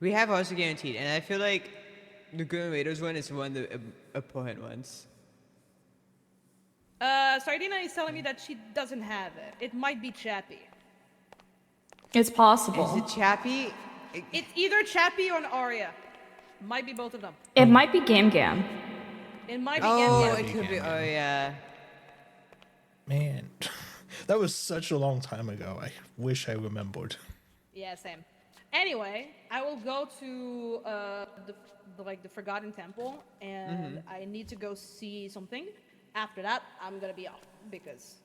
We have also guaranteed, and I feel like the Grim Raiders one is one of the important ones. Sardina is telling me that she doesn't have it. It might be Chappie. It's possible. Is it Chappie? It's either Chappie or an Arya. Might be both of them. It might be Gam Gam. It might be Oh, Gam it could be. Oh, yeah. Man, that was such a long time ago. I wish I remembered. Yeah, same. Anyway, I will go to the Forgotten Temple, and I need to go see something. After that, I'm gonna be off because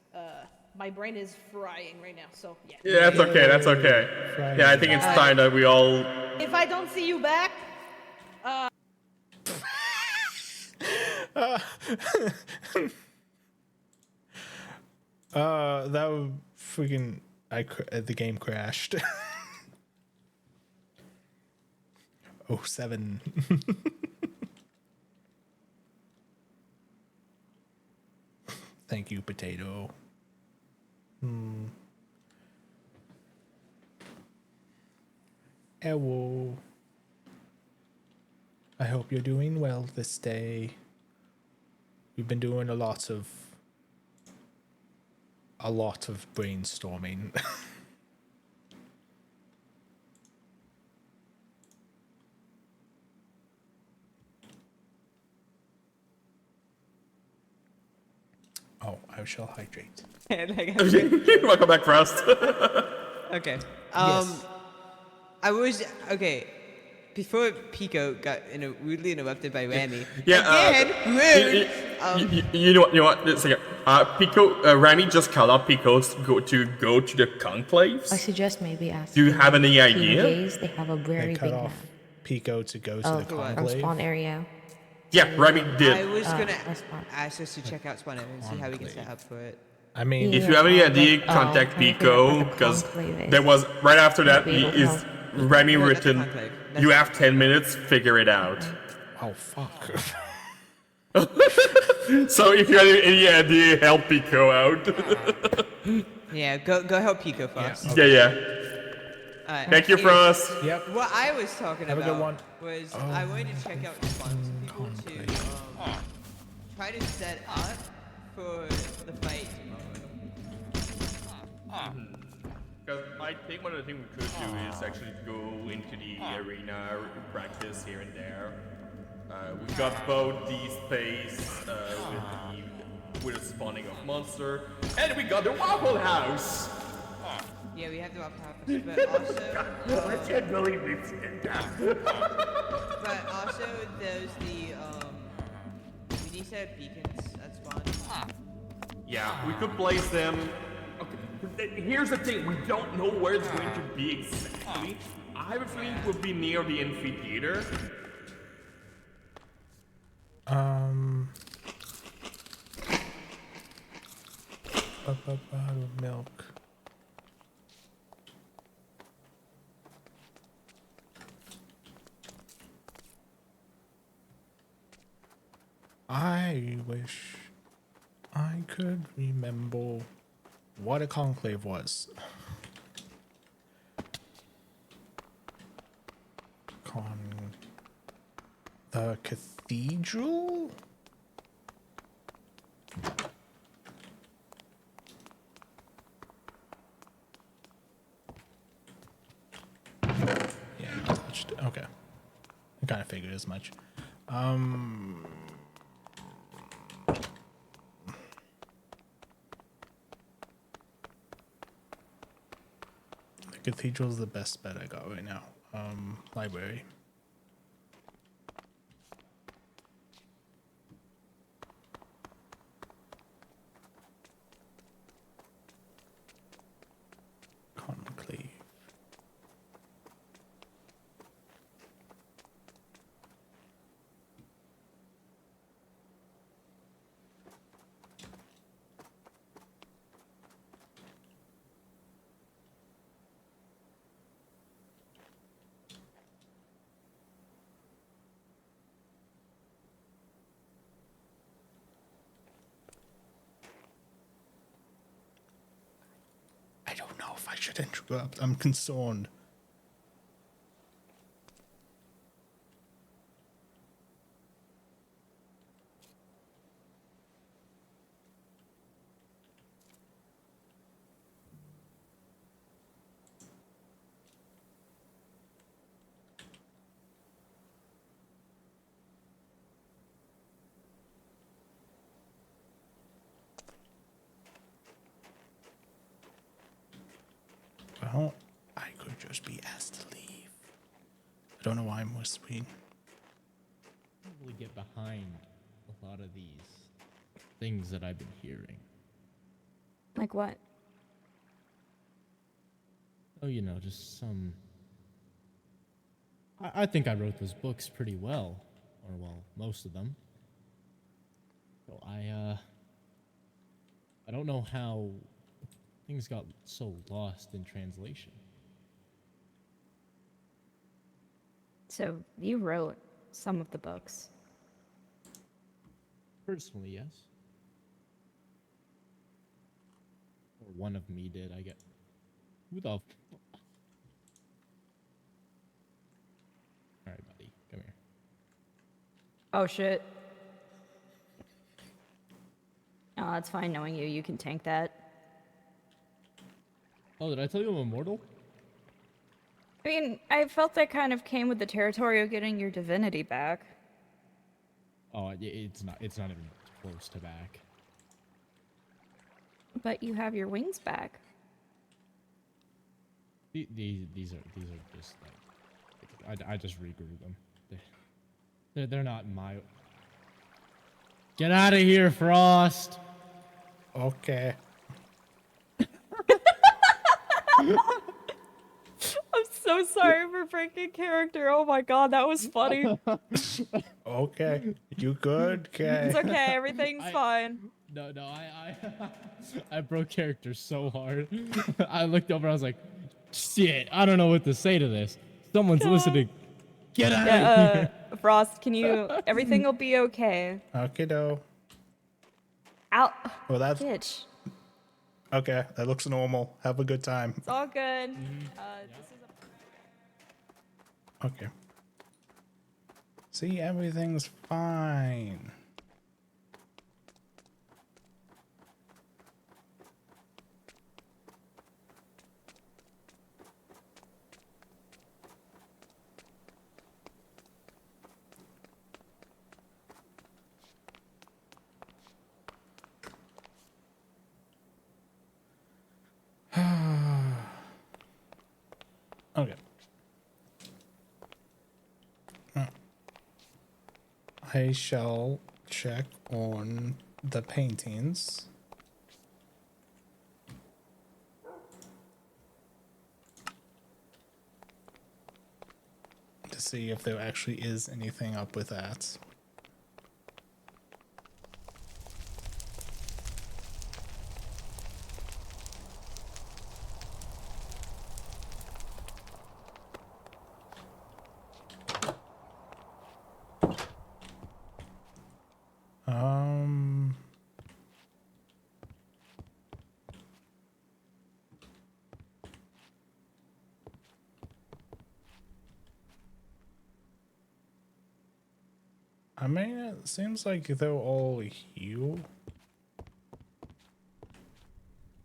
my brain is frying right now. So yeah. Yeah, that's okay, that's okay. Yeah, I think it's time that we all... If I don't see you back, That would freaking... the game crashed. 07. Thank you, Potato. Hello. I hope you're doing well this day. We've been doing a lot of brainstorming. Oh, I shall hydrate. Welcome back, Frost. Okay. Yes. I was okay. Before Pico got rudely interrupted by Rami. Yeah. Again, rude. You know what? You know what? It's like, Pico. Rami just called out Pico to go to the conclaves. I suggest maybe ask. Do you have any idea? Gays, they have a very They cut big off map Pico to go to the from conclave. spawn area. Yeah, Rami did. I was gonna ask us to check out Spawn and see how we can set up for it. I mean, if you have any idea, contact Pico, because there was right after that is Rami written. You have 10 minutes. Figure it out. Oh fuck. So if you have any idea, help Pico out. Yeah, go help Pico first. Yeah. Thank you, Frost. Yep. What I was talking Have a good about one. was I wanted to check out Spawn with some people to try to set up for the fight tomorrow. Because I think one of the things we could do is actually go into the arena, practice here and there. We got both the space with the spawning of monster, and we got the Waffle House. Yeah, we have the Waffle House, but also I can't believe this. but also there's the we need to set up beacons at Spawn. Yeah, we could place them. Okay, here's the thing: we don't know where it's going to be exactly. I have a feeling it will be near the amphitheater. Bottle of milk. I wish I could remember what a conclave was. The cathedral? Yeah, okay. I kind of figured as much. The cathedral's the best bet I got right now. Library. Conclave. I don't know if I should interrupt. I'm concerned. Well, I could just be asked to leave. I don't know why I'm whispering. Probably get behind a lot of these things that I've been hearing. Like what? Oh, you know, just some. I think I wrote those books pretty well, or well, most of them. So I don't know how things got so lost in translation. So you wrote some of the books. Personally, yes. one of me did. I get. Who the? All right, buddy, come here. Oh shit. Oh, it's fine knowing you. You can tank that. Oh, did I tell you I'm immortal? I mean, I felt that kind of came with the territory of getting your divinity back. Oh, it's not. It's not even close to back. But you have your wings back. These are just like I just regrew them. They're not my. Get out of here, Frost. Okay. I'm so sorry for breaking character. Oh my god, that was funny. Okay. You good? Okay. It's okay. Everything's fine. No, I broke character so hard. I looked over. I was like, shit. I don't know what to say to this. Someone's listening. Get out of here. Frost, can you? Everything will be okay. Okay, though. Ow. Well, that's Bitch. okay. That looks normal. Have a good time. It's all good. This is Okay. See, everything's fine. Okay. I shall check on the paintings. To see if there actually is anything up with that. I mean, it seems like they're all healed.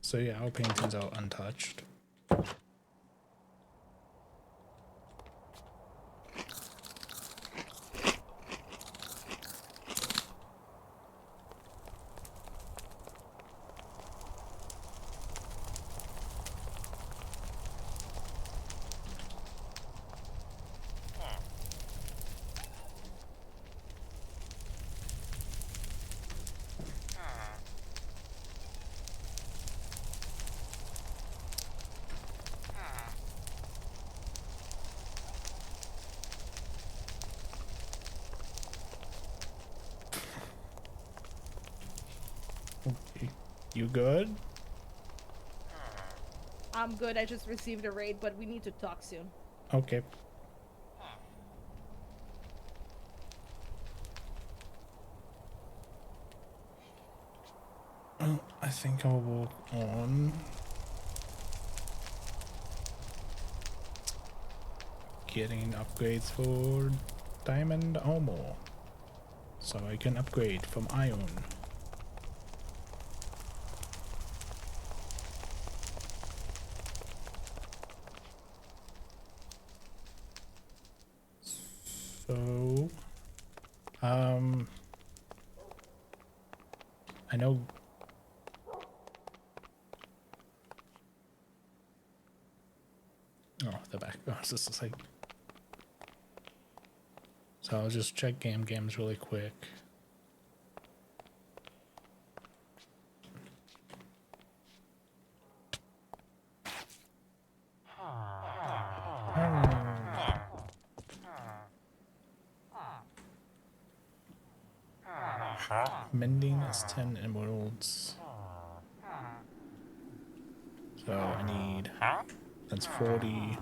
So yeah, our paintings are untouched. You good? I'm good. I just received a raid, but we need to talk soon. Okay. Well, I think I'll walk on. Getting upgrades for diamond armor. So I can upgrade from iron. So, I know. Oh, the back. Oh, it's just like. So I'll just check games really quick. Mending is 10 emeralds. So I need, that's 40.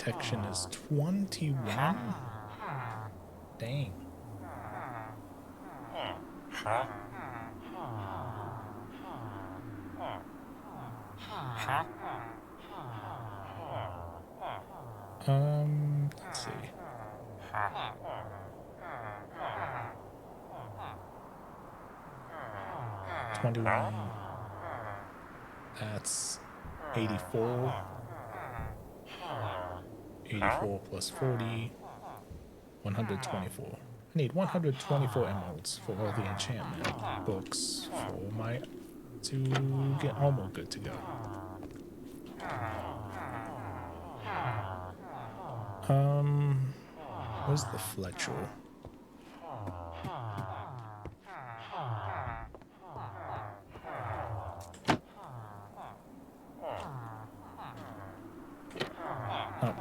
protection is 21. Dang. Let's see. That's 84. 84 plus 40. 124. I need 124 emeralds for all the enchantment books for my to get almost good to go. Where's the Fletcher? Oh.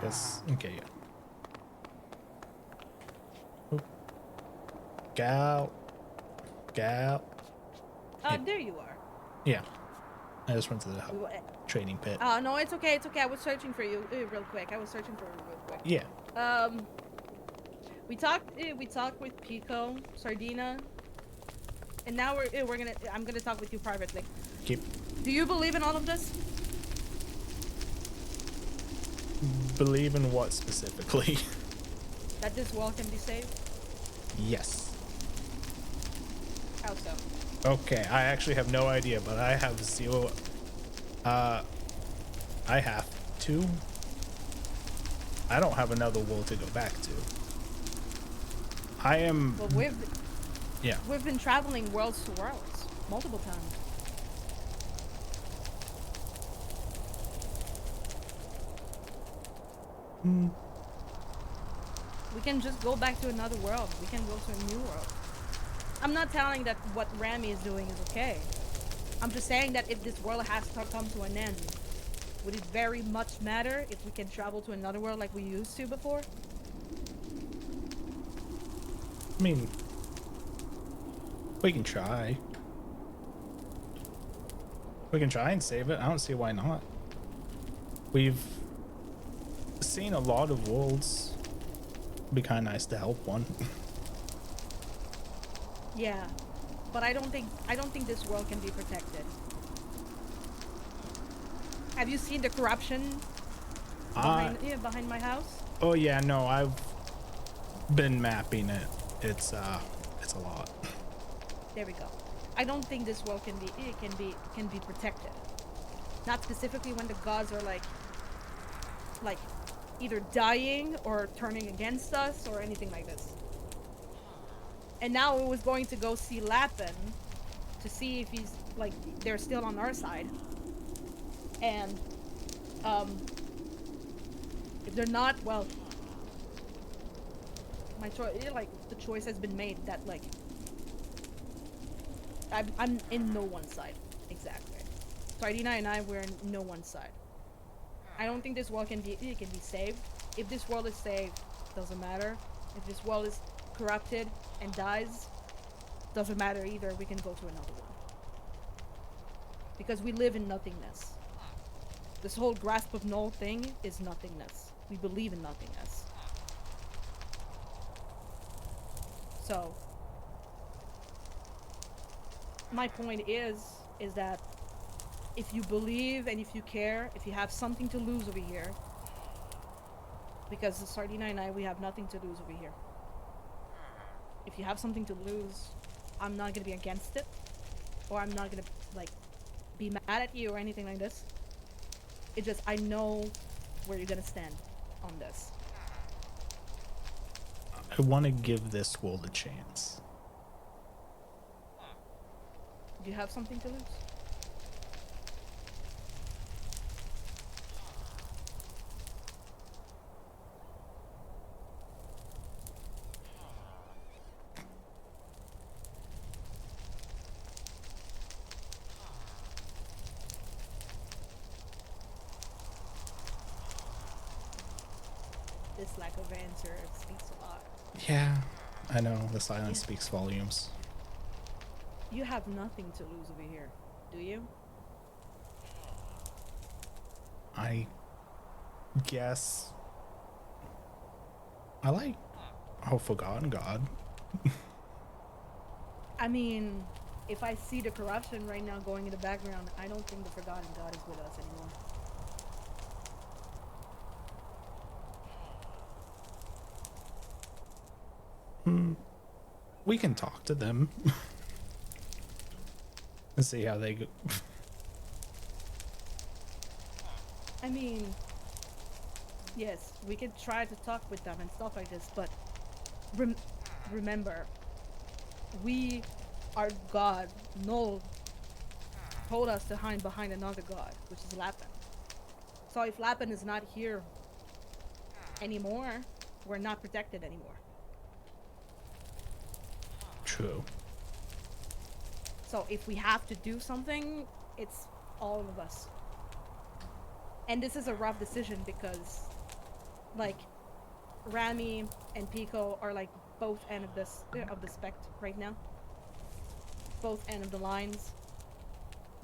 Guess, okay, yeah. Oop. Gal. There you are. Yeah. I just went to the trading pit. Oh, no, it's okay, I was searching for you real quick. Yeah. We talked with Pico, Sardina, and now I'm gonna talk with you privately. Do you believe in all of this? Believe in what specifically? That this world can be saved? Yes. How so? Okay, I actually have no idea, but I have zero. I have two. I don't have another world to go back to. I am. Well, we've been traveling worlds to worlds multiple times. We can just go back to another world. We can go to a new world. I'm not telling that what Rami is doing is okay. I'm just saying that if this world has to come to an end, would it very much matter if we can travel to another world like we used to before? I mean, we can try. We can try and save it. I don't see why not. We've seen a lot of worlds. It'd be kind of nice to help one. Yeah, but I don't think this world can be protected. Have you seen the corruption behind my house? Oh yeah, no, I've been mapping it. It's a lot. There we go. I don't think this world can be protected. Not specifically when the gods are like either dying or turning against us or anything like this. And now we was going to go see Lappin to see if he's like they're still on our side. And if they're not, well, my choice, the choice has been made that like I'm in no one's side. Exactly. Sardina and I were in no one's side. I don't think this world can be saved. If this world is saved, doesn't matter. If this world is corrupted and dies, doesn't matter either. We can go to another one. Because we live in nothingness. This whole grasp of null thing is nothingness. We believe in nothingness. So, my point is that if you believe and if you care, if you have something to lose over here, because the Sardina and I, we have nothing to lose over here. If you have something to lose, I'm not gonna be against it, or I'm not gonna like be mad at you or anything like this. It's just I know where you're gonna stand on this. I want to give this world a chance. Do you have something to lose? This lack of answer speaks a lot. Yeah, I know. The silence speaks volumes. You have nothing to lose over here, do you? I guess I like Forgotten God. I mean, if I see the corruption right now going in the background, I don't think the Forgotten God is with us anymore. We can talk to them and see how they go. I mean, yes, we could try to talk with them and stuff like this, but remember, our god, Null, told us to hide behind another god, which is Lapan. So if Lapan is not here anymore, we're not protected anymore. True. So if we have to do something, it's all of us. And this is a rough decision because, like, Rami and Pico are like both end of the spectrum right now. Both end of the lines.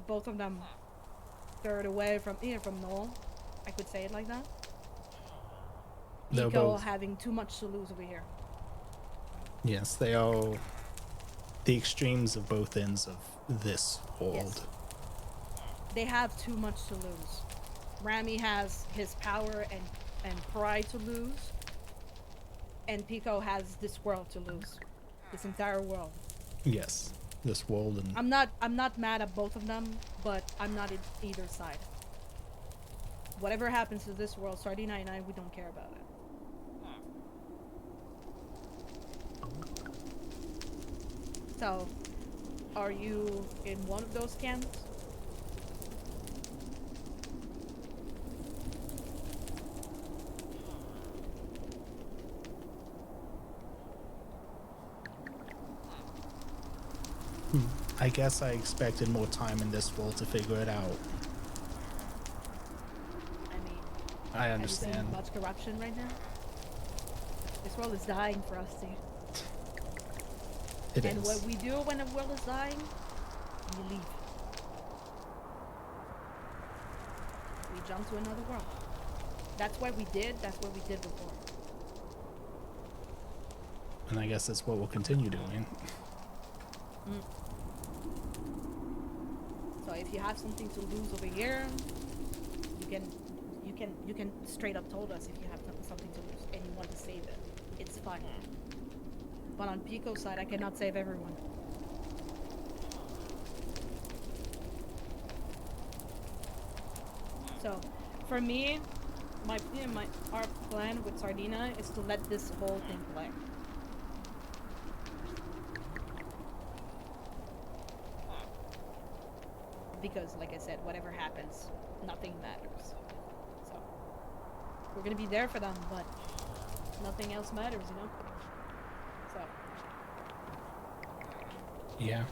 Both of them third away from Null. I could say it like that. They're Pico both. having too much to lose over here. Yes, they are the extremes of both ends of this world. Yes. They have too much to lose. Rami has his power and pride to lose. And Pico has this world to lose. This entire world. Yes, this world and I'm not mad at both of them, but I'm not in either side. Whatever happens to this world, Sardina and I, we don't care about it. So, are you in one of those camps? I guess I expected more time in this world to figure it out. I mean, I have you seen understand. much corruption right now? This world is dying for us, dude. It And is. what we do when a world is dying, we leave. We jump to another world. That's what we did. That's what we did before. And I guess that's what we'll continue doing. So if you have something to lose over here, you can straight up told us if you have something to lose and you want to save it. It's fine. But on Pico's side, I cannot save everyone. So, for me, our plan with Sardina is to let this whole thing play. Because, like I said, whatever happens, nothing matters. So, we're gonna be there for them, but nothing else matters, you know? So, Yeah.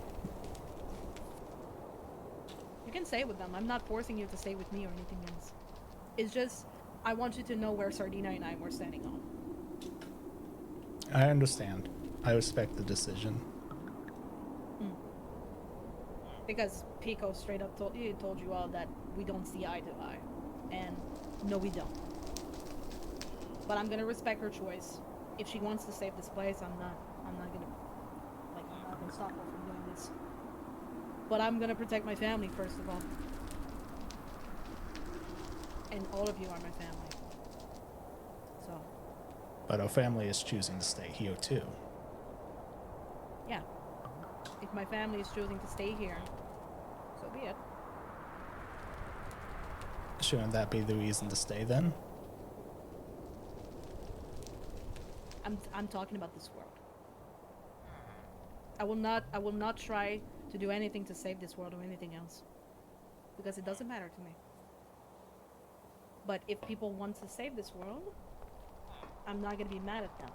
you can stay with them. I'm not forcing you to stay with me or anything else. It's just, I want you to know where Sardina and I were standing on. I understand. I respect the decision. Because Pico straight up told you all that we don't see eye to eye. And no, we don't. But I'm gonna respect her choice. If she wants to save this place, I'm not gonna stop her from doing this. But I'm gonna protect my family first of all. And all of you are my family. So, But our family is choosing to stay here too. yeah. If my family is choosing to stay here, so be it. Shouldn't that be the reason to stay then? I'm talking about this world. I will not try to do anything to save this world or anything else. Because it doesn't matter to me. But if people want to save this world, I'm not gonna be mad at them.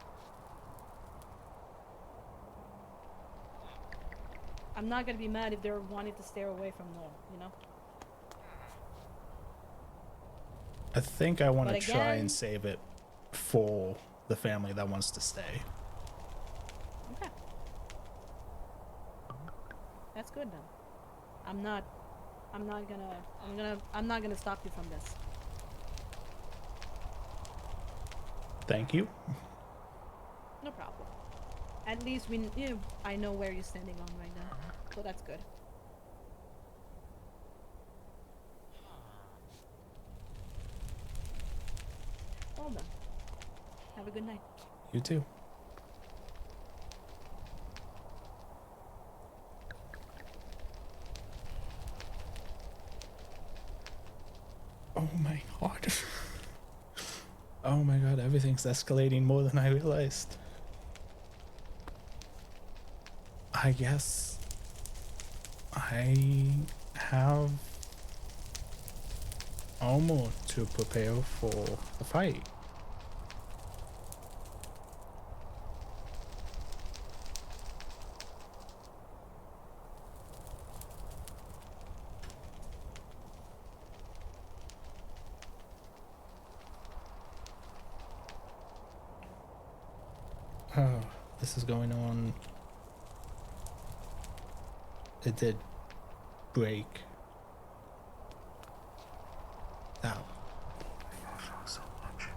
I'm not gonna be mad if they're wanting to stay away from Null, you know? I think I want to But try again- and save it for the family that wants to stay. Okay. That's good then. I'm not gonna stop you from this. Thank you. No problem. At least I know where you're standing on right now, so that's good. Well done. Have a good night. You too. Oh my god. Oh my god, everything's escalating more than I realized. I guess I have armor to prepare for the fight. Oh, this is going on. It did break. Ow. So much.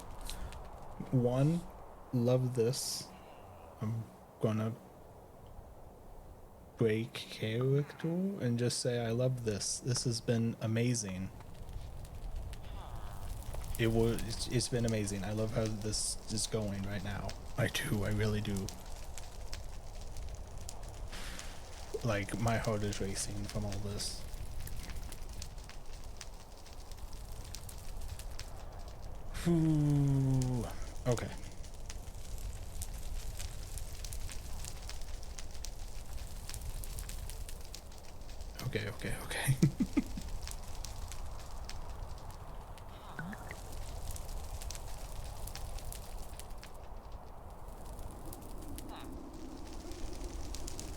One, love this. I'm gonna break character and just say I love this. This has been amazing. It's been amazing. I love how this is going right now. I do, I really do. Like, my heart is racing from all this. Ooh, okay. Okay.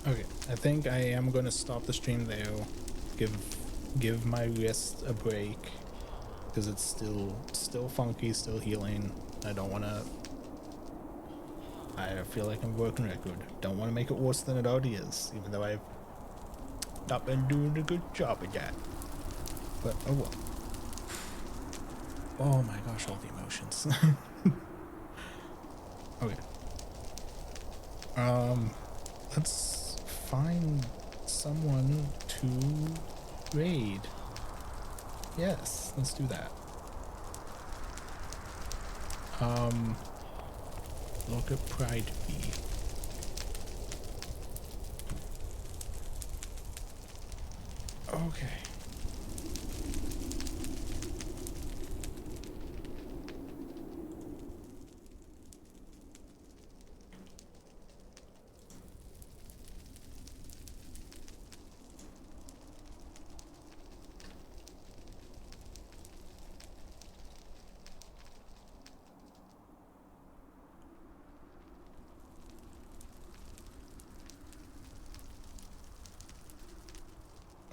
Okay, I think I am gonna stop the stream there. Give my wrist a break because it's still funky, still healing. I don't wanna. I feel like I'm broken record. Don't want to make it worse than it already is, even though I've not been doing a good job of that. But oh well. Oh my gosh, all the emotions. Okay. Let's find someone to raid. Yes, let's do that. Look at Pride B. Okay.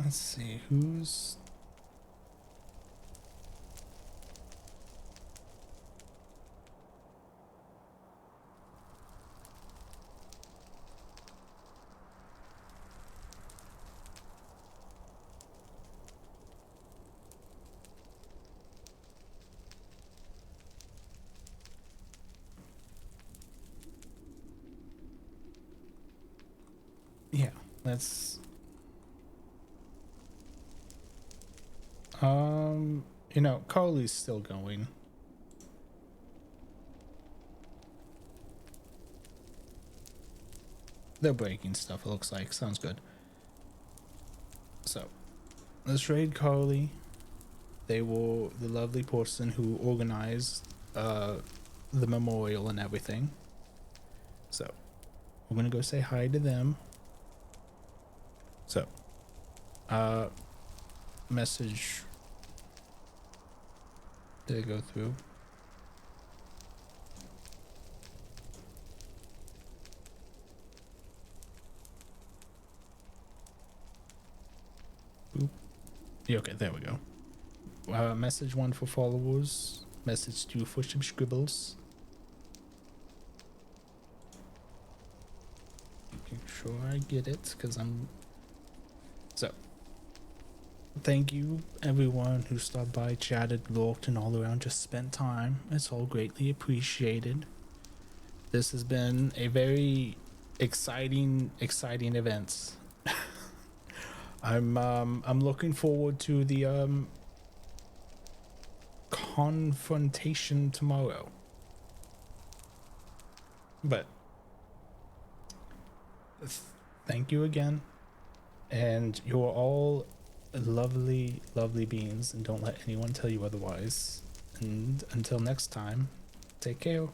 Let's see, who's... Yeah, let's... You know, Carly's still going. They're breaking stuff, it looks like. Sounds good. So, let's raid Carly. They were the lovely person who organized the memorial and everything. So, we're gonna go say hi to them. So, message. Did it go through? Boop. Yeah, okay, there we go. Message 1 for followers. Message 2 for subscribbles. Making sure I get it, because I'm... So. thank you everyone who stopped by, chatted, lurked, and all around just spent time. It's all greatly appreciated. This has been a very exciting events. I'm looking forward to the confrontation tomorrow. But thank you again, and you're all lovely beings, and don't let anyone tell you otherwise. And until next time, take care.